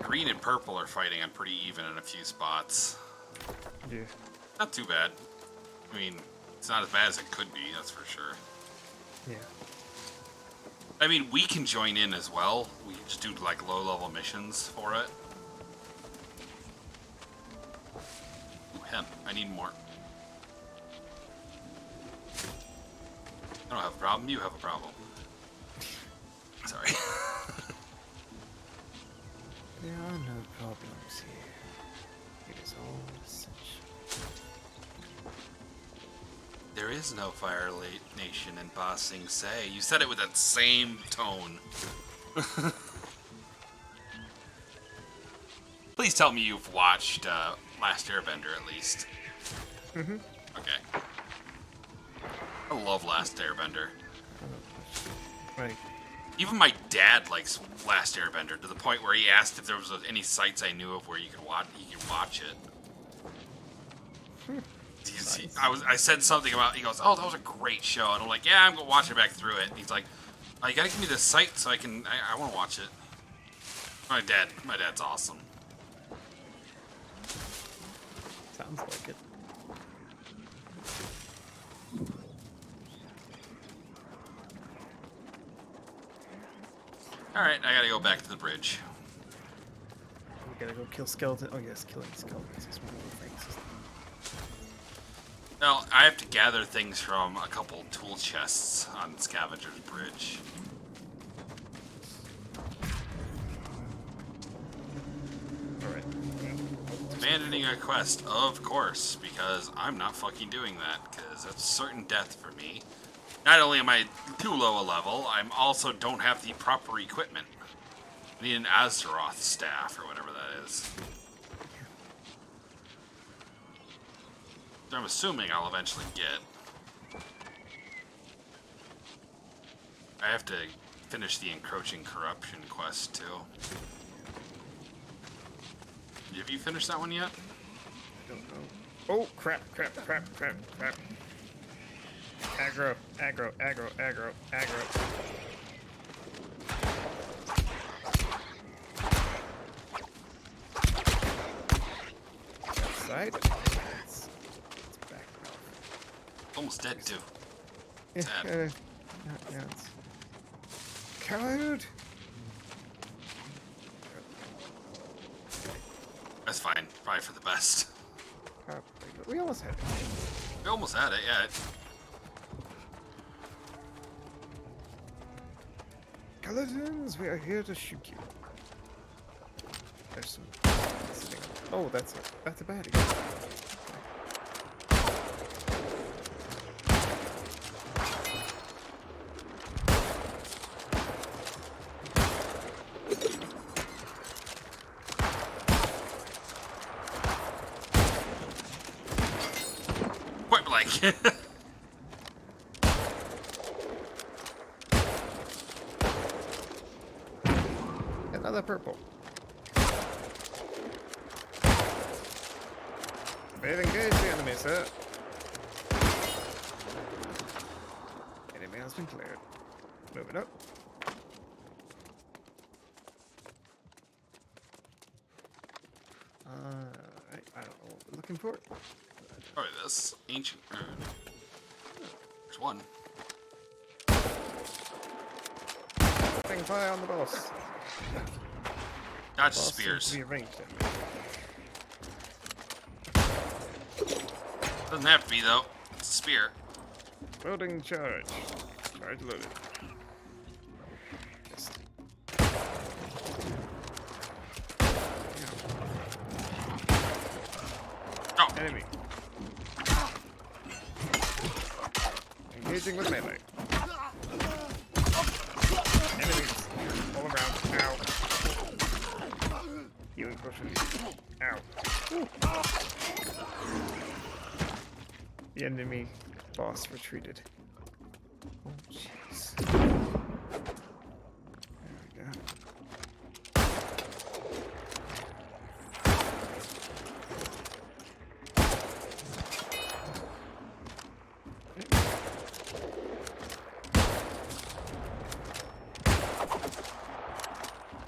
S1: Green and purple are fighting on pretty even in a few spots.
S7: Yeah.
S1: Not too bad. I mean, It's not as bad as it could be, that's for sure.
S7: Yeah.
S1: I mean, we can join in as well. We just do like low-level missions for it. Ooh, hemp. I need more. I don't have a problem. You have a problem. Sorry.
S7: There are no problems here. It is all essential.
S1: There is no Fire Nation in Ba Sing Se. You said it with that same tone. Please tell me you've watched Last Airbender at least.
S7: Mm-hmm.
S1: Okay. I love Last Airbender.
S7: Like,
S1: Even my dad likes Last Airbender to the point where he asked if there was any sites I knew of where you could watch it. I said something about. He goes, "Oh, that was a great show," and I'm like, "Yeah, I'm gonna watch it back through it." And he's like, "Oh, you gotta give me the site so I can. I want to watch it." My dad's awesome.
S7: sounds like it.
S1: All right, I gotta go back to the bridge.
S7: We gotta go kill skeletons. Oh yes, killing skeletons is one of the things.
S1: Well, I have to gather things from a couple tool chests on Scavenger's Bridge.
S7: Alright.
S1: Abandoning a quest, of course, because I'm not fucking doing that, because that's certain death for me. Not only am I too low a level, I'm also don't have the proper equipment. I need an Azeroth staff, or whatever that is. I'm assuming I'll eventually get. I have to finish the Encroaching Corruption quest, too. Have you finished that one yet?
S7: Don't know. Oh, crap. Aggro. Side. It's back.
S1: Almost dead, too.
S7: Yeah,
S1: Sad.
S7: yeah, it's... Coward!
S1: That's fine. Probably for the best.
S7: We almost had it.
S1: We almost had it, yeah.
S7: Skeletons, we are here to shoot you. There's some... Oh, that's a baddie.
S1: Point blank.
S7: Another purple. We've engaged the enemy, sir. Enemy has been cleared. Moving up. I don't know what we're looking for.
S1: Probably this. Ancient urn. There's one.
S7: Opening fire on the boss.
S1: Dodge
S7: Boss
S1: spears.
S7: seems to be ranged at me.
S1: Doesn't have to be, though. It's a spear.
S7: Loading charge. Charge loaded. Just...
S1: Oh,
S7: Enemy. Engaging with melee. Enemies all around. Ow. Healing potion. Ow. Woo. The enemy boss retreated. Oh, jeez. There we go.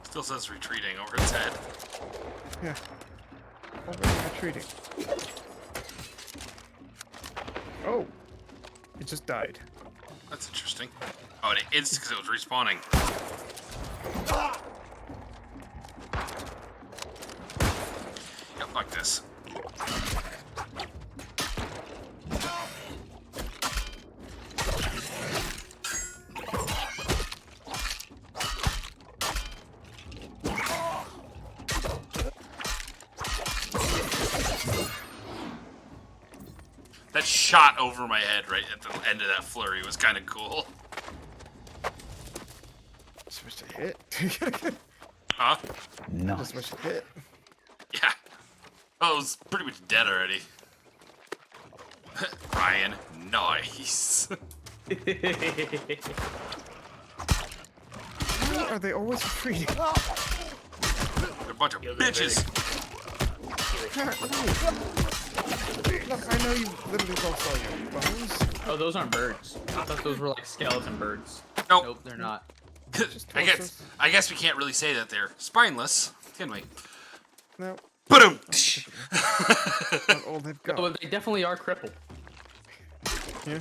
S1: still says retreating over its head.
S7: Yeah. Already retreating. Oh! It just died.
S1: That's interesting. Oh, it's because it was respawning. Yeah, fuck this. That shot over my head right at the end of that flurry was kind of cool.
S7: Supposed to hit.
S1: Huh?
S7: Just supposed to hit.
S1: Yeah. Oh, it was pretty much dead already. Ryan, nice.
S7: Why are they always free?
S1: They're a bunch of bitches.
S7: Look, I know you literally lost all your bones.
S3: Oh, those aren't birds. I thought those were like skeleton birds.
S1: Nope.
S3: Nope, they're not.
S1: I guess we can't really say that they're spineless, can we?
S7: No,
S1: Boom.
S7: not all they've got.
S3: Oh, but they definitely are crippled.
S7: Yeah.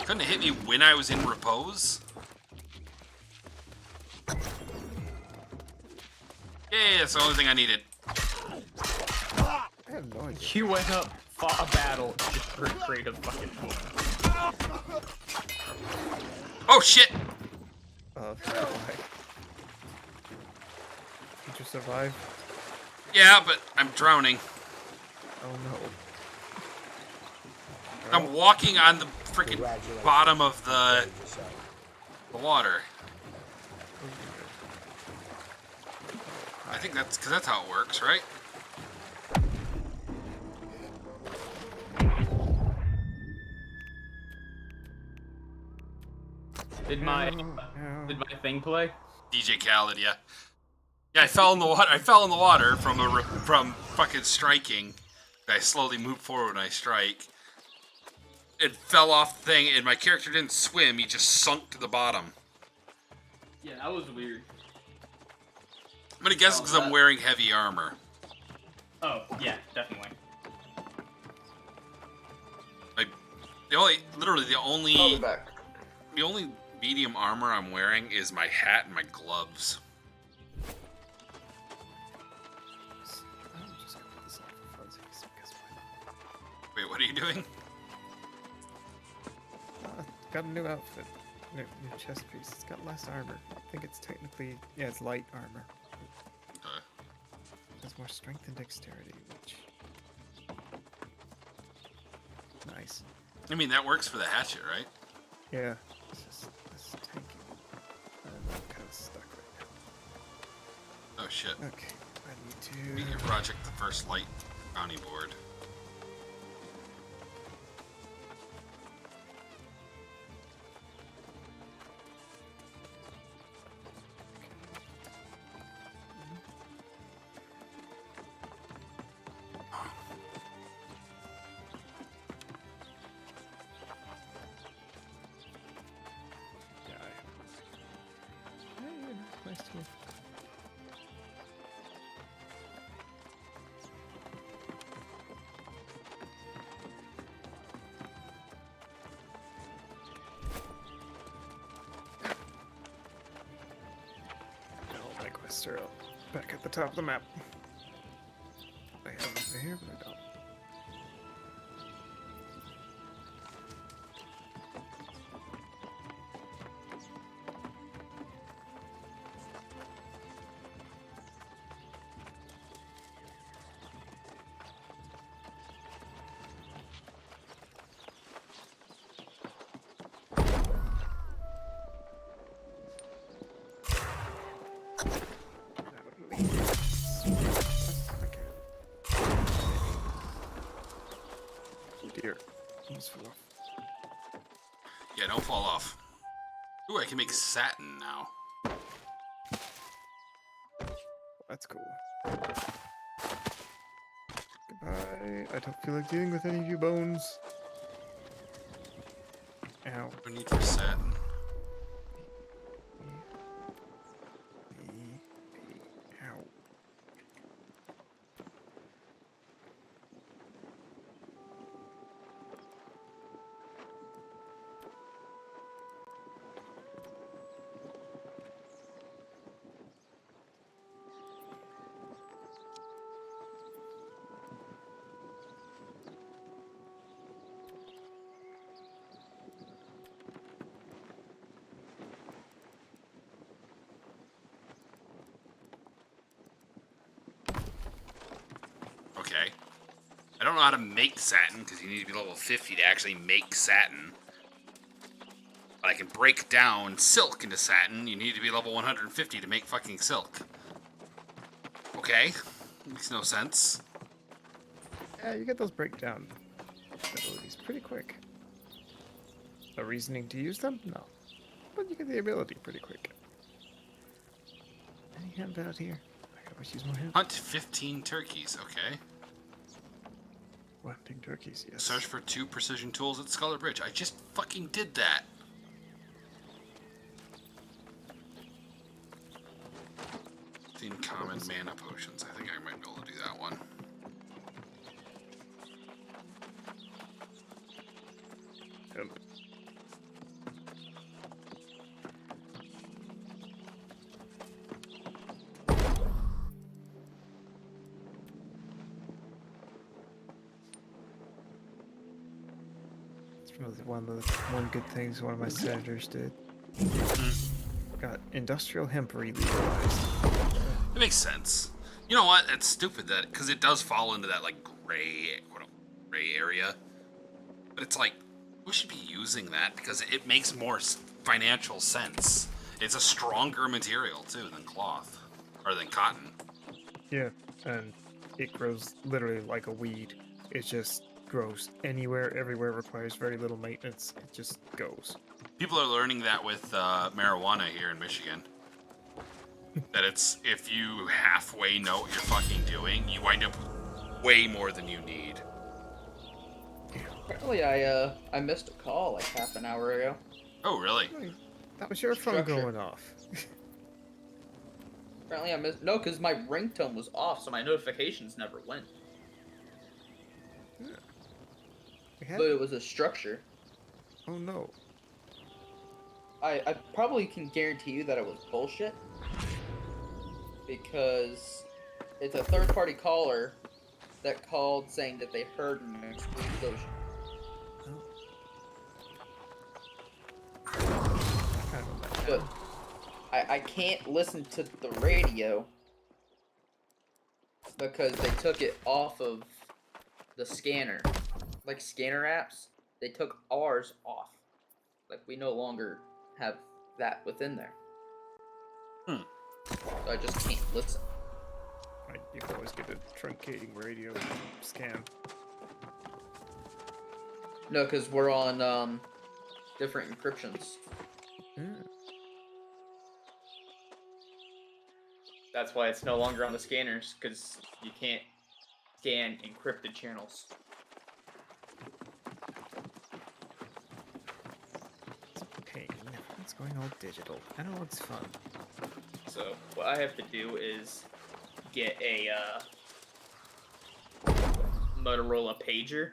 S1: Couldn't it hit me when I was in repose? Yeah, that's the only thing I needed.
S7: I have no idea.
S3: You went up, fought a battle, just create a fucking.
S1: Oh shit!
S7: Did you survive?
S1: Yeah, but I'm drowning.
S7: Oh no.
S1: I'm walking on the freaking bottom of the water. I think that's because that's how it works, right?
S3: Did my thing play?
S1: DJ Khaled, yeah. Yeah, I fell in the water. I fell in the water from fucking striking. I slowly moved forward when I strike. It fell off the thing, and my character didn't swim. He just sunk to the bottom.
S3: Yeah, that was weird.
S1: I'm gonna guess because I'm wearing heavy armor.
S3: Oh, yeah, definitely.
S1: Like, the only medium armor I'm wearing is my hat and my gloves. Wait, what are you doing?
S7: Got a new outfit. New chest piece. It's got less armor. I think it's technically... Yeah, it's light armor. It has more strength and dexterity, which... Nice.
S1: I mean, that works for the hatchet, right?
S7: Yeah. It's just tanky. I'm kind of stuck right now.
S1: Oh shit.
S7: Okay. I need to...
S1: Beat your project the first light bounty board.
S7: Nice to all my quests are up back at the top of the map. I have them there, but I don't. Dear. Almost fell off.
S1: Yeah, don't fall off. Ooh, I can make satin now.
S7: That's cool. Goodbye. I don't feel like dealing with any of you bones. Ow.
S1: No need for satin.
S7: Ow.
S1: know how to make satin, because you need to be level 50 to actually make satin. But I can break down silk into satin. You need to be level 150 to make fucking silk. Okay. Makes no sense.
S7: Yeah, you get those breakdown abilities pretty quick. The reasoning to use them? No. But you get the ability pretty quick. Any hemp out here? I always use more hemp.
S1: Hunt 15 turkeys, okay.
S7: Hunting turkeys, yes.
S1: Search for 2 precision tools at Scholar Bridge. I just fucking did that. Common mana potions. I think I might be able to do that one.
S7: Hemp. It's probably one good things one of my senators did. Got industrial hemp legalized.
S1: It makes sense. You know what? It's stupid that because it does fall into that like gray area. But it's like we should be using that because it makes more financial sense. It's a stronger material too than cloth or than cotton.
S7: Yeah, and it grows literally like a weed. It just grows anywhere, everywhere. Requires very little maintenance. It just goes.
S1: People are learning that with marijuana here in Michigan. That it's, if you halfway know what you're fucking doing, you wind up with way more than you need.
S2: Apparently, I missed a call like half an hour ago.
S1: Oh, really?
S7: That was your phone going off.
S2: Apparently, I missed. No, because my ringtone was off, so my notifications never went. But it was a structure.
S7: Oh no.
S2: I probably can guarantee you that it was bullshit. Because it's a third-party caller that called saying that they heard an explosion. But I can't listen to the radio because they took it off of the scanner. Like scanner apps, they took ours off. Like we no longer have that within there. So I just can't listen.
S7: Right, you can always get a truncating radio scan.
S2: No, because we're on different encryptions. That's why it's no longer on the scanners, because you can't scan encrypted channels.
S7: It's a pain. It's going all digital. I know it's fun.
S2: So what I have to do is get a Motorola pager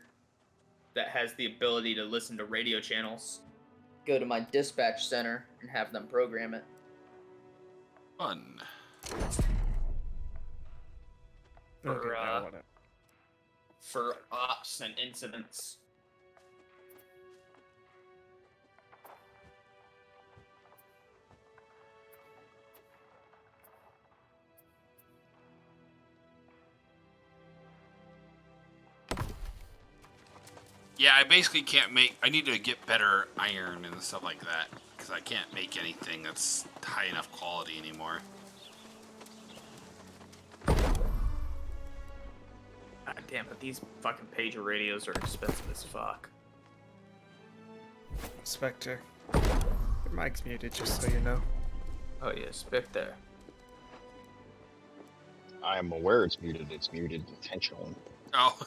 S2: that has the ability to listen to radio channels. Go to my dispatch center and have them program it.
S1: Fun.
S2: For ops and incidents.
S1: Yeah, I basically can't make... I need to get better iron and stuff like that. Because I can't make anything that's high enough quality anymore.
S2: God damn, but these fucking pager radios are expensive as fuck.
S7: Spectre. Your mic's muted, just so you know.
S2: Oh yeah, Spectre.
S9: I am aware it's muted. It's muted intentionally.
S1: Oh.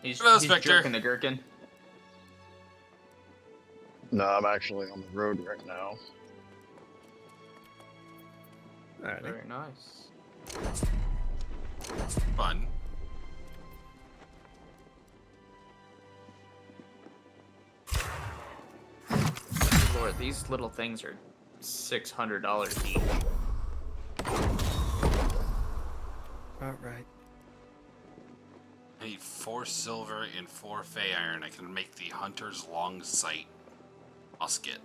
S2: He's
S1: Spectre.
S2: jerking the gherkin.
S9: No, I'm actually on the road right now.
S7: Alrighty.
S2: Very nice.
S1: Fun.
S2: Lord, these little things are $600 each.
S7: Alright.
S1: I need 4 silver and 4 fey iron. I can make the hunter's long sight musket.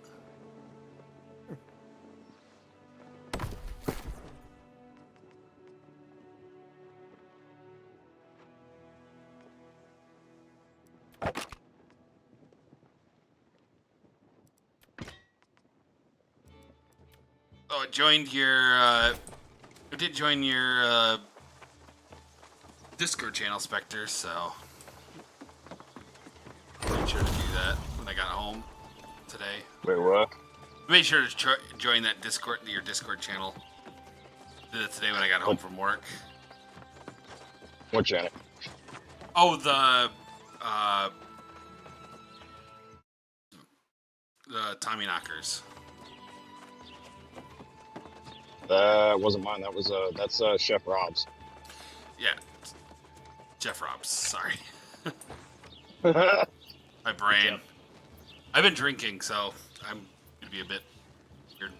S1: Oh, it joined your. It did join your Discord channel, Spectre. So made sure to do that when I got home today.
S9: Wait, what?
S1: Made sure to join that your Discord channel. Did it today when I got home from work.
S9: What channel?
S1: Oh, the Tommy Knockers.
S9: That wasn't mine. That was that's Chef Rob's.
S1: Yeah, Jeff Robs. Sorry,
S9: That's
S1: my brain. I've been drinking, so I'm gonna be a bit weird.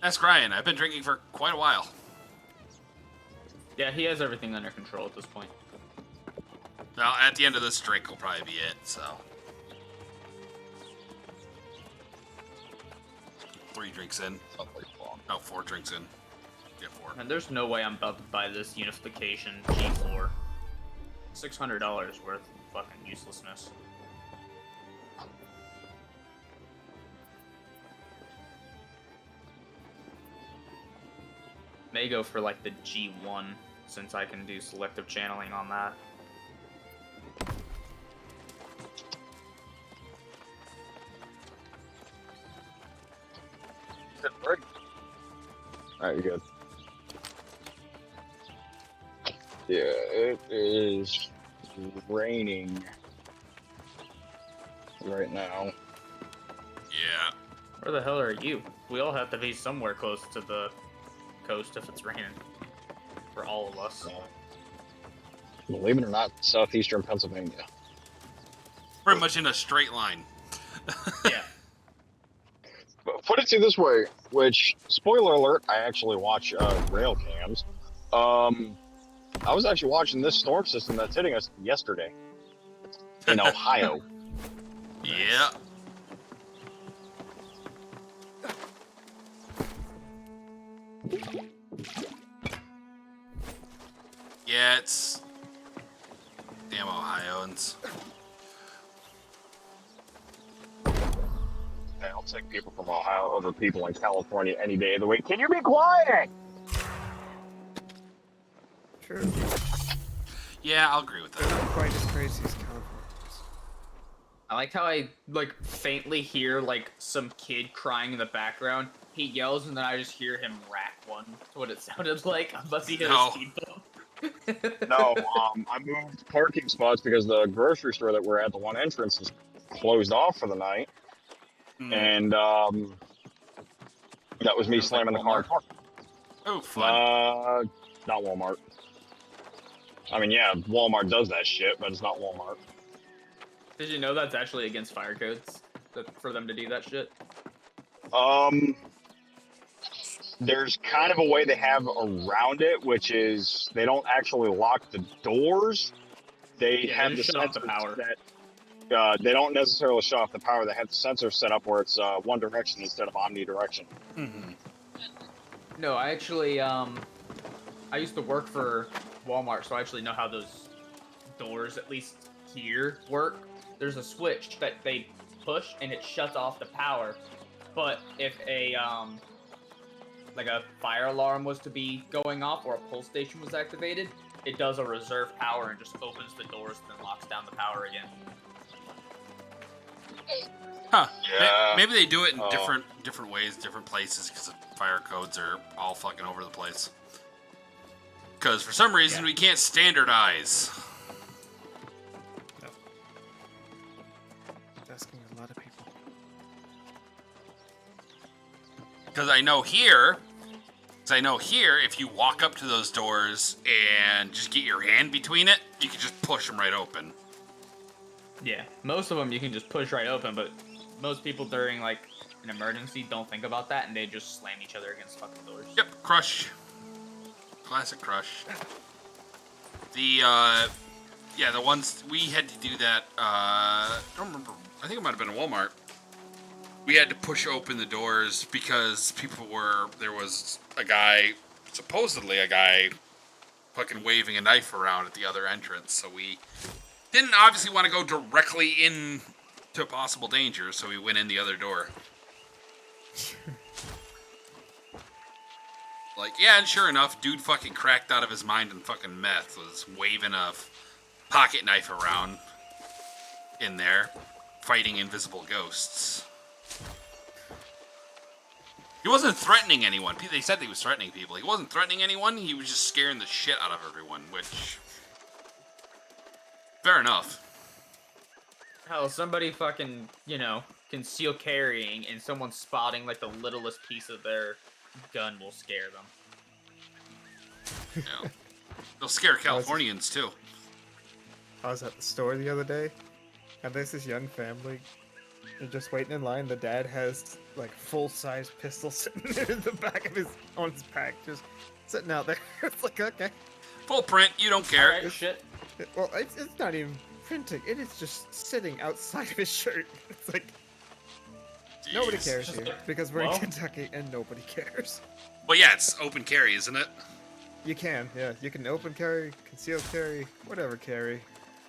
S1: Ask Ryan. I've been drinking for quite a while.
S3: Yeah, he has everything under control at this point.
S1: Now, at the end of this drink will probably be it. So, 3 drinks in. No, 4 drinks in. Yeah, 4.
S3: And there's no way I'm about to buy this unification G4. $600 worth of fucking uselessness. May go for like the G1 since I can do selective channeling on that.
S9: Alright, you're good. Yeah, it is raining right now.
S1: Yeah.
S3: Where the hell are you? We all have to be somewhere close to the coast if it's raining. For all of us.
S9: Believe it or not, southeastern Pennsylvania.
S1: Pretty much in a straight line.
S3: Yeah.
S9: But put it to you this way, which, spoiler alert, I actually watch rail cams. I was actually watching this storm system that's hitting us yesterday in Ohio.
S1: Yeah. Yeah, it's damn Ohioans.
S9: I'll take people from Ohio over people in California any day of the week. Can you be quiet?
S7: True.
S1: Yeah, I'll agree with
S7: They're
S1: that.
S7: not quite as crazy as Californians.
S3: I like how I like faintly hear like some kid crying in the background. He yells and then I just hear him rack one. That's what it sounded like. Unless he hit
S1: No.
S3: a speed bump.
S9: No, I moved parking spots because the grocery store that we're at, the one entrance, is closed off for the night. And that was me slamming the car.
S1: Oh, fun.
S9: Not Walmart. I mean, yeah, Walmart does that shit, but it's not Walmart.
S3: Did you know that's actually against fire codes for them to do that shit?
S9: There's kind of a way they have around it, which is they don't actually lock the doors. They have the
S3: shut off the
S9: sensors
S3: power.
S9: that they don't necessarily shut off the power. They have the sensor set up where it's one direction instead of omnidirection.
S1: Mm-hmm.
S3: No, I actually I used to work for Walmart, so I actually know how those doors, at least here, work. There's a switch that they push and it shuts off the power. But if a like a fire alarm was to be going off or a pull station was activated, it does a reserve power and just opens the doors and then locks down the power again.
S1: Huh.
S9: Yeah.
S1: Maybe they do it in different ways, different places, because the fire codes are all fucking over the place. Because for some reason we can't standardize.
S7: No. It's asking a lot of people.
S1: Because I know here, if you walk up to those doors and just get your hand between it, you can just push them right open.
S3: Yeah, most of them you can just push right open, but most people during like an emergency don't think about that and they just slam each other against fucking doors.
S1: Yep, crush. Classic crush. The the ones we had to do that. I don't remember. I think it might have been a Walmart. We had to push open the doors because there was supposedly a guy, fucking waving a knife around at the other entrance. So we didn't obviously want to go directly in to possible danger, so we went in the other door. Like, yeah, and sure enough, dude fucking cracked out of his mind and fucking meth was waving a pocket knife around in there, fighting invisible ghosts. He wasn't threatening anyone. They said he was threatening people. He wasn't threatening anyone. He was just scaring the shit out of everyone, which... Fair enough.
S3: Hell, somebody fucking, conceal carrying and someone spotting, like, the littlest piece of their gun will scare them.
S1: Yeah. They'll scare Californians, too.
S7: I was at the store the other day, and there's this young family. They're just waiting in line. The dad has like full-size pistols sitting in the back of on his pack, just sitting out there. It's like, okay.
S1: Full print, you don't care.
S3: Alright, shit.
S7: Well, it's not even printing. It is just sitting outside of his shirt. It's like nobody
S1: Jeez.
S7: cares here because we're in Kentucky and nobody cares.
S1: Well, yeah, it's open carry, isn't it?
S7: You can, yeah. You can open carry, concealed carry, whatever carry.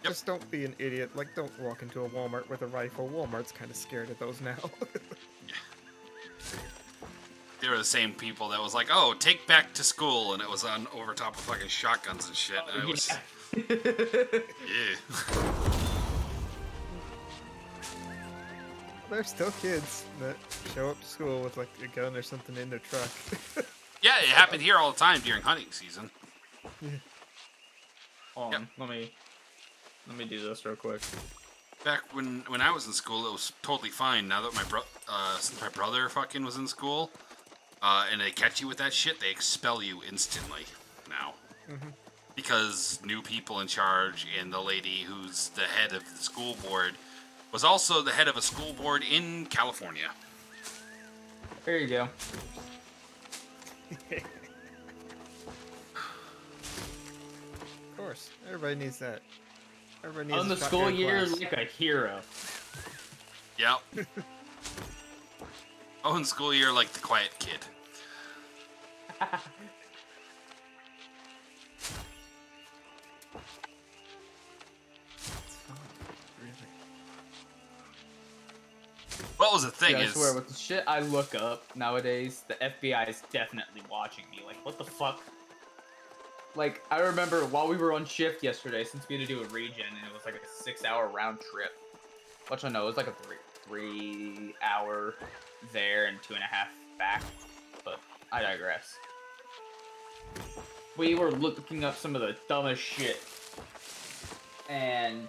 S1: Yep.
S7: Just don't be an idiot. Like, don't walk into a Walmart with a rifle. Walmart's kind of scared of those now.
S1: They were the same people that was like, "Oh, take back to school," and it was on over top of fucking shotguns and shit. And it was, yeah.
S7: There's still kids that show up to school with like a gun or something in their truck.
S1: Yeah, it happened here all the time during hunting season.
S3: Hold on, let me do this real quick.
S1: Back when I was in school, it was totally fine. Now that since my brother fucking was in school, and they catch you with that shit, they expel you instantly now. Because new people in charge, and the lady who's the head of the school board was also the head of a school board in California.
S3: There you go.
S7: Of course, everybody needs that. Everybody needs
S3: On the
S7: a
S3: school
S7: shotgun
S3: year,
S7: class.
S3: like a hero.
S1: Yep. Oh, in school year, like the quiet kid. What was the thing
S3: I
S1: is...
S3: swear, with the shit I look up nowadays, the FBI is definitely watching me. Like, what the fuck? Like, I remember while we were on shift yesterday, since we had to do a regen, and it was like a 6-hour round trip. Which I know, it was like a 3 hour there and 2.5 back. But I digress. We were looking up some of the dumbest shit. And,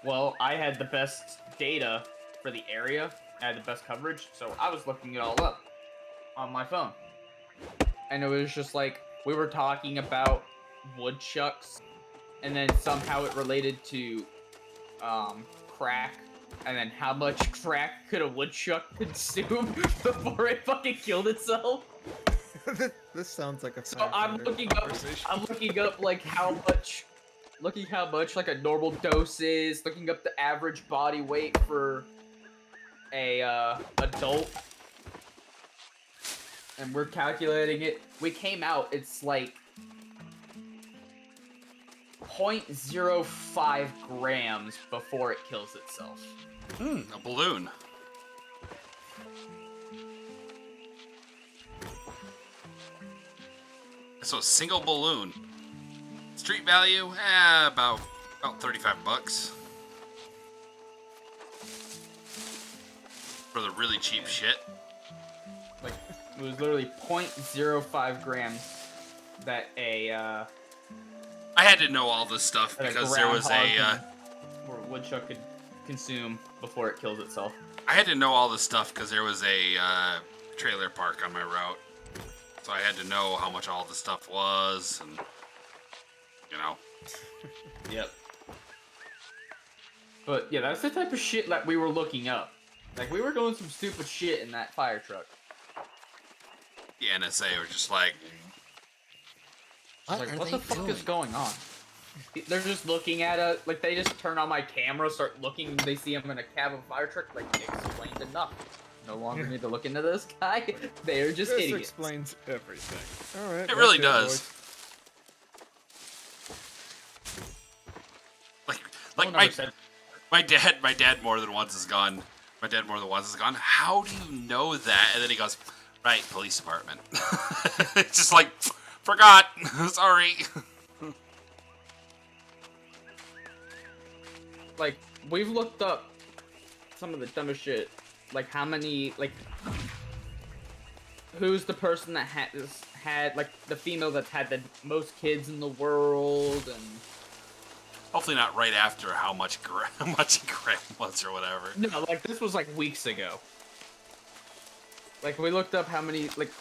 S3: well, I had the best data for the area. I had the best coverage, so I was looking it all up on my phone. And it was just like, we were talking about woodchucks, and then somehow it related to crack, and then how much crack could a woodchuck consume before it fucking killed itself.
S7: This sounds like a
S3: So I'm looking up like looking how much like a normal dose is, looking up the average body weight for a adult, and we're calculating it. We came out, it's like 0.05 grams before it kills itself.
S1: a balloon. So a single balloon. Street value, about $35 for the really cheap shit.
S3: Like, it was literally 0.05 grams that a
S1: I had to know all this stuff because there was
S3: or a woodchuck could consume before it kills itself.
S1: I had to know all this stuff because there was a trailer park on my route, so I had to know how much all the stuff was, and you know.
S3: Yep. But yeah, that's the type of shit that we were looking up. Like, we were doing some stupid shit in that fire truck.
S1: The NSA were just like,
S3: What the fuck is going on? They're just looking at it, like, they just turn on my camera, start looking, and they see I'm in a cab of a fire truck, like, explained enough. No longer need to look into this guy. They're just
S7: This
S3: idiots.
S7: explains everything. All right.
S1: it really
S7: that's it,
S1: does.
S7: boys.
S1: Like
S3: Someone never said-
S1: my dad more than once has gone, My dad more than once has gone, how do you know that? And then he goes, right, police department. It's just like, forgot. Sorry.
S3: Like, we've looked up some of the dumbest shit. Like, how many, like, who's the person that had, like, the female that's had the most kids in the world, and...
S1: Hopefully not right after how much Graham was or whatever.
S3: No, like, this was, like, weeks ago. Like, we looked up how many, like,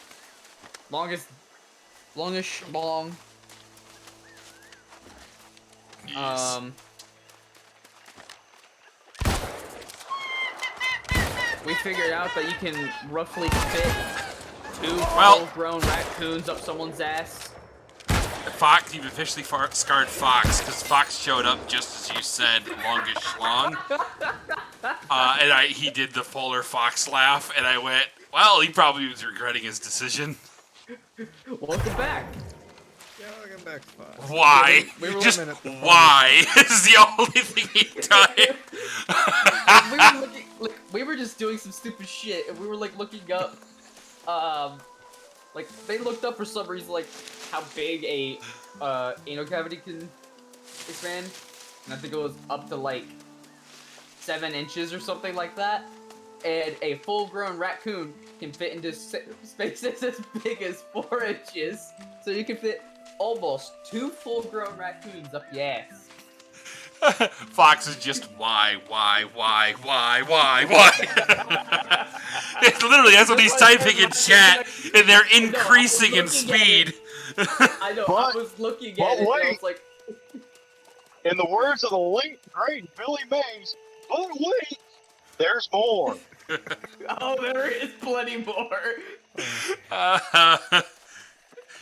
S3: longest schlong.
S1: Jeez.
S3: We figured out that you can roughly fit 2
S1: Well-
S3: full-grown raccoons up someone's ass.
S1: Fox, you've officially scarred Fox, because Fox showed up just as you said, longest schlong. And he did the Fuller Fox laugh, and I went, well, he probably was regretting his decision.
S3: Welcome back.
S7: Yeah, welcome back, Fox.
S1: Why?
S3: We were-
S1: Just
S7: Wait a minute.
S1: why? Is the only thing he's done.
S2: we were looking, like, we were just doing some stupid shit, and we were like looking up, like they looked up for some reason like how big a anal cavity can expand, and I think it was up to like 7 inches or something like that. And a full-grown raccoon can fit into spaces as big as 4 inches, so you can fit almost 2 full-grown raccoons up your ass.
S1: Fox is just why? It's literally, that's what he's typing in chat, and they're increasing in speed.
S2: I know. I
S9: But-
S2: was looking
S9: but
S2: at it, and I
S9: wait.
S2: was like,
S9: In the words of the late great Billy Mays, but wait, there's more.
S2: "Oh, there is plenty more."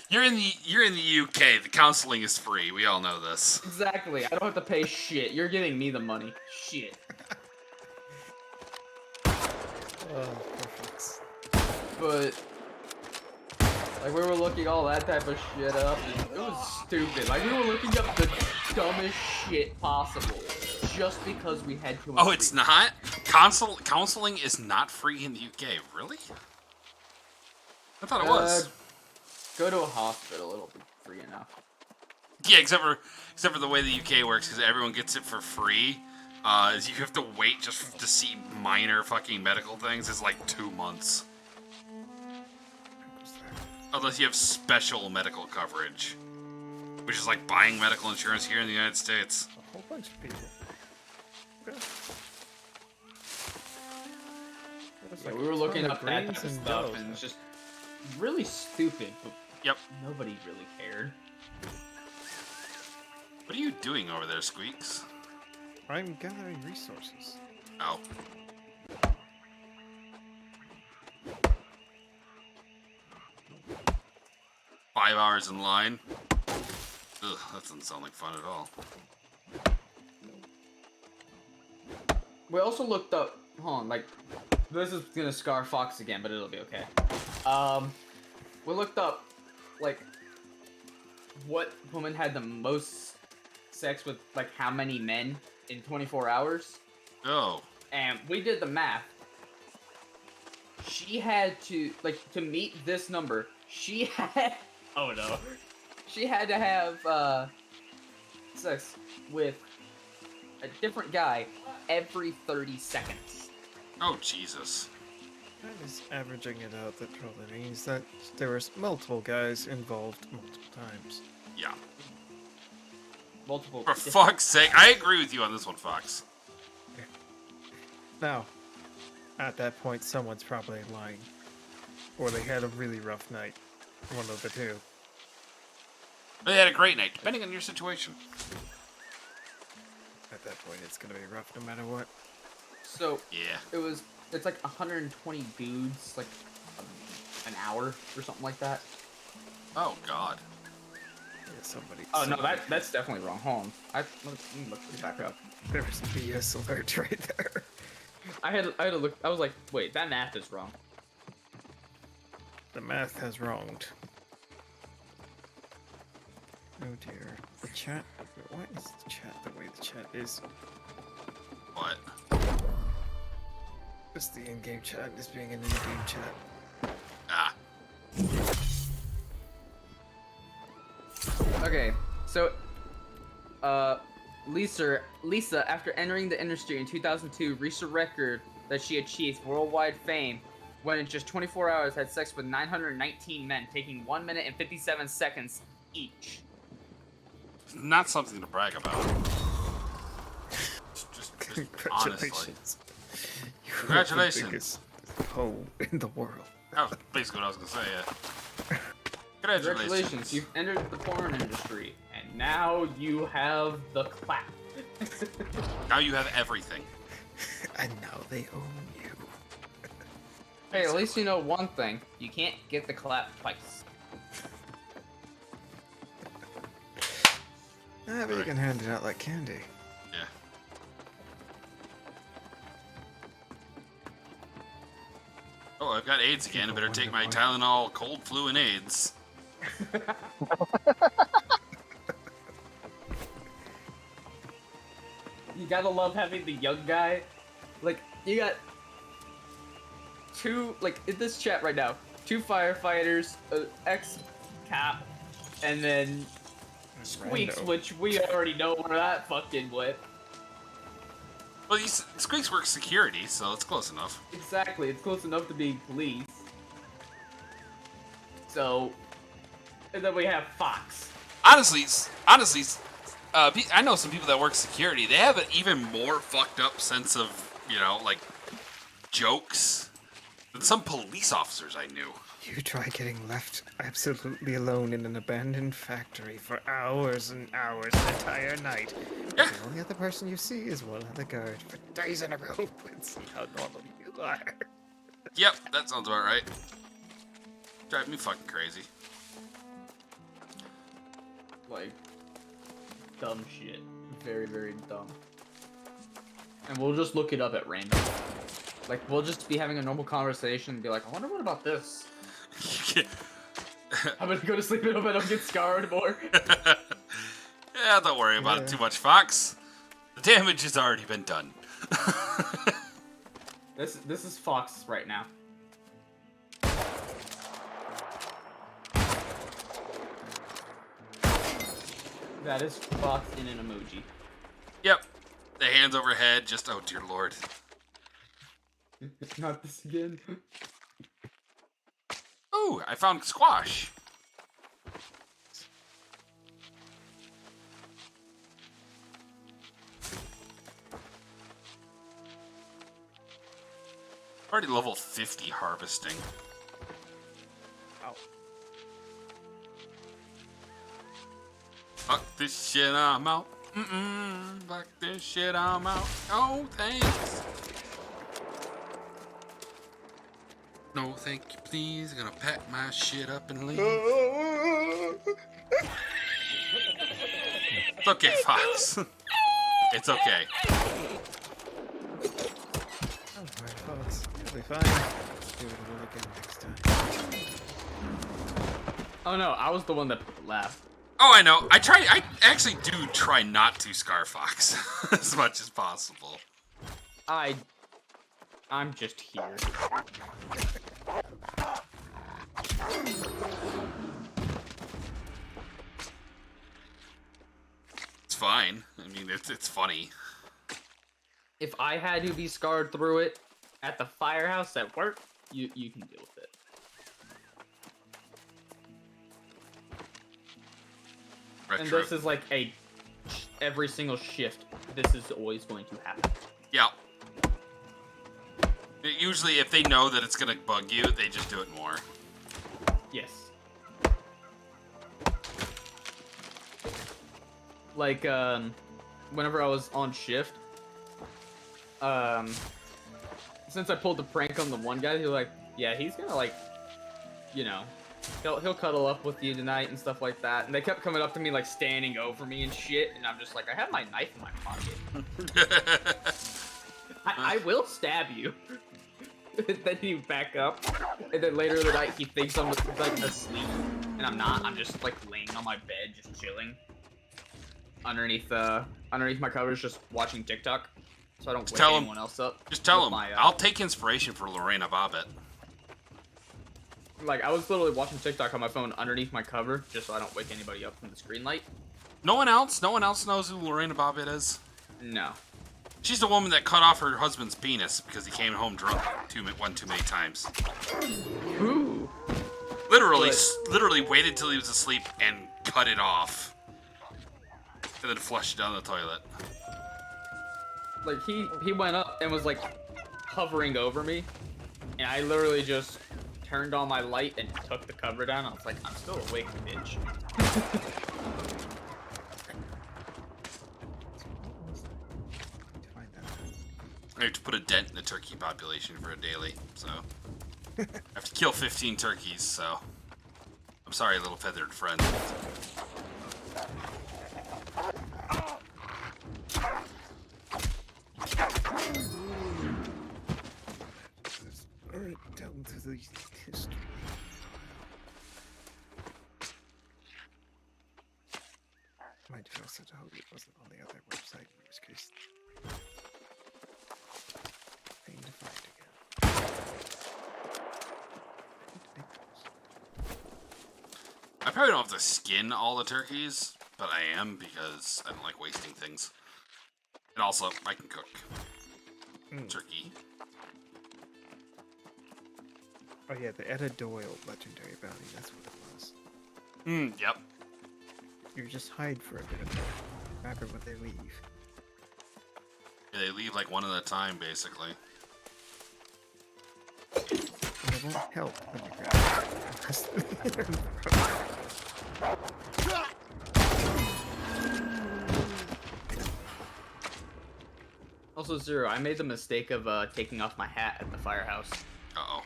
S1: You're in the UK. The counseling is free. We all know this.
S2: Exactly. I don't have to pay shit. You're giving me the money. Shit.
S7: Oh, perfect.
S2: But like we were looking all that type of shit up, and it was stupid. Like we were looking up the dumbest shit possible just because we had too much.
S1: Oh, it's
S2: free
S1: not? Counseling is not free in the UK. Really? I thought it was.
S2: Go to a hospital. It'll be free enough.
S1: Yeah, except for the way the UK works, because everyone gets it for free. Is you have to wait just to see minor fucking medical things. It's like 2 months. Unless you have special medical coverage. Which is like buying medical insurance here in the United States.
S7: A whole bunch of people. Okay. It's
S2: Yeah,
S7: like
S2: we were
S7: a
S2: looking
S7: ton
S2: up
S7: of
S2: that
S7: greens
S2: type of
S7: and
S2: stuff,
S7: yellows.
S2: and it's just really stupid. But
S1: Yep.
S2: nobody really cared.
S1: What are you doing over there, Squeaks?
S7: I'm gathering resources.
S1: Oh. Five hours in line? Ugh, that doesn't sound like fun at all.
S2: We also looked up. Hold on, like this is gonna scar Fox again, but it'll be okay. We looked up like what woman had the most sex with like how many men in 24 hours,
S1: Oh.
S2: and we did the math. She had to to meet this number. She had oh no, she had to have sex with a different guy every 30 seconds.
S1: Oh, Jesus.
S7: That is averaging it out. That probably means that there was multiple guys involved multiple times.
S1: Yeah.
S2: Multiple.
S1: For fuck's sake. I agree with you on this one, Fox.
S7: Now, at that point, someone's probably lying. Or they had a really rough night. One of the two.
S1: They had a great night, depending on your situation.
S7: At that point, it's gonna be rough no matter what.
S2: So
S1: Yeah.
S2: it's like 120 dudes, like an hour or something like that.
S1: Oh, God.
S7: Yeah, somebody.
S2: Oh no, that's definitely wrong. Hold on, let me look this back up.
S7: There was a BS alert right there.
S2: I had to look. I was like, wait, that math is wrong.
S7: The math has wronged. Oh dear. The chat. Why is the chat the way the chat is?
S1: What?
S7: It's the in-game chat. It's being an in-game chat.
S1: Ah.
S3: Okay, so, Lisa, after entering the industry in 2002, reached a record that she achieved worldwide fame when in just 24 hours had sex with 919 men, taking 1 minute and 57 seconds each.
S1: Not something to brag about. Just honestly.
S7: Congratulations.
S1: Congratulations.
S7: Oh, in the world.
S1: That was basically what I was gonna say, yeah. Congratulations.
S3: You've entered the porn industry, and now you have the clap.
S1: Now you have everything.
S7: And now they own you.
S3: Hey, at least you know one thing. You can't get the clap twice.
S7: Ah, but you can hand it out like candy.
S1: Yeah. Oh, I've got AIDS again. I better take my Tylenol, cold, flu, and AIDS.
S3: You gotta love having the young guy. Like, you got two, like, in this chat right now, 2 firefighters, ex-cap, and then Squeaks,
S7: Rando.
S3: which we already know where that fucking went.
S1: Well, Squeaks works security, so it's close enough.
S3: Exactly, it's close enough to be police. So, and then we have Fox.
S1: Honestly, I know some people that work security. They have an even more fucked up sense of, like, jokes than some police officers I knew.
S7: You try getting left absolutely alone in an abandoned factory for hours and hours, an entire night.
S1: Yeah.
S7: The only other person you see is one other guard for days in a row and see how normal you are.
S1: Yep, that sounds about right. Drive me fucking crazy.
S3: Like, dumb shit. Very, very dumb. And we'll just look it up at random. Like, we'll just be having a normal conversation and be like, I wonder what about this? I'm gonna go to sleep and hope I don't get scarred more.
S1: Yeah, don't worry about it too much, Fox. The damage has already been done.
S3: This is Fox right now. That is Fox in an emoji.
S1: Yep. The hands overhead, just, oh dear lord.
S3: Not this again.
S1: Ooh, I found squash. Already level 50 harvesting.
S7: Ow.
S1: Fuck this shit, I'm out. Fuck this shit, I'm out. Oh, thanks. No, thank you, please. I'm gonna pack my shit up and leave. It's okay, Fox. It's okay.
S7: Alright, folks. It'll be fine. Let's do it all again next time.
S3: Oh no, I was the one that laughed.
S1: Oh, I know. I actually do try not to scar Fox as much as possible.
S3: I'm just here.
S1: It's fine. I mean, it's funny.
S3: If I had to be scarred through it at the firehouse at work, you can deal with it. And this is like every single shift, this is always going to happen.
S1: Yeah. Usually, if they know that it's gonna bug you, they just do it more.
S3: Yes. Like, whenever I was on shift, since I pulled the prank on the one guy, he was like, yeah, he's gonna, like, he'll cuddle up with you tonight and stuff like that. And they kept coming up to me, like, standing over me and shit, and I'm just like, I have my knife in my pocket. I will stab you. Then you back up, and then later in the night he thinks I'm like asleep, and I'm not. I'm just like laying on my bed, just chilling underneath my covers, just watching TikTok. so I don't
S1: Just
S3: wake
S1: tell him.
S3: anyone else up.
S1: Just tell
S3: with
S1: him.
S3: my,
S1: I'll take inspiration for Lorena Bobbitt.
S3: Like, I was literally watching TikTok on my phone underneath my cover, just so I don't wake anybody up from the screen light.
S1: No one else knows who Lorena Bobbitt is.
S3: No.
S1: She's the woman that cut off her husband's penis because he came home drunk one too many times.
S3: Ooh.
S1: Literally waited till he was asleep and cut it off, and then flushed it down the toilet.
S3: Like, he went up and was, like, hovering over me, and I literally just turned on my light and took the cover down. I was like, I'm still awake, bitch.
S1: I have to put a dent in the turkey population for a daily, so I have to kill 15 turkeys, so I'm sorry, little feathered friend.
S7: Alright, down to the history. Might have also told you it wasn't on the other website in this case. Pain to find again.
S1: I probably don't have to skin all the turkeys, but I am because I don't like wasting things. And also, I can cook turkey.
S7: Oh yeah, the Etta Doyle legendary bounty, that's what it was.
S1: Yep.
S7: You just hide for a bit of time. Grab her when they leave.
S1: Yeah, they leave like one at a time, basically.
S7: And it won't help when you grab her.
S3: Also, Zero, I made the mistake of taking off my hat at the firehouse.
S1: Uh-oh.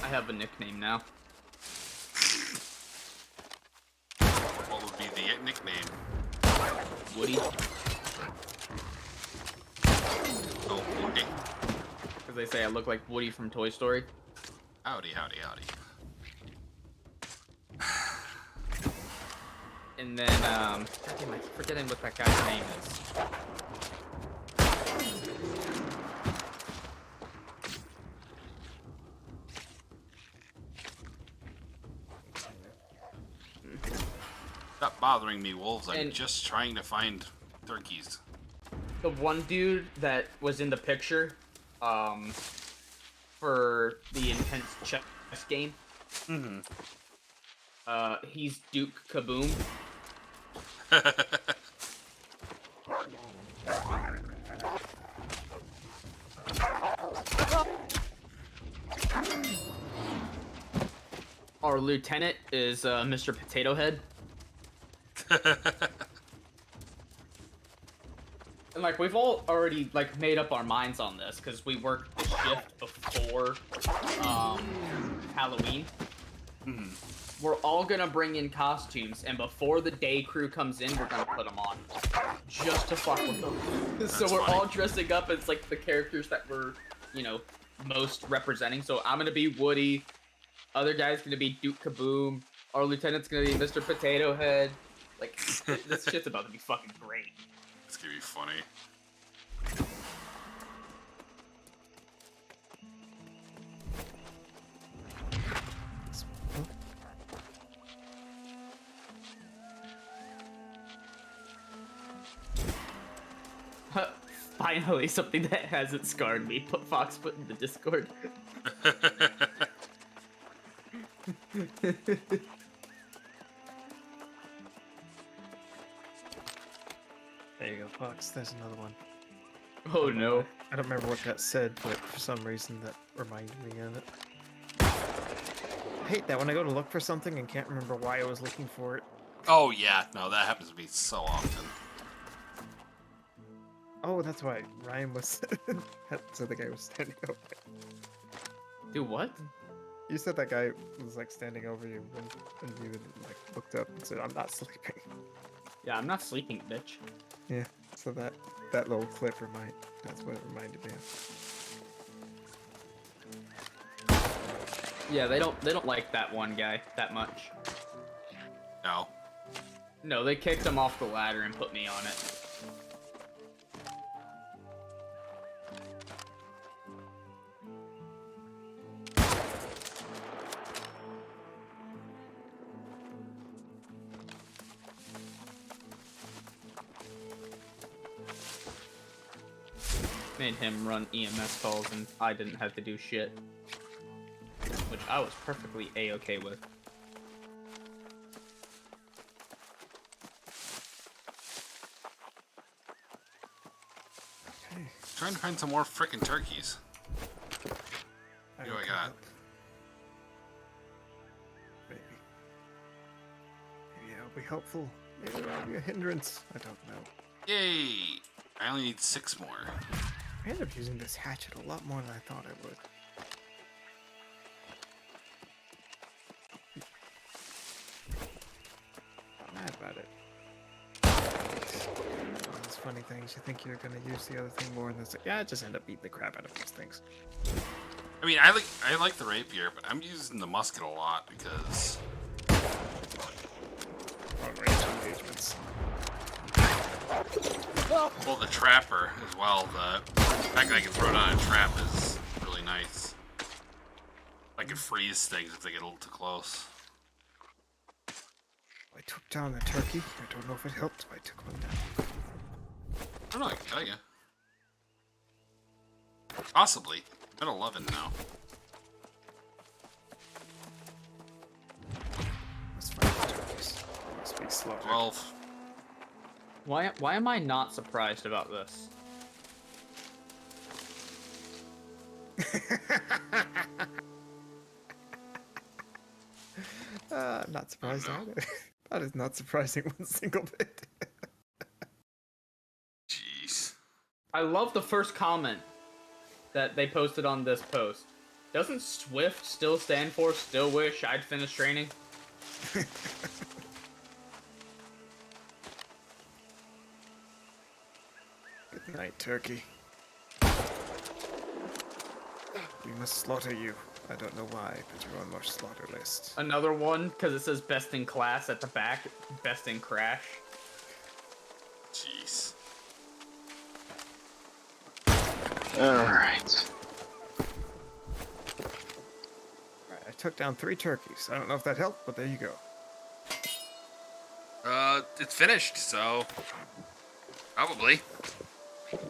S3: I have a nickname now.
S1: What would be the nickname?
S3: Woody.
S1: Oh, Woody.
S3: Because they say I look like Woody from Toy Story.
S1: Howdy, howdy, howdy.
S3: And then, God damn, I keep forgetting what that guy's name is.
S1: Stop bothering me, wolves. I'm just trying to find turkeys.
S3: The one dude that was in the picture, for the intense chess game.
S1: Mm-hmm.
S3: He's Duke Kaboom. Our lieutenant is Mr. Potato Head. And like we've all already like made up our minds on this because we worked the shift before Halloween.
S1: Mm-hmm.
S3: We're all gonna bring in costumes, and before the day crew comes in, we're gonna put them on just to fuck with them. So we're all dressing up as like the characters that we're, you know, most representing. So I'm gonna be Woody. Other guy's gonna be Duke Kaboom. Our lieutenant's gonna be Mr. Potato Head. Like this shit's about to be fucking great.
S1: It's gonna be funny.
S3: Finally, something that hasn't scarred me. Fox put in the Discord.
S7: There you go, Fox. There's another one.
S3: Oh no.
S7: I don't remember what that said, but for some reason that reminded me of it. I hate that when I go to look for something and can't remember why I was looking for it.
S1: Oh yeah, no, that happens to me so often.
S7: Oh, that's why Ryan was. So the guy was standing over.
S3: Do what?
S7: You said that guy was like standing over you and you like looked up and said, "I'm not sleeping."
S3: Yeah, I'm not sleeping, bitch.
S7: Yeah. So that little clip that's what it reminded me of.
S3: Yeah, they don't like that one guy that much.
S1: No.
S3: No, they kicked him off the ladder and put me on it. Made him run EMS calls and I didn't have to do shit. Which I was perfectly A-okay with.
S7: Okay.
S1: Trying to find some more frickin' turkeys. What do I got?
S7: Maybe. Maybe it'll be helpful. Maybe it'll be a hindrance. I don't know.
S1: Yay! I only need 6 more.
S7: I end up using this hatchet a lot more than I thought I would. Not mad about it. These funny things, you think you're gonna use the other thing more, and it's like, yeah, I just end up beating the crap out of these things.
S1: I mean, I like the rapier, but I'm using the musket a lot because
S7: Long range engagements.
S1: well, the trapper as well. The fact that I can throw down a trap is really nice. I can freeze things if they get a little too close.
S7: I took down the turkey. I don't know if it helped, but I took one down.
S1: I don't know. I can tell you. Possibly. I'm at 11 now.
S7: Let's find the turkeys. Must be slaughtered.
S1: 12.
S3: Why am I not surprised about this?
S7: I'm not surprised either. That is not surprising one single bit.
S1: Jeez.
S3: I love the first comment that they posted on this post. Doesn't SWIFT still stand for still wish I'd finished training?
S7: Good night, turkey. We must slaughter you. I don't know why, but you're on our slaughter list.
S3: Another one, because it says best in class at the back, best in crash.
S1: Jeez.
S9: Alright.
S7: Alright, I took down 3 turkeys. I don't know if that helped, but there you go.
S1: It's finished, so probably.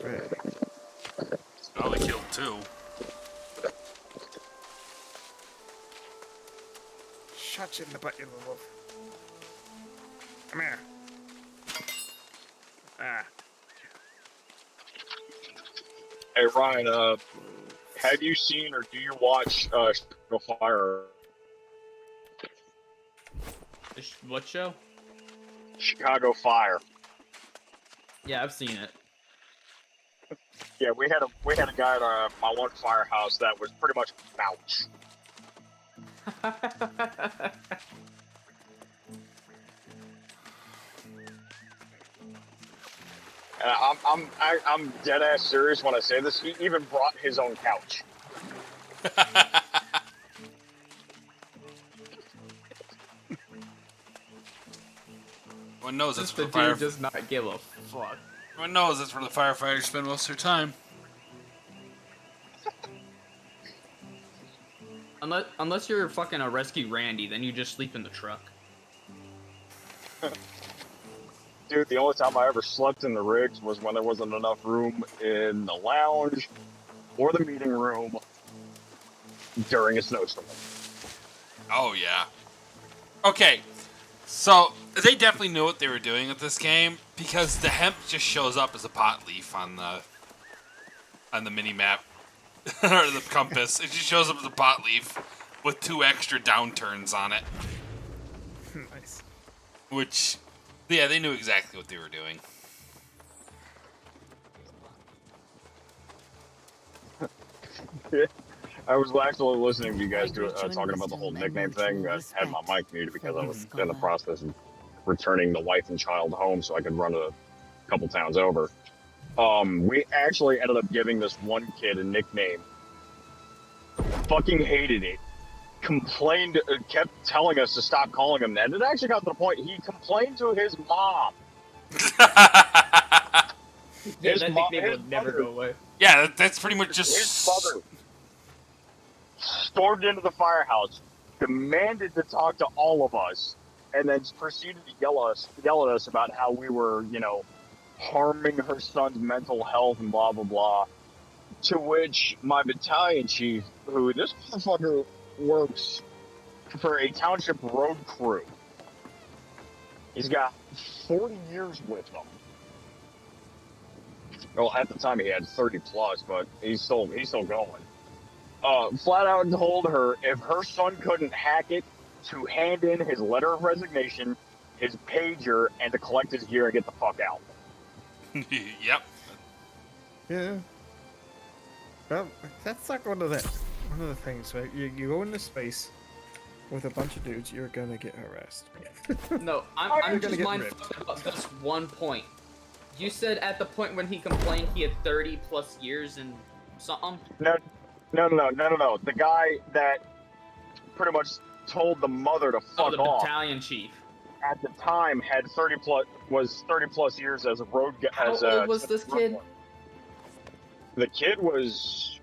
S7: Right.
S1: Probably killed 2.
S7: Shot you in the butt, you little wolf. Come here. Ah.
S9: Hey Ryan, have you seen or do you watch Chicago Fire?
S3: What show?
S9: Chicago Fire.
S3: Yeah, I've seen it.
S9: Yeah, we had a guy at my one firehouse that was pretty much ouch. And I'm dead ass serious when I say this. He even brought his own couch.
S1: One knows it's
S3: Just
S1: for
S3: the
S1: the fire.
S3: dude does not give a fuck.
S1: One knows it's where the firefighters spend most of their time.
S3: Unless you're fucking a rescue Randy, then you just sleep in the truck.
S9: Dude, the only time I ever slept in the rigs was when there wasn't enough room in the lounge or the meeting room during a snowstorm.
S1: Oh yeah. Okay, so they definitely knew what they were doing with this game because the hemp just shows up as a pot leaf on the mini map or the compass. It just shows up as a pot leaf with 2 extra downturns on it.
S7: Nice.
S1: Which, yeah, they knew exactly what they were doing.
S9: I was actually listening to you guys talking about the whole nickname thing. I had my mic muted because I was in the process of returning the wife and child home so I could run a couple towns over. We actually ended up giving this one kid a nickname. Fucking hated it. Complained, kept telling us to stop calling him that. It actually got to the point he complained to his mom.
S3: Yeah, that nickname would never go away.
S1: Yeah, that's pretty much just...
S9: His mother stormed into the firehouse, demanded to talk to all of us, and then proceeded to yell at us about how we were, harming her son's mental health and blah, blah, blah. To which my battalion chief, who this motherfucker works for a township road crew, he's got 40 years with them. Well, at the time he had 30 plus, but he's still going. Flat out told her if her son couldn't hack it, to hand in his letter of resignation, his pager, and to collect his gear and get the fuck out.
S1: Yep.
S7: Yeah. Well, that's like one of the things, right? You go into space with a bunch of dudes, you're gonna get harassed.
S3: No, I'm just mindfucked about this one point. You said at the point when he complained he had 30 plus years and something?
S9: No. The guy that pretty much told the mother to fuck
S3: the
S9: off
S3: battalion chief.
S9: at the time had 30 plus years as a road guy.
S3: How old was this kid?
S9: The kid was,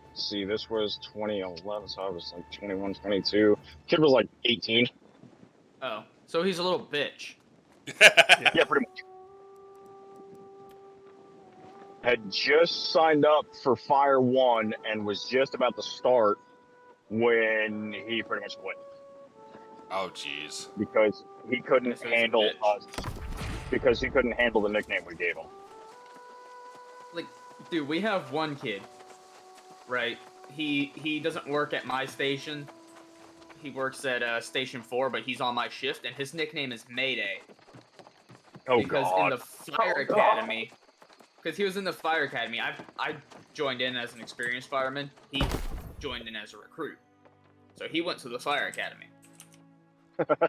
S9: let's see, this was 2011, so I was like 21, 22. Kid was like 18.
S3: Oh, so he's a little bitch.
S9: Yeah, pretty much. Had just signed up for Fire 1 and was just about to start when he pretty much quit.
S1: Oh, jeez.
S9: Because he couldn't
S3: Yes, he's a
S9: handle
S3: bitch.
S9: us. Because he couldn't handle the nickname we gave him.
S3: Like, dude, we have one kid, right? He doesn't work at my station. He works at Station 4, but he's on my shift, and his nickname is Mayday.
S9: Oh,
S3: Because
S9: God.
S3: in the Fire Academy, because he was in the Fire Academy, I joined in as an experienced fireman. He joined in as a recruit. So he went to the Fire Academy.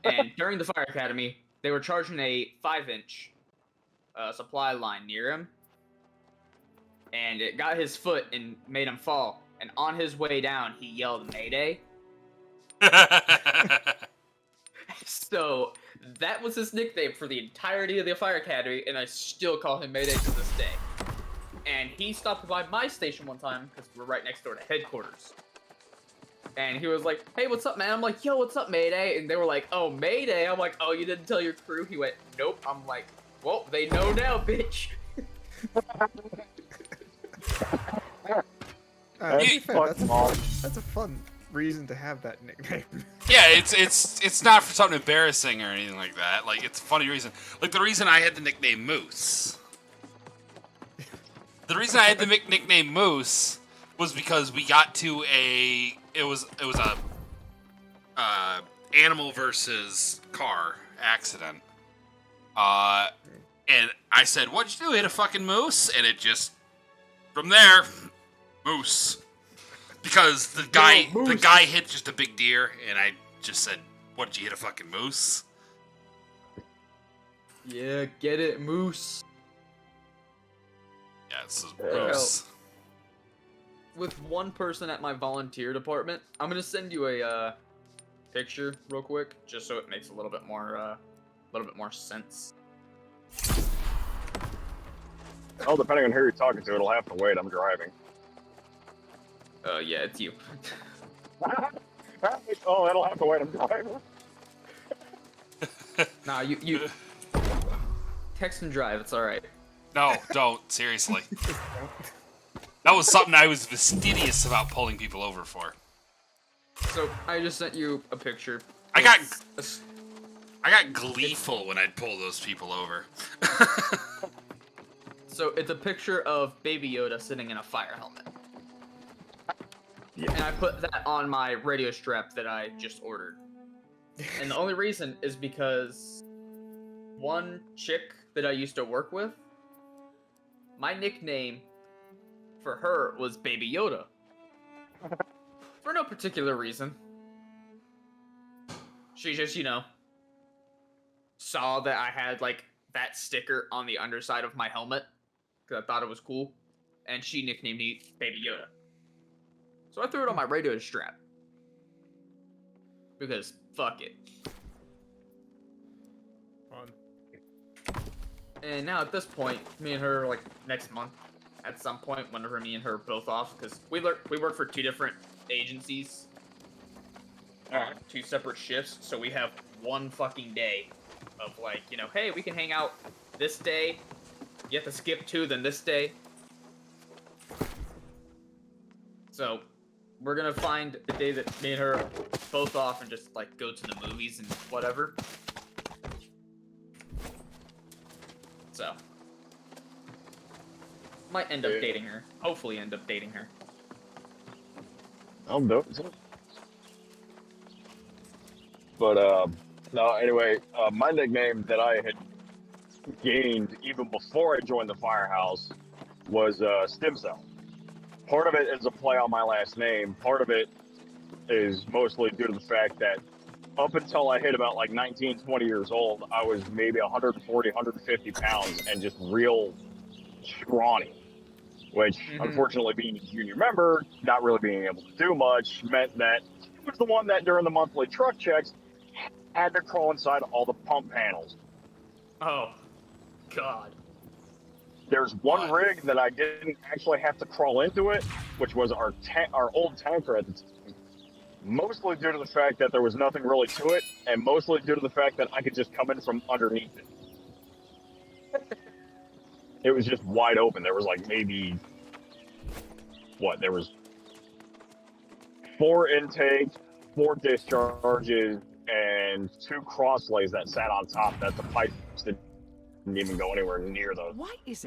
S3: And during the Fire Academy, they were charging a 5-inch supply line near him. And it got his foot and made him fall. And on his way down, he yelled Mayday. So that was his nickname for the entirety of the Fire Academy, and I still call him Mayday to this day. And he stopped by my station one time, because we're right next door to headquarters. And he was like, hey, what's up, man? I'm like, yo, what's up, Mayday? And they were like, oh, Mayday? I'm like, oh, you didn't tell your crew? He went, nope. I'm like, well, they know now, bitch.
S7: That's a fun reason to have that nickname.
S1: Yeah, it's not for something embarrassing or anything like that. Like, it's a funny reason. Like, the reason I had the nickname Moose. The reason I had the nickname Moose was because we got to it was a animal versus car accident. And I said, "What'd you do? Hit a fucking moose?" And it just from there, Moose. Because the guy hit just a big deer, and I just said, "What did you hit a fucking moose?"
S3: Yeah, get it, Moose.
S1: Yeah, it's Moose.
S3: With one person at my volunteer department, I'm gonna send you a picture real quick, just so it makes a little bit more sense.
S9: Well, depending on who you're talking to, it'll have to wait. I'm driving.
S3: Yeah, it's you.
S9: Oh, it'll have to wait. I'm driving.
S3: Nah, you text and drive. It's all right.
S1: No, don't. Seriously. That was something I was fastidious about pulling people over for.
S3: So I just sent you a picture.
S1: I got gleeful when I'd pull those people over.
S3: So it's a picture of Baby Yoda sitting in a fire helmet. Yeah. And I put that on my radio strap that I just ordered. And the only reason is because one chick that I used to work with, my nickname for her was Baby Yoda. For no particular reason. She just, saw that I had, that sticker on the underside of my helmet, because I thought it was cool, and she nicknamed me Baby Yoda. So I threw it on my radio strap. Because, fuck it.
S7: Fun.
S3: And now at this point, me and her, next month, at some point, whenever me and her are both off, because we work for 2 different agencies, 2 separate shifts, so we have one fucking day of hey, we can hang out this day, you have to skip 2, then this day. So, we're gonna find the day that me and her are both off and just like go to the movies and whatever. So, might end up dating her. Hopefully, end up dating her.
S9: I'll do it. But no. Anyway, my nickname that I had gained even before I joined the firehouse was Stem Cell. Part of it is a play on my last name. Part of it is mostly due to the fact that up until I hit about like 19, 20 years old, I was maybe 140, 150 pounds and just real scrawny. Which, unfortunately, being a junior member, not really being able to do much, meant that he was the one that during the monthly truck checks had to crawl inside all the pump panels.
S3: Oh, God.
S9: There's one rig that I didn't actually have to crawl into it, which was our old tanker at the time. Mostly due to the fact that there was nothing really to it, and mostly due to the fact that I could just come in from underneath it. It was just wide open. There was like maybe, there was 4 intakes, 4 discharges, and 2 crosslays that sat on top that the pipes didn't even go anywhere near the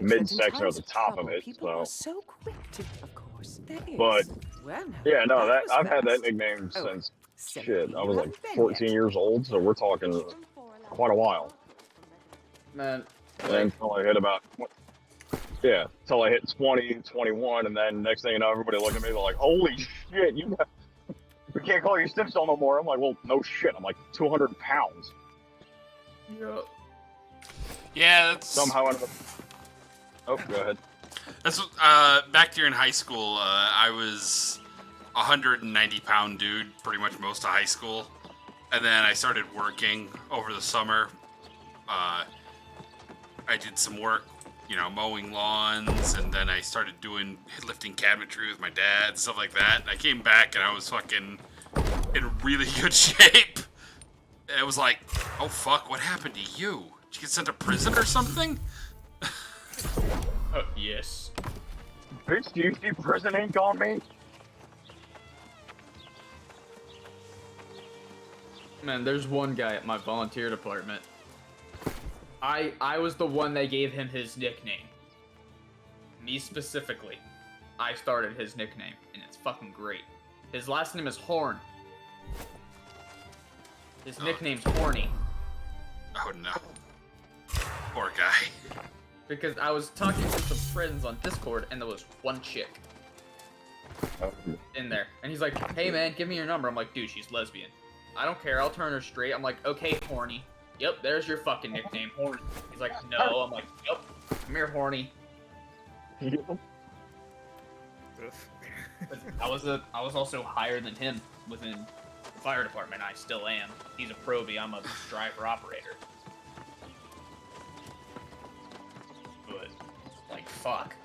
S9: midsection or the top of it.
S8: So quick to, of course, there is.
S9: But
S8: well, now,
S9: yeah, no,
S8: that was
S9: I've had that
S8: fast.
S9: nickname
S8: Oh,
S9: since
S8: simply
S9: I
S8: you
S9: was like
S8: haven't been
S9: 14
S8: yet.
S9: years old, so we're talking quite a while.
S3: Man,
S9: Until I hit about, until I hit 20, 21, and then next thing you know, everybody looked at me, they're like, holy shit, we can't call you Stem Cell no more. I'm like, well, no shit, I'm like 200 pounds.
S3: yeah.
S1: Yeah, that's
S9: Somehow ended up... Oh, go ahead.
S1: That's back here in high school. I was a 190-pound dude pretty much most of high school, and then I started working over the summer. I did some work, mowing lawns, and then I started lifting cabinetry with my dad, stuff like that. And I came back and I was fucking in really good shape. And it was like, oh fuck, what happened to you? Did you get sent to prison or something?
S3: Yes.
S9: Bitch, do you see prison ink on me?
S3: Man, there's one guy at my volunteer department. I was the one that gave him his nickname. Me specifically. I started his nickname, and it's fucking great. His last name is Horn. His nickname's Horny.
S1: Oh no. Poor guy.
S3: Because I was talking to some friends on Discord, and there was one chick in there. And he's like, hey man, give me your number. I'm like, dude, she's lesbian. I don't care, I'll turn her straight. I'm like, okay, Horny. Yep, there's your fucking nickname, Horny. He's like, no. I'm like, yep, come here, Horny. I was also higher than him within the fire department. I still am. He's a probie. I'm a driver operator. But like, fuck.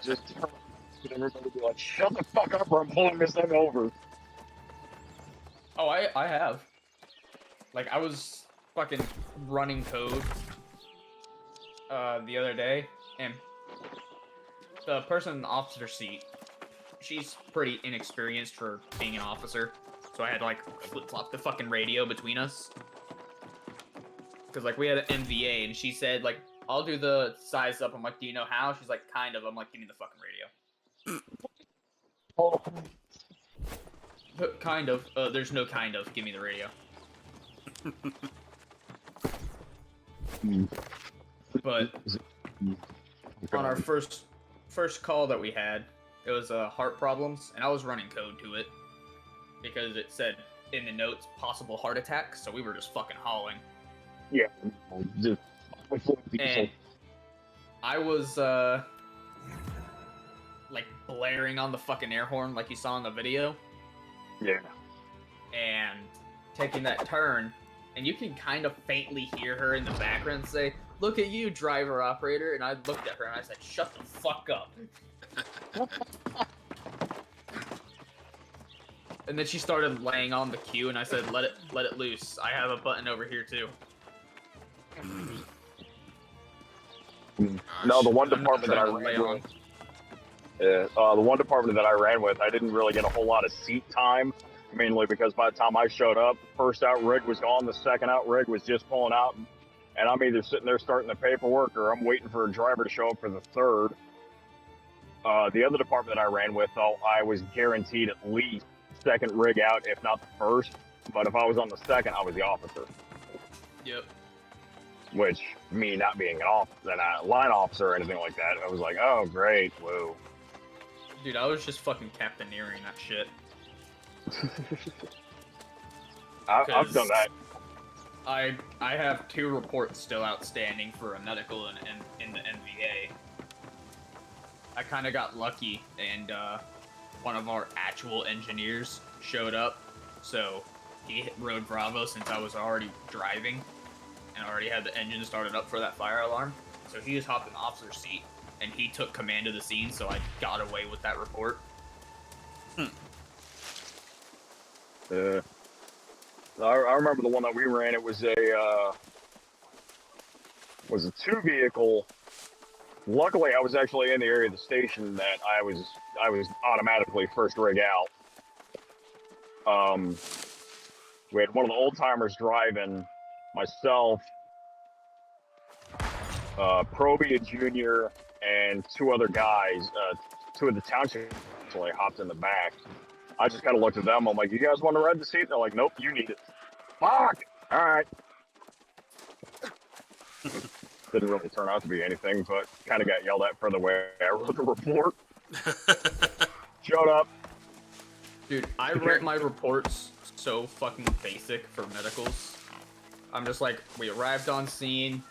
S9: Just everybody be like, shut the fuck up or I'm pulling this thing over.
S3: Oh, I have. Like, I was fucking running code the other day, and the person in the officer seat, she's pretty inexperienced for being an officer, so I had to, like, flip-flop the fucking radio between us. Because, like, we had an MVA, and she said, like, I'll do the size up. I'm like, do you know how? She's like, kind of. I'm like, give me the fucking radio. Kind of. There's no kind of. Give me the radio. But on our first call that we had, it was heart problems, and I was running code to it because it said in the notes possible heart attack, so we were just fucking hauling.
S9: Yeah.
S3: And I was like blaring on the fucking air horn like you saw in the video.
S9: Yeah.
S3: And taking that turn, and you can kind of faintly hear her in the background say, "Look at you, driver operator." And I looked at her and I said, "Shut the fuck up." And then she started laying on the cue, and I said, let it loose. I have a button over here too.
S9: No, the one department that I
S3: Lay
S9: ran
S3: on.
S9: with, The one department that I ran with, I didn't really get a whole lot of seat time, mainly because by the time I showed up, first out rig was gone, the second out rig was just pulling out, and I'm either sitting there starting the paperwork or I'm waiting for a driver to show up for the third. The other department that I ran with, though, I was guaranteed at least second rig out, if not the first. But if I was on the second, I was the officer.
S3: Yep.
S9: Which, me not being a line officer or anything like that, I was like, oh, great, whoa.
S3: Dude, I was just fucking captaineering that shit.
S9: I've done that.
S3: I have 2 reports still outstanding for a medical in the NVA. I kind of got lucky, and one of our actual engineers showed up, so he rode Bravo since I was already driving, and already had the engine started up for that fire alarm. So he just hopped in the officer's seat, and he took command of the scene, so I got away with that report.
S9: I remember the one that we ran. It was a 2-vehicle. Luckily, I was actually in the area of the station that I was automatically first rig out. We had one of the old timers driving, myself, Proby, a junior, and 2 other guys. 2 of the township actually hopped in the back. I just kind of looked at them. I'm like, "You guys want to ride the seat?" They're like, "Nope, you need it." Fuck. All right. Didn't really turn out to be anything, but kind of got yelled at for the way I wrote the report. Showed up.
S3: Dude, I write my reports so fucking basic for medicals. I'm just like, we arrived on scene.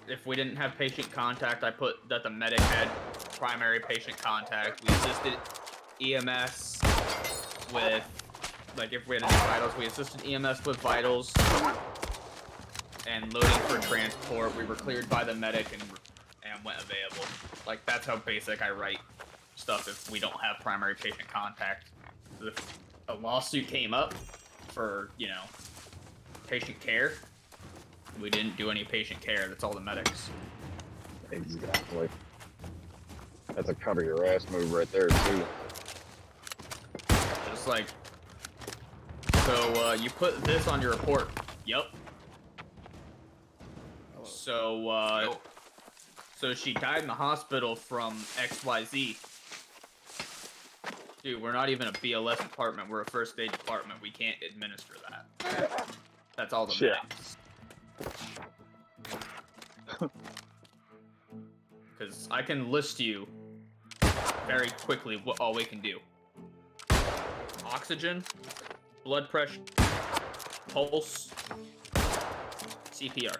S3: If we didn't have patient contact, I put that the medic had primary patient contact. We assisted EMS with, like, if we had any vitals, we assisted EMS with vitals. And loading for transport, we were cleared by the medic and went available. Like, that's how basic I write stuff if we don't have primary patient contact. If a lawsuit came up for, you know, patient care, we didn't do any patient care. That's all the medics.
S9: Exactly. That's a cover your ass move right there, too.
S3: Just like, so, you put this on your report. Yup. So, so she died in the hospital from XYZ. Dude, we're not even a BLS department. We're a first aid department. We can't administer that. That's all the medics. Because I can list you very quickly what all we can do. Oxygen, blood pressure, pulse, CPR,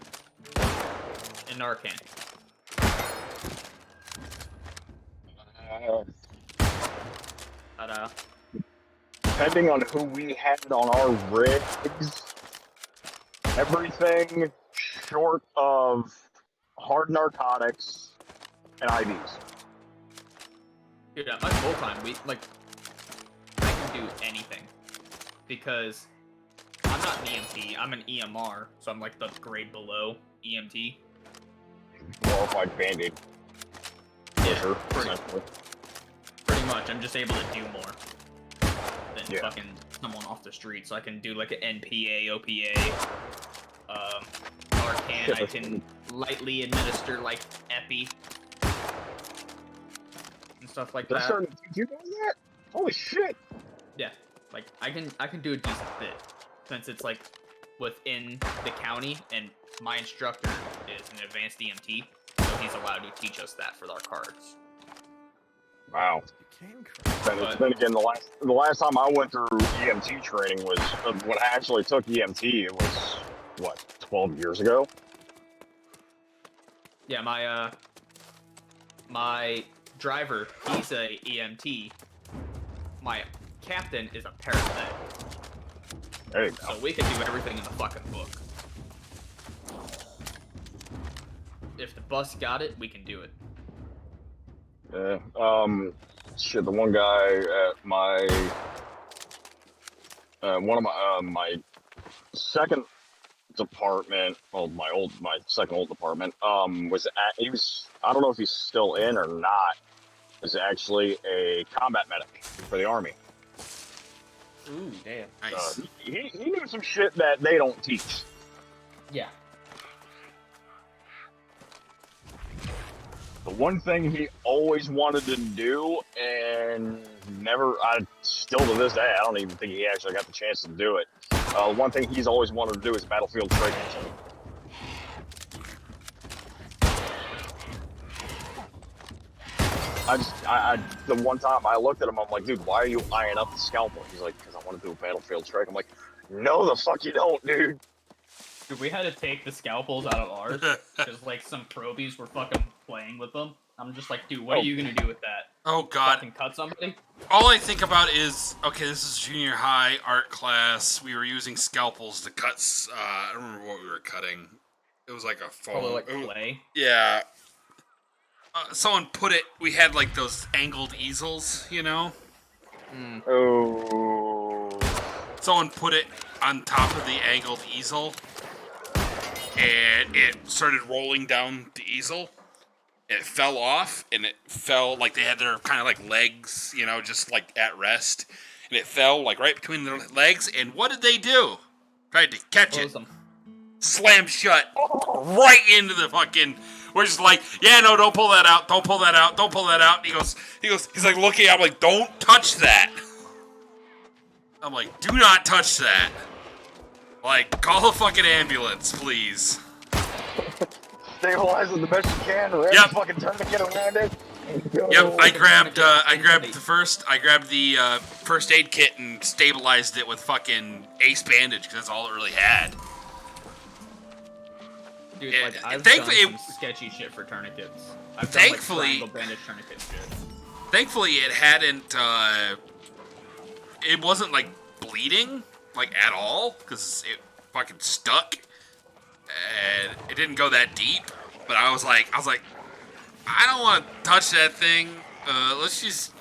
S3: and Narcan.
S9: Depending on who we had on our rigs, everything short of hard narcotics and IVs.
S3: Dude, at my full time, I can do anything. Because I'm not an EMT, I'm an EMR, so I'm like the grade below EMT.
S9: Glorified Band-Aid.
S3: Yeah, pretty much. I'm just able to do more than fucking someone off the street. So I can do like an NPA, OPA, Narcan. I can lightly administer like Epi and stuff like that.
S9: You doing that? Holy shit!
S3: Yeah, like I can do a decent bit since it's like within the county, and my instructor is an advanced EMT, so he's allowed to teach us that for our cards.
S9: Wow. Then again, the last time I went through EMT training was when I actually took EMT. It was what, 12 years ago?
S3: Yeah, my driver, he's a EMT. My captain is a paramedic.
S9: There you go.
S3: So we can do everything in the fucking book. If the bus got it, we can do it.
S9: Shit, the one guy at my one of my second department, my second old department, he was I don't know if he's still in or not, is actually a combat medic for the army.
S3: Ooh, damn.
S1: Nice.
S9: He knew some shit that they don't teach.
S3: Yeah.
S9: The one thing he always wanted to do, and still to this day, I don't even think he actually got the chance to do it. One thing he's always wanted to do is battlefield training. The one time I looked at him, I'm like, dude, why are you eyeing up the scalpel? He's like, because I want to do a battlefield trade. I'm like, no, the fuck you don't, dude.
S3: Dude, we had to take the scalpels out of ours because like some probies were fucking playing with them. I'm just like, dude, what are you gonna do with that?
S1: Oh god.
S3: Fucking cut somebody?
S1: All I think about is, okay, this is junior high art class. We were using scalpels to cut. I don't remember what we were cutting. It was like a foam.
S3: Probably like clay.
S1: Yeah. Someone put it. We had like those angled easels, you know.
S9: Oh.
S1: Someone put it on top of the angled easel, and it started rolling down the easel. It fell off, and it fell like they had their kind of like legs, you know, just like at rest. And it fell like right between their legs. And what did they do? Tried to catch it. Slam shut. Right into the fucking. We're just like, yeah, no, don't pull that out. Don't pull that out. Don't pull that out. And he's like looking at me like, don't touch that. I'm like, do not touch that. Like, call a fucking ambulance, please.
S9: Stabilize it the best you can. Wrap the fucking tourniquet around it.
S1: Yep, I grabbed the first aid kit and stabilized it with fucking Ace bandage because that's all it really had.
S3: Dude, like, I've done some sketchy shit for tourniquets. I've done like triangle bandage tourniquet shit.
S1: Thankfully, it hadn't. It wasn't like bleeding like at all because it fucking stuck, and it didn't go that deep. But I was like, I don't want to touch that thing. Let's just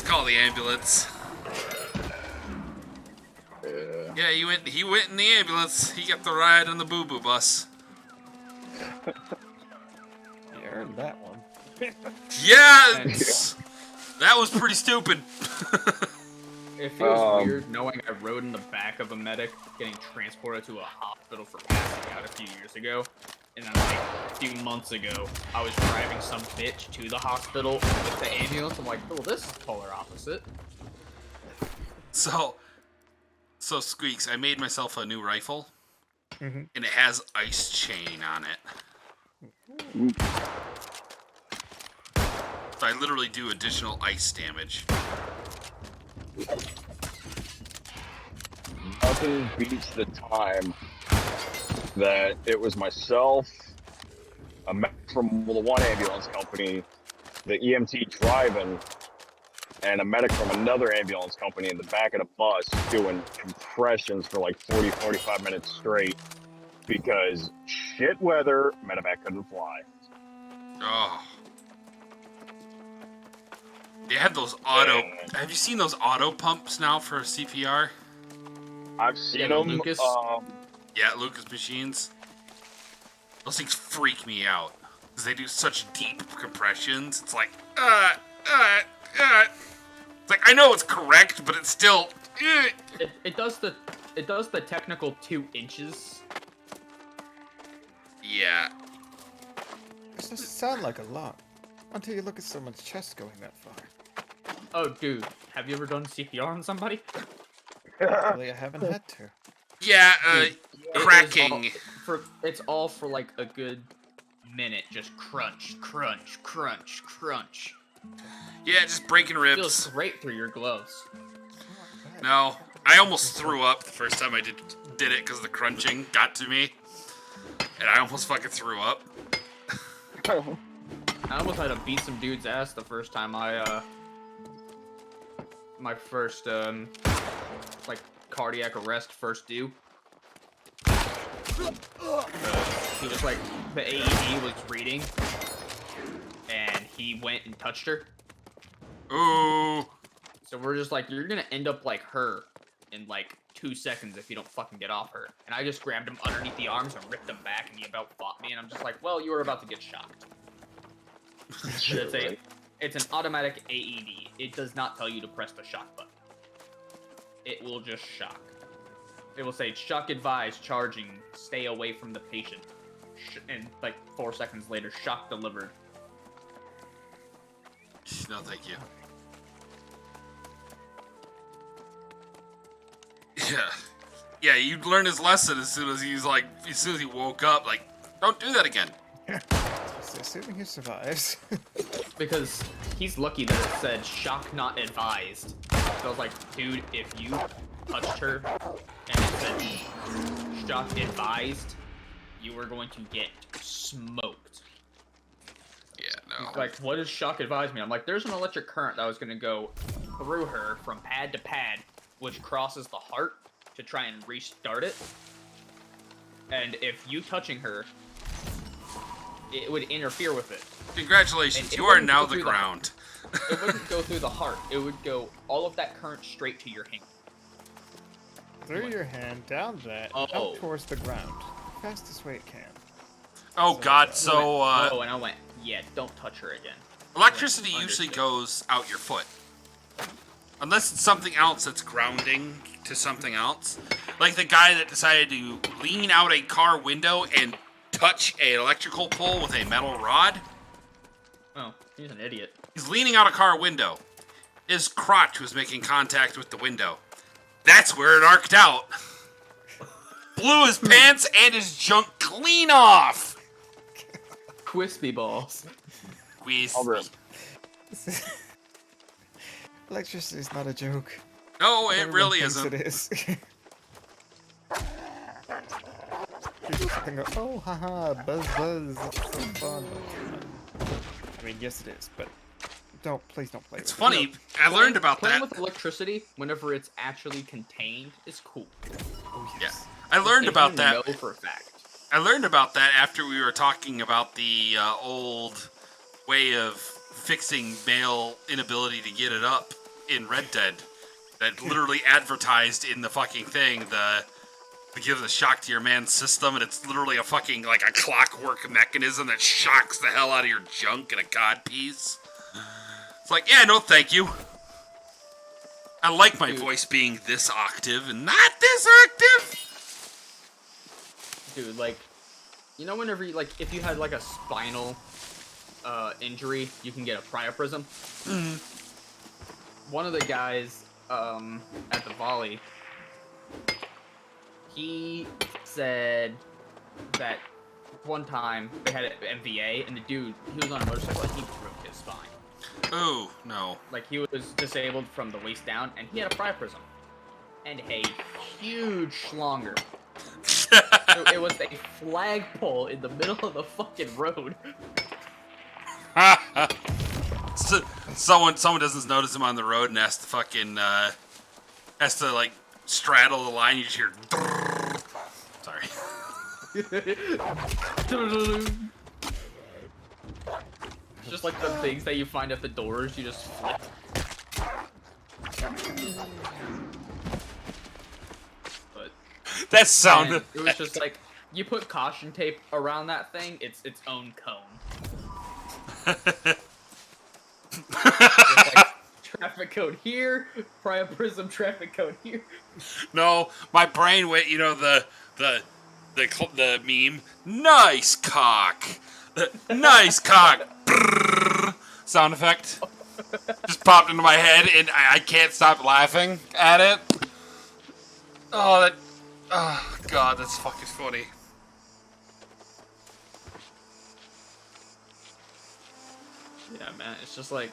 S1: call the ambulance. Yeah, he went in the ambulance. He got the ride on the boo-boo bus.
S7: You earned that one.
S1: Yeah, that was pretty stupid.
S3: It feels weird knowing I rode in the back of a medic getting transported to a hospital for passing out a few years ago. And then like a few months ago, I was driving some bitch to the hospital with the ambulance. I'm like, oh, this is polar opposite.
S1: So Squeaks, I made myself a new rifle,
S7: Mm-hmm.
S1: and it has ice chain on it. So I literally do additional ice damage.
S9: Nothing beats the time that it was myself, a medic from the one ambulance company, the EMT driving, and a medic from another ambulance company in the back of the bus doing compressions for like 40-45 minutes straight because shit weather, medevac couldn't fly.
S1: Oh. They had those auto... Have you seen those auto pumps now for CPR?
S9: I've seen them.
S3: Lucas?
S1: Yeah, Lucas machines. Those things freak me out. Because they do such deep compressions. It's like, It's like, I know it's correct, but it's still...
S3: It does the technical 2 inches.
S1: Yeah.
S7: It doesn't sound like a lot until you look at someone's chest going that far.
S3: Oh, dude, have you ever done CPR on somebody?
S7: Actually, I haven't had to.
S1: Yeah, cracking.
S3: It's all for like a good minute, just crunch, crunch, crunch, crunch.
S1: Yeah, just breaking
S3: It
S1: ribs.
S3: feels great through your gloves.
S1: No, I almost threw up the first time I did it because the crunching got to me. And I almost fucking threw up.
S3: I almost had to beat some dude's ass the first time my first, like, cardiac arrest first due. He was like, the AED was reading, and he went and touched her.
S1: Ooh.
S3: So we're just like, you're gonna end up like her in like 2 seconds if you don't fucking get off her. And I just grabbed him underneath the arms and ripped him back, and he about fought me, and I'm just like, well, you were about to get shocked. It's an automatic AED. It does not tell you to press the shock button. It will just shock. It will say, shock advised, charging, stay away from the patient. And like 4 seconds later, shock delivered.
S1: No, thank you. Yeah. Yeah, you learned his lesson as soon as he woke up, like, don't do that again.
S7: Assuming he survives.
S3: Because he's lucky that it said shock not advised. So I was like, dude, if you touched her and it said shock advised, you were going to get smoked.
S1: Yeah, no.
S3: He's like, what does shock advise me? I'm like, there's an electric current that was going to go through her from pad to pad, which crosses the heart to try and restart it. And if you touching her, it would interfere with it.
S1: Congratulations, you are now the ground.
S3: It wouldn't go through the heart. It would go all of that current straight to your hand.
S7: Through your hand, down that, out towards the ground. Fastest way it can.
S1: Oh god,
S3: and I went, yeah, don't touch her again.
S1: Electricity usually goes out your foot. Unless it's something else that's grounding to something else. Like the guy that decided to lean out a car window and touch an electrical pole with a metal rod.
S3: Oh, he's an idiot.
S1: He's leaning out a car window. His crotch was making contact with the window. That's where it arced out. Blew his pants and his junk clean off.
S3: Crispy balls.
S7: Electricity is not a joke.
S1: No, it
S7: Everyone
S1: really
S7: thinks
S1: isn't.
S7: It is. You just can go, oh, haha, buzz, buzz, it's so fun. I mean, yes, it is, but please don't play.
S1: It's
S7: with
S1: funny.
S7: It.
S1: I learned about
S3: playing
S1: that.
S3: with electricity, whenever it's actually contained, is cool.
S7: Oh, yes.
S1: Yeah, I learned about that.
S3: Know for a fact.
S1: I learned about that after we were talking about the old way of fixing male inability to get it up in Red Dead. That literally advertised in the fucking thing to give the shock to your man's system, and it's literally a fucking like a clockwork mechanism that shocks the hell out of your junk in a codpiece. It's like, yeah, no, thank you. I like my voice being this octave and not this octave.
S3: Dude, like, you know, whenever you, like, if you had like a spinal injury, you can get a priapism. One of the guys at the volley, he said that one time they had an MVA, and the dude, he was on a motorcycle and he broke his spine.
S1: Oh, no.
S3: Like, he was disabled from the waist down, and he had a priapism. And a huge schlonger. So it was a flagpole in the middle of the fucking road.
S1: So, someone doesn't notice him on the road and has to fucking has to like straddle the line. You just hear. Sorry.
S3: Just like the things that you find at the doors, you just flip. But
S1: that sounded.
S3: it was just like you put caution tape around that thing. It's its own cone. Like, traffic code here, priapism traffic code here.
S1: No, my brain went. You know the meme. Nice cock. Nice cock. Brrr, sound effect just popped into my head, and I can't stop laughing at it. Oh, God, that's fucking funny.
S3: Yeah, man, it's just like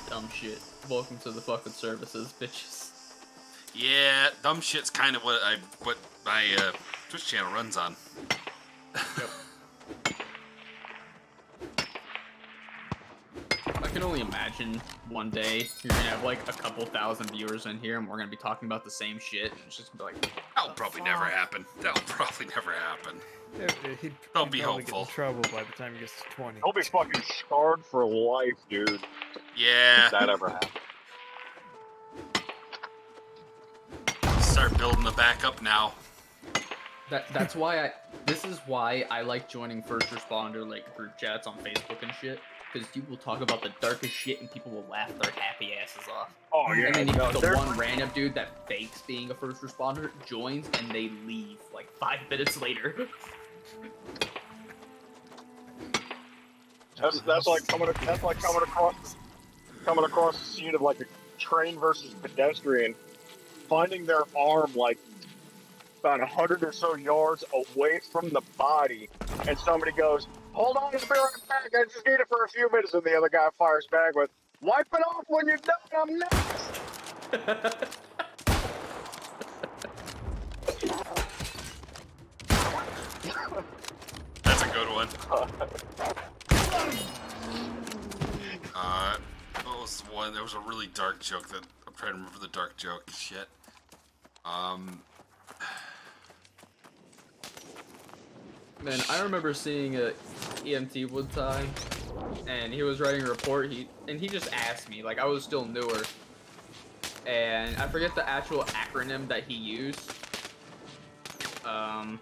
S3: dumb shit. Welcome to the fucking services, bitches.
S1: Yeah, dumb shit's kind of what my Twitch channel runs on.
S3: Yep. I can only imagine one day you're gonna have like a couple thousand viewers in here, and we're gonna be talking about the same shit. And it's just gonna be like,
S1: that'll probably never happen. That'll probably never happen.
S7: He'd
S1: Don't be
S7: probably
S1: hopeful.
S7: Get in trouble by the time he gets to 20.
S9: He'll be fucking scarred for life, dude.
S1: Yeah.
S9: If that ever happened.
S1: Start building the backup now.
S3: that's why This is why I like joining first responder like group chats on Facebook and shit. Because you will talk about the darkest shit and people will laugh their happy asses off.
S9: Oh yeah,
S3: And then you
S9: no,
S3: the
S9: there's-
S3: one random dude that fakes being a first responder joins and they leave like 5 minutes later.
S9: That's like coming across the scene of like a train versus pedestrian, finding their arm like about 100 or so yards away from the body, and somebody goes, "Hold on, I'll be right back. I just need it for a few minutes." And the other guy fires back with, "Wipe it off when you're done. I'm next."
S1: That's a good one. What was the one? There was a really dark joke that I'm trying to remember the dark joke. Shit.
S3: Man, I remember seeing a EMT one time, and he was writing a report. He just asked me, like I was still newer, and I forget the actual acronym that he used. Oh,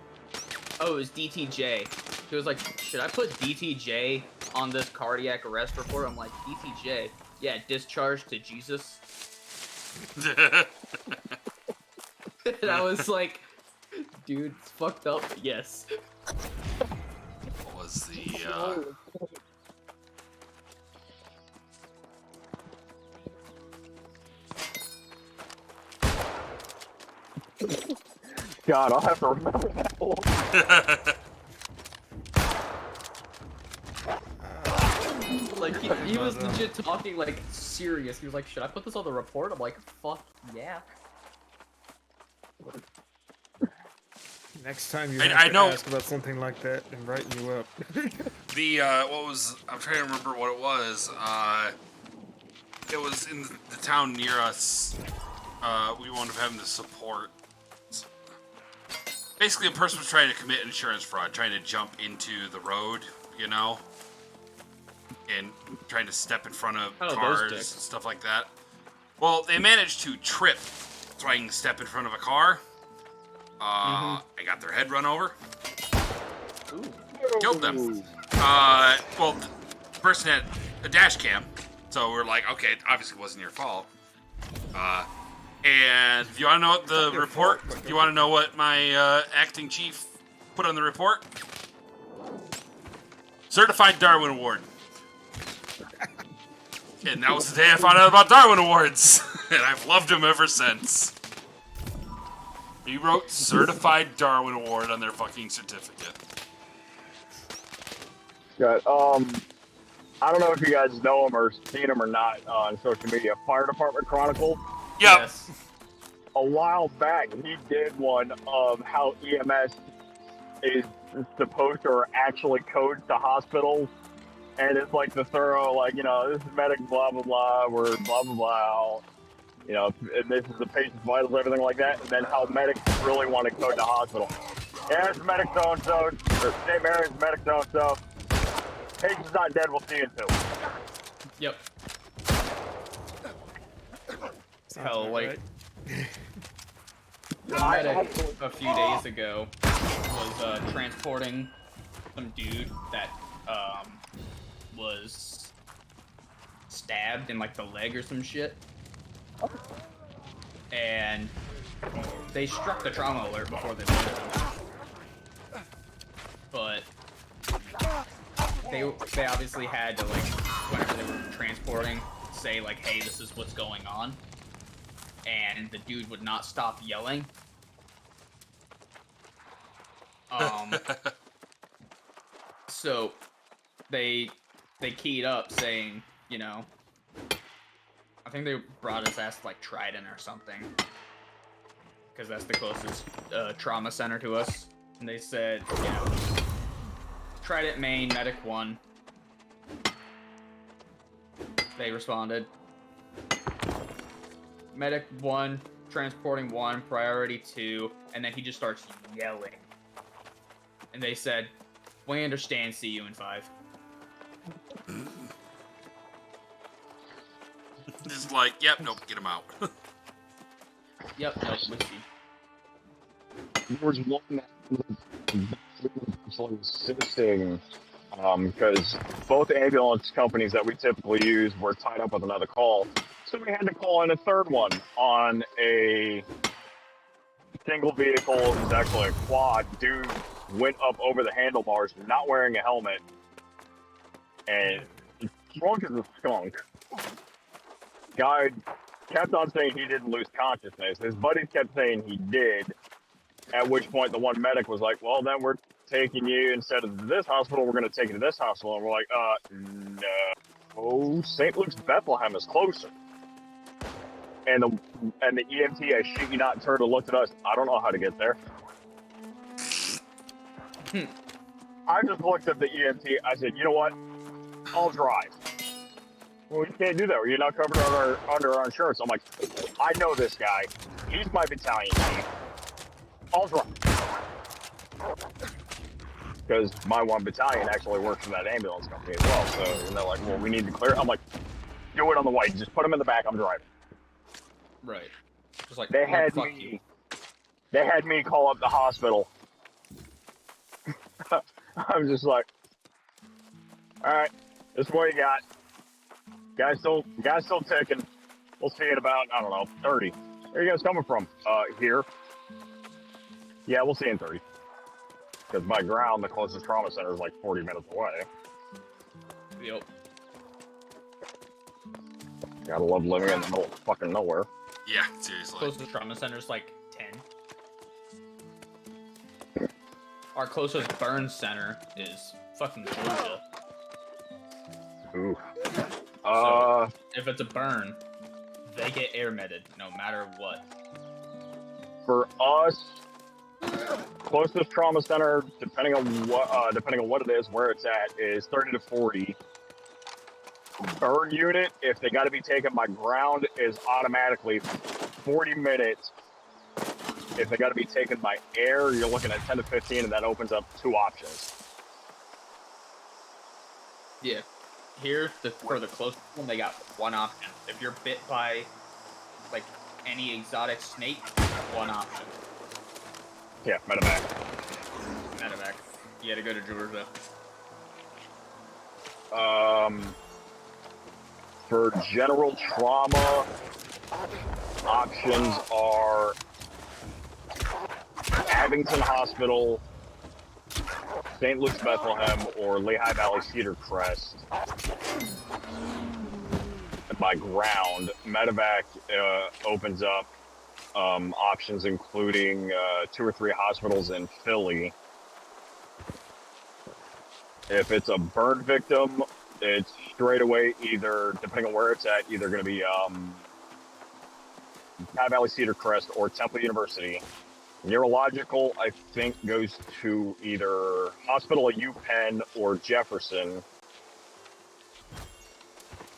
S3: it was DTJ. He was like, "Should I put DTJ on this cardiac arrest report?" I'm like, "DTJ? Yeah, discharge to Jesus." And I was like, "Dude, it's fucked up." Yes.
S1: What was the
S9: God, I'll have to remember that one.
S3: Like, he was legit talking, like, serious. He was like, "Should I put this on the report?" I'm like, "Fuck yeah."
S7: Next time you
S1: I
S7: have to
S1: know.
S7: ask about something like that and write you up.
S1: The what was? I'm trying to remember what it was. It was in the town near us. We wound up having the support. Basically, a person was trying to commit insurance fraud, trying to jump into the road, you know, and trying to step in front of cars and stuff like that. Well, they managed to trip, trying to step in front of a car. I got their head run over.
S3: Ooh.
S1: Killed them. Well, the person had a dash cam, so we're like, okay, it obviously wasn't your fault. And if you want to know what the report, you want to know what my acting chief put on the report? Certified Darwin Award. And that was the day I found out about Darwin Awards, and I've loved him ever since. He wrote Certified Darwin Award on their fucking certificate.
S9: God, I don't know if you guys know him or seen him or not on social media. Fire Department Chronicles.
S1: Yep.
S3: Yes.
S9: A while back, he did one of how EMS is supposed to or actually codes to hospitals. And it's like the thorough, like, you know, this is medic, blah, blah, blah, we're blah, blah, blah. You know, and this is the patient's vitals, everything like that. And then how medics really want to code to hospital. Yeah, it's medic so-and-so. St. Mary's medic so-and-so. Patient's not dead, we'll see you in 2.
S3: Yep. Hell, like, the medic a few days ago was transporting some dude that was stabbed in like the leg or some shit, and they struck the trauma alert before they landed him. But they obviously had to, like, whenever they were transporting, say like, "Hey, this is what's going on," and the dude would not stop yelling. So they keyed up saying, you know, I think they brought his ass to, like, Trident or something, because that's the closest trauma center to us. And they said, you know, Trident Main, Medic 1. They responded. Medic 1, transporting 1, priority 2, and then he just starts yelling. And they said, "We understand, see you in 5.
S1: Just like, yep, nope, get him out.
S3: Yep, nope, we see.
S9: There was one that was absolutely insisting, because both ambulance companies that we typically use were tied up with another call. So we had to call in a third one on a single vehicle. It was actually a quad. Dude went up over the handlebars, not wearing a helmet, and drunk as a skunk. Guy kept on saying he didn't lose consciousness. His buddies kept saying he did. At which point, the one medic was like, "Well, then we're taking you instead of this hospital. We're going to take you to this hospital." And we're like, "No, St. Luke's Bethlehem is closer." And the EMT, I shit you not, turned and looked at us. I don't know how to get there. I just looked at the EMT. I said, "You know what? I'll drive." Well, you can't do that. You're not covered under our insurance. I'm like, "I know this guy. He's my battalion chief. I'll drive." Because my one battalion actually works for that ambulance company as well. So and they're like, "Well, we need to clear." I'm like, "Do it on the white. Just put him in the back. I'm driving."
S3: Right. Just like
S9: They had
S3: fuck
S9: me.
S3: you.
S9: They had me call up the hospital. I'm just like, "All right, this is what you got. Guy's still ticking. We'll see in about, I don't know, 30. Where are you guys coming from? Here. Yeah, we'll see in 30. Because by ground, the closest trauma center is like 40 minutes away.
S3: Yep.
S9: Gotta love living in the middle of fucking nowhere.
S1: Yeah, seriously.
S3: Closest trauma center's like 10. Our closest burn center is fucking Georgia.
S9: Ooh.
S3: So if it's a burn, they get air meted no matter what.
S9: For us, closest trauma center, depending on what it is, where it's at, is 30 to 40. Burn unit, if they got to be taken by ground, is automatically 40 minutes. If they got to be taken by air, you're looking at 10 to 15, and that opens up 2 options.
S3: Yeah. Here, for the closest one, they got 1 option. If you're bit by, like, any exotic snake, 1 option.
S9: Yeah, medevac.
S3: Medevac. You gotta go to Georgia.
S9: For general trauma, options are Abington Hospital, St. Luke's Bethlehem, or Lehigh Valley Cedar Crest. By ground, medevac opens up options including 2 or 3 hospitals in Philly. If it's a burn victim, it's straight away either, depending on where it's at, either going to be Lehigh Valley Cedar Crest or Temple University. Neurological, I think, goes to either Hospital of UPenn or Jefferson.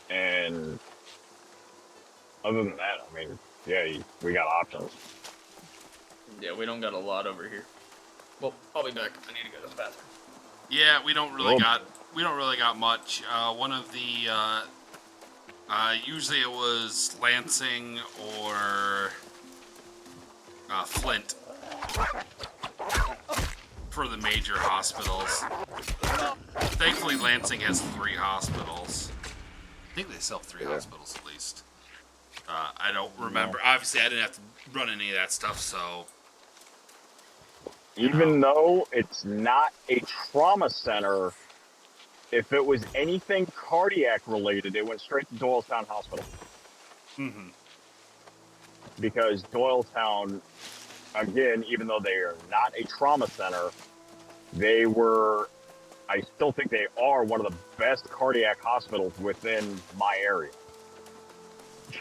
S9: And other than that, I mean, yeah, we got options.
S3: Yeah, we don't got a lot over here. Well, I'll be back. I need to go to the bathroom.
S1: Yeah, we don't really got much. One of the usually it was Lansing or Flint for the major hospitals. Thankfully, Lansing has 3 hospitals. I think they still have 3 hospitals at least. I don't remember. Obviously, I didn't have to run any of that stuff, so.
S9: Even though it's not a trauma center, if it was anything cardiac related, it went straight to Doylestown Hospital.
S1: Mm-hmm.
S9: Because Doylestown, again, even though they are not a trauma center, they were, I still think they are one of the best cardiac hospitals within my area.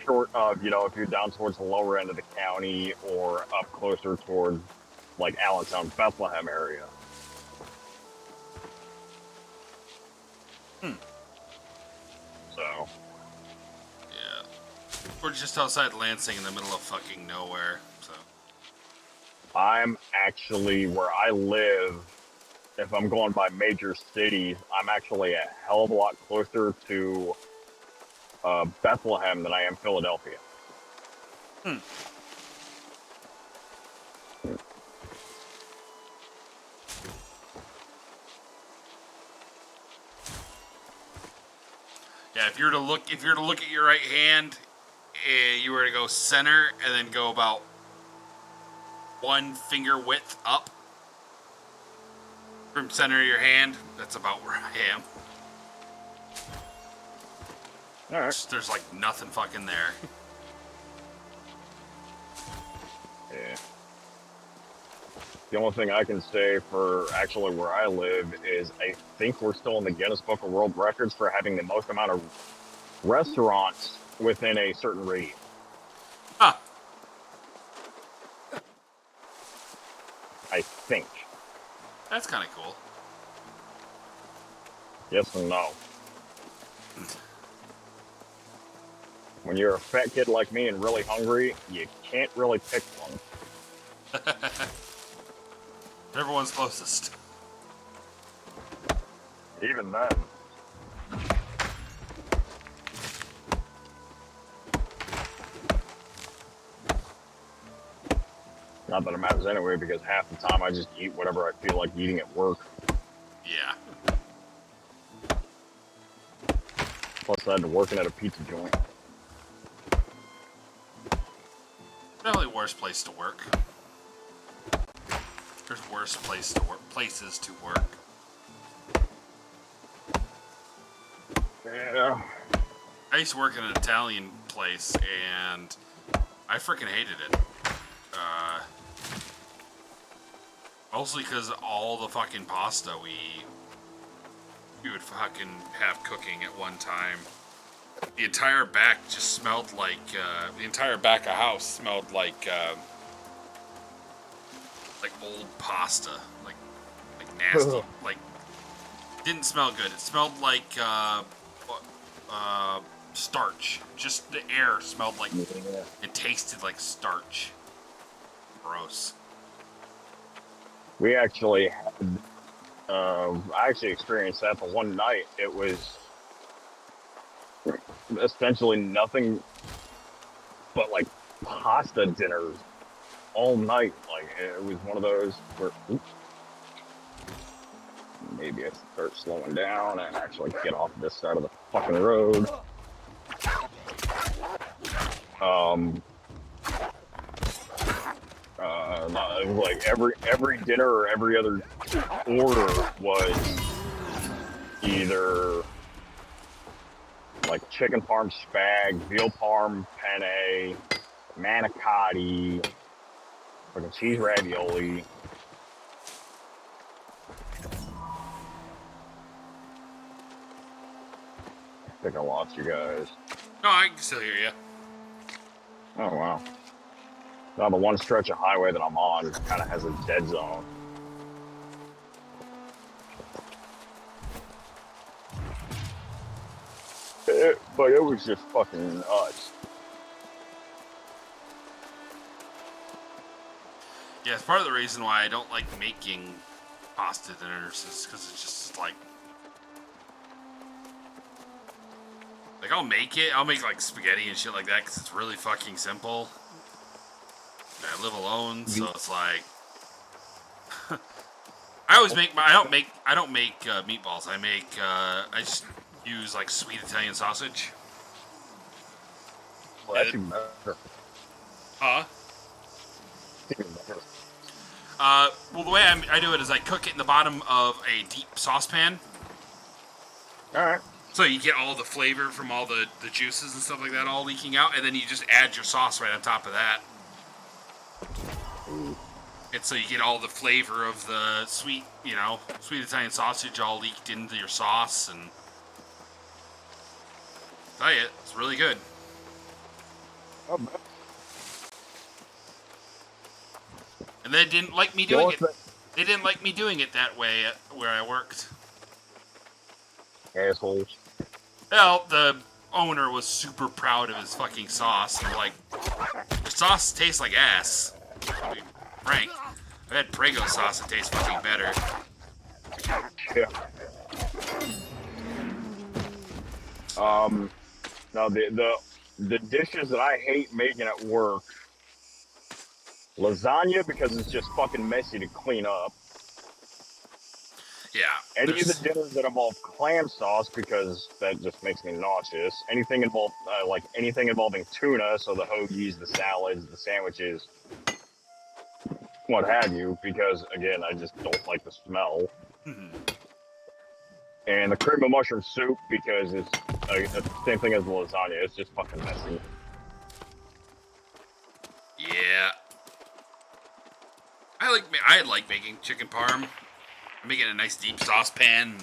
S9: Short of, if you're down towards the lower end of the county or up closer towards, like, Allentown, Bethlehem area. So.
S1: Yeah. We're just outside Lansing in the middle of fucking nowhere, so.
S9: I'm actually, where I live, if I'm going by major cities, I'm actually a hell of a lot closer to Bethlehem than I am Philadelphia.
S1: Yeah, if you were to look at your right hand, you were to go center and then go about 1 finger width up from center of your hand, that's about where I am.
S9: All right.
S1: There's like nothing fucking there.
S9: Yeah. The only thing I can say for actually where I live is I think we're still in the Guinness Book of World Records for having the most amount of restaurants within a certain radius.
S1: Huh.
S9: I think.
S1: That's kind of cool.
S9: Yes and no. When you're a fat kid like me and really hungry, you can't really pick one.
S1: Everyone's closest.
S9: Even then. Not that it matters anyway, because half the time I just eat whatever I feel like eating at work.
S1: Yeah.
S9: Plus, I had to working at a pizza joint.
S1: Definitely worst place to work. There's worse places to work.
S9: Yeah.
S1: I used to work in an Italian place, and I freaking hated it. Mostly because all the fucking pasta we would fucking have cooking at one time. The entire back just smelled like, the entire back of house smelled like old pasta. Like nasty. Like, didn't smell good. It smelled like, starch. Just the air smelled like, it tasted like starch. Gross.
S9: We actually had, I actually experienced that for one night. It was essentially nothing but like pasta dinners all night. Like, it was one of those where, oops, maybe I should start slowing down and actually get off this side of the fucking road. Like every dinner or every other order was either like chicken parm spag, veal parm penne, manicotti, fucking cheese ravioli. I think I lost you guys.
S1: No, I can still hear you.
S9: Oh wow. Now the one stretch of highway that I'm on kind of has a dead zone. But it was just fucking nuts.
S1: Yeah, it's part of the reason why I don't like making pasta dinners is because it's just like I'll make it. I'll make like spaghetti and shit like that because it's really fucking simple. I live alone, so it's like I always make my. I don't make meatballs. I just use like sweet Italian sausage.
S9: Well, that's even better.
S1: Well, the way I do it is I cook it in the bottom of a deep saucepan.
S9: All right.
S1: So you get all the flavor from all the juices and stuff like that all leaking out, and then you just add your sauce right on top of that. And so you get all the flavor of the sweet Italian sausage all leaked into your sauce, and I'll tell you, it's really good. And they didn't like me doing it. They didn't like me doing it that way where I worked.
S9: Assholes.
S1: Well, the owner was super proud of his fucking sauce. And like, your sauce tastes like ass. I mean, frank. I've had Prego sauce that tastes fucking better.
S9: Yeah. Now the dishes that I hate making at work. Lasagna, because it's just fucking messy to clean up.
S1: Yeah.
S9: Any of the
S1: there's-
S9: dinners that involve clam sauce, because that just makes me nauseous. Anything anything involving tuna, so the hoagies, the salads, the sandwiches, what have you, because again, I just don't like the smell.
S1: Mhm.
S9: And the cream of mushroom soup, because it's the same thing as the lasagna. It's just fucking messy.
S1: Yeah. I like making chicken parm. I'm making a nice deep saucepan.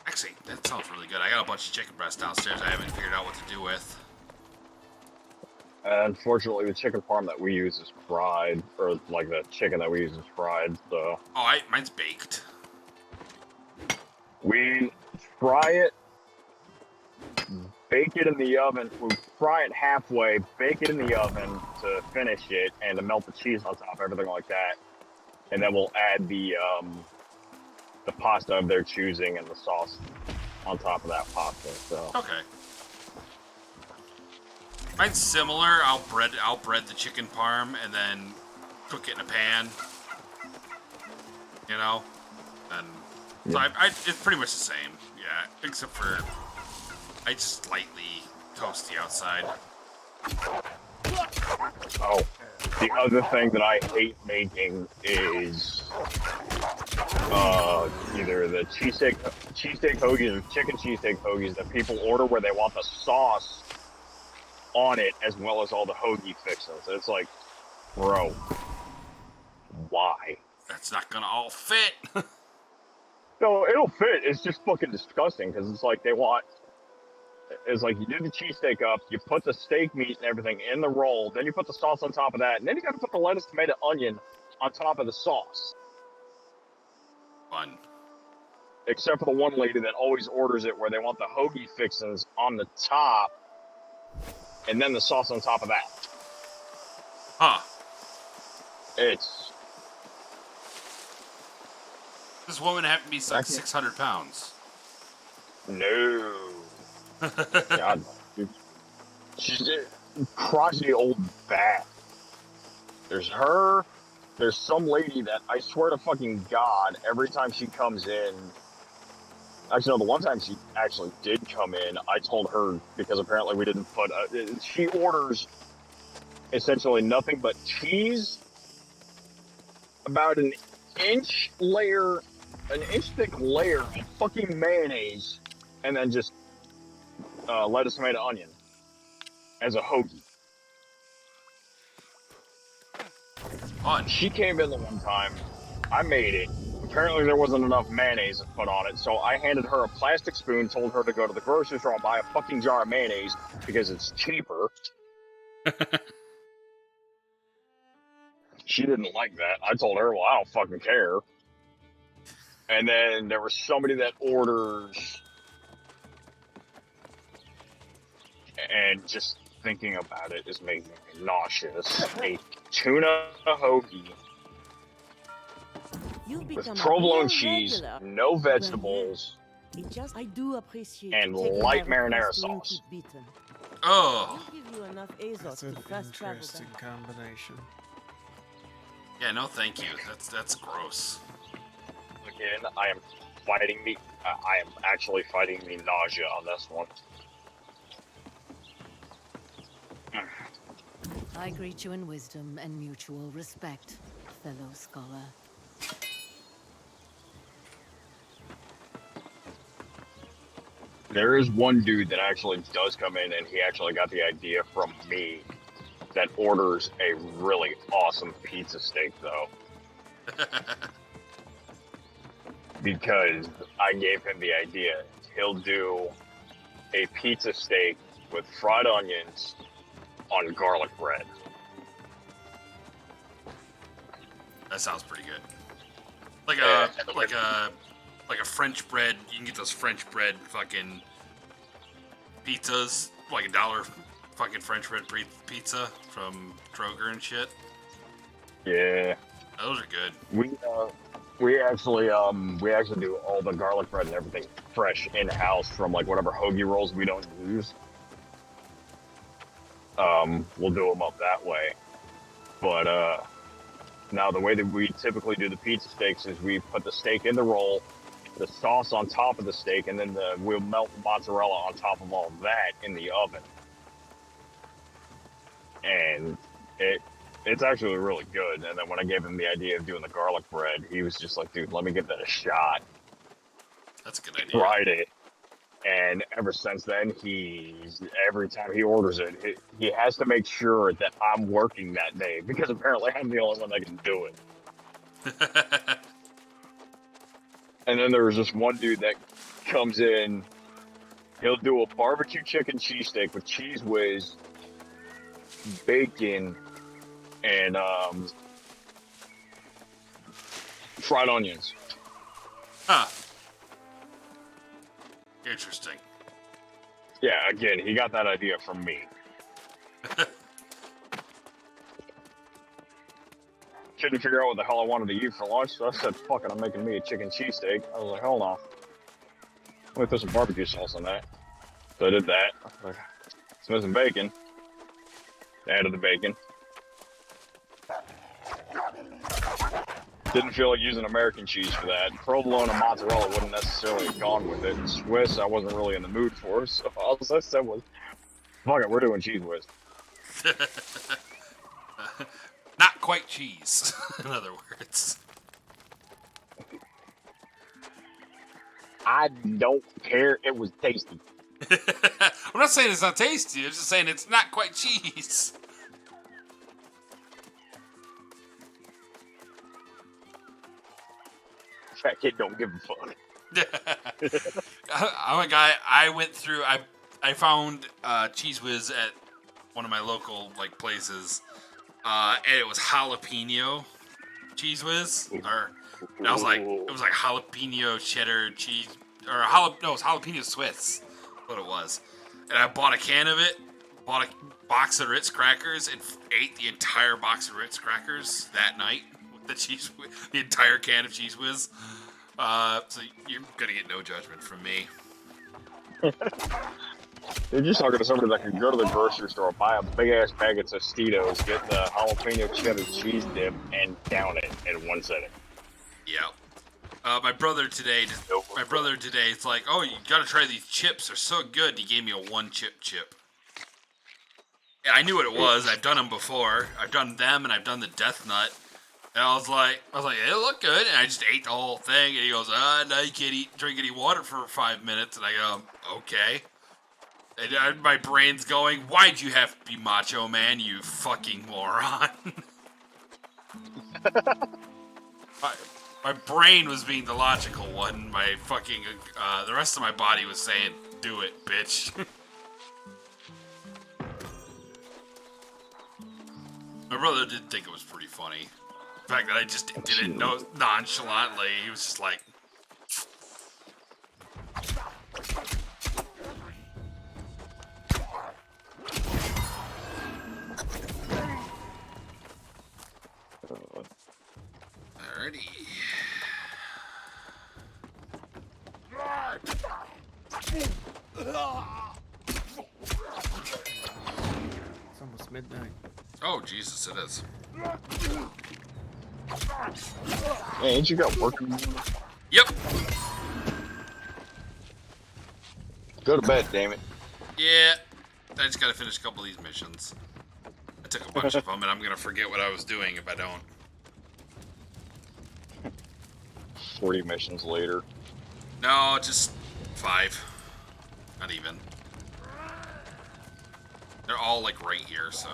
S1: Actually, that sounds really good. I got a bunch of chicken breasts downstairs I haven't figured out what to do with.
S9: Unfortunately, the chicken parm that we use is fried, or like the chicken that we use is fried. So
S1: Oh, mine's baked.
S9: we fry it, bake it in the oven. We fry it halfway, bake it in the oven to finish it, and to melt the cheese on top, everything like that. And then we'll add the pasta of their choosing and the sauce on top of that pasta. So
S1: Okay. Mine's similar. I'll bread the chicken parm and then cook it in a pan. You know, and so it's pretty much the same. Yeah, except for I just lightly toast the outside.
S9: Oh, the other thing that I hate making is either the cheesesteak hoagies or chicken cheesesteak hoagies that people order where they want the sauce on it as well as all the hoagie fixings. It's like, bro, why?
S1: That's not gonna all fit.
S9: No, it'll fit. It's just fucking disgusting because it's like it's like you do the cheesesteak up, you put the steak meat and everything in the roll, then you put the sauce on top of that, and then you gotta put the lettuce, tomato, onion on top of the sauce.
S1: Fun.
S9: Except for the one lady that always orders it where they want the hoagie fixings on the top, and then the sauce on top of that.
S1: Huh.
S9: It's...
S1: This woman happened to be like 600 pounds.
S9: No. God. She's a crotchety old bat. There's her. There's some lady that I swear to fucking God, every time she comes in. Actually, no, the one time she actually did come in, I told her because apparently we didn't put. She orders essentially nothing but cheese, about an inch thick layer of fucking mayonnaise, and then just lettuce, tomato, onion as a hoagie.
S1: Fun.
S9: She came in the one time, I made it. Apparently there wasn't enough mayonnaise to put on it, so I handed her a plastic spoon, told her to go to the grocery store and buy a fucking jar of mayonnaise because it's cheaper. She didn't like that. I told her, well, I don't fucking care. And then there was somebody that orders, and just thinking about it is making me nauseous. A tuna hoagie with provolone cheese, no vegetables,
S8: I do appreciate
S9: and
S8: you taking
S9: light
S8: my
S9: marinara
S8: request when
S9: sauce.
S8: keep beaten.
S1: Oh.
S8: I'll give you enough Azos
S7: That's
S8: to
S7: an
S8: fast travel
S7: interesting
S8: back.
S7: combination.
S1: Yeah, no thank you. That's gross.
S9: Again, I am actually fighting the nausea on this one.
S8: I greet you in wisdom and mutual respect, fellow scholar.
S9: There is one dude that actually does come in, and he actually got the idea from me, that orders a really awesome pizza steak, though. Because I gave him the idea. He'll do a pizza steak with fried onions on garlic bread.
S1: That sounds pretty good. Like
S9: Yeah.
S1: a French bread. You can get those French bread fucking pizzas, like $1 fucking French bread pizza from Kroger and shit.
S9: Yeah.
S1: Those are good.
S9: We actually do all the garlic bread and everything fresh in house from like whatever hoagie rolls we don't use. We'll do them up that way. But Now, the way that we typically do the pizza steaks is we put the steak in the roll, the sauce on top of the steak, and then we'll melt the mozzarella on top of all of that in the oven. And it's actually really good. And then when I gave him the idea of doing the garlic bread, he was just like, dude, let me give that a shot.
S1: That's a good idea.
S9: Tried it. And ever since then, every time he orders it, he has to make sure that I'm working that day because apparently I'm the only one that can do it. And then there was this one dude that comes in. He'll do a barbecue chicken cheesesteak with cheese whiz, bacon, and fried onions.
S1: Huh. Interesting.
S9: Yeah, again, he got that idea from me. Couldn't figure out what the hell I wanted to eat for lunch, so I said, fuck it, I'm making me a chicken cheesesteak. I was like, hold on. Let me put some barbecue sauce on that. So I did that. I was like, some some bacon. Added the bacon. Didn't feel like using American cheese for that. Provolone and mozzarella wouldn't necessarily have gone with it. And Swiss, I wasn't really in the mood for, so all I said was, fuck it, we're doing cheese whiz.
S1: Not quite cheese, in other words.
S9: I don't care. It was tasty.
S1: I'm not saying it's not tasty. I'm just saying it's not quite cheese.
S9: Fat kid don't give a fuck.
S1: I'm a guy. I went through. I found Cheese Whiz at one of my local places, and it was jalapeno Cheese Whiz, or I was like, it was like jalapeno cheddar cheese, or it was jalapeno Swiss, what it was. And I bought a can of it, bought a box of Ritz crackers, and ate the entire box of Ritz crackers that night with the entire can of Cheese Whiz. So you're gonna get no judgment from me.
S9: You're just talking to somebody that can go to the grocery store, buy a big ass bag of Tostitos, get the jalapeno cheddar cheese dip, and down it in one setting.
S1: Yeah. My brother today is like, oh, you gotta try these chips. They're so good. He gave me a one chip. Yeah, I knew what it was. I've done them before. I've done them, and I've done the Death Nut. And I was like, it looked good, and I just ate the whole thing. And he goes, now you can't drink any water for 5 minutes. And I go, okay. And my brain's going, why'd you have to be Macho Man, you fucking moron? My brain was being the logical one. My fucking, the rest of my body was saying, do it, bitch. My brother did think it was pretty funny. The fact that I just did it nonchalantly, he was just like... Alrighty.
S7: It's almost midnight.
S1: Oh, Jesus, it is.
S9: Hey, ain't you got work in the morning?
S1: Yep.
S9: Go to bed, damn it.
S1: Yeah. I just gotta finish a couple of these missions. I took a bunch of them, and I'm gonna forget what I was doing if I don't.
S9: 40 missions later.
S1: No, just 5. Not even. They're all right here, so.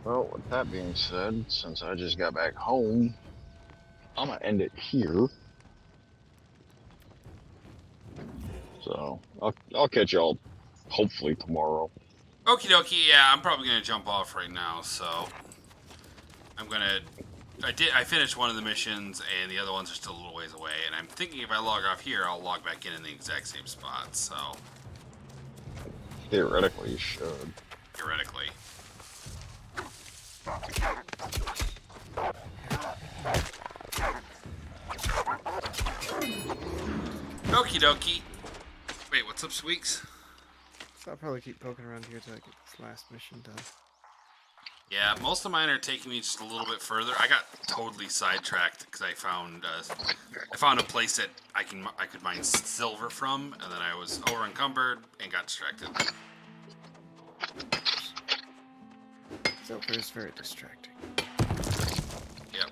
S9: Well, with that being said, since I just got back home, I'm gonna end it here. So I'll catch y'all hopefully tomorrow.
S1: Okie dokie, yeah, I'm probably gonna jump off right now, so I'm gonna. I finished one of the missions, and the other ones are still a little ways away. And I'm thinking if I log off here, I'll log back in the exact same spot. So
S9: Theoretically, you should.
S1: theoretically, okie dokie. Wait, what's up, Sweeks?
S7: So I'll probably keep poking around here till I get this last mission done.
S1: Yeah, most of mine are taking me just a little bit further. I got totally sidetracked because I found a place that I could mine silver from, and then I was over encumbered and got distracted.
S7: Silver is very distracting.
S1: Yep.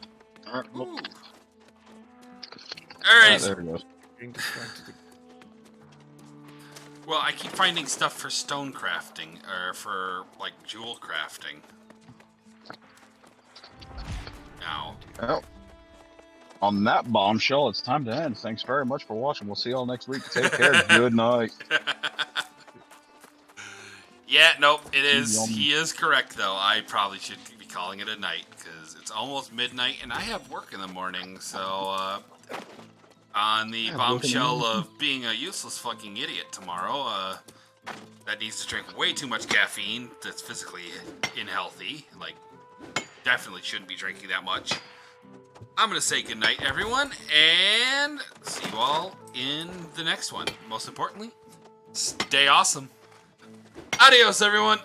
S9: Alright, well,
S1: Ooh. Alright.
S9: there it goes.
S7: Getting distracted.
S1: Well, I keep finding stuff for stone crafting, or for, like, jewel crafting. Now.
S9: Well, on that bombshell, it's time to end. Thanks very much for watching. We'll see y'all next week. Take care. Good night.
S1: Yeah, nope, it is.
S9: Yum.
S1: He is correct, though. I probably should be calling it a night, because it's almost midnight, and I have work in the morning, so, on the bombshell of being a useless fucking idiot tomorrow, that needs to drink way too much caffeine, that's physically unhealthy, like, definitely shouldn't be drinking that much. I'm gonna say goodnight, everyone, and see you all in the next one. Most importantly, stay awesome. Adios, everyone!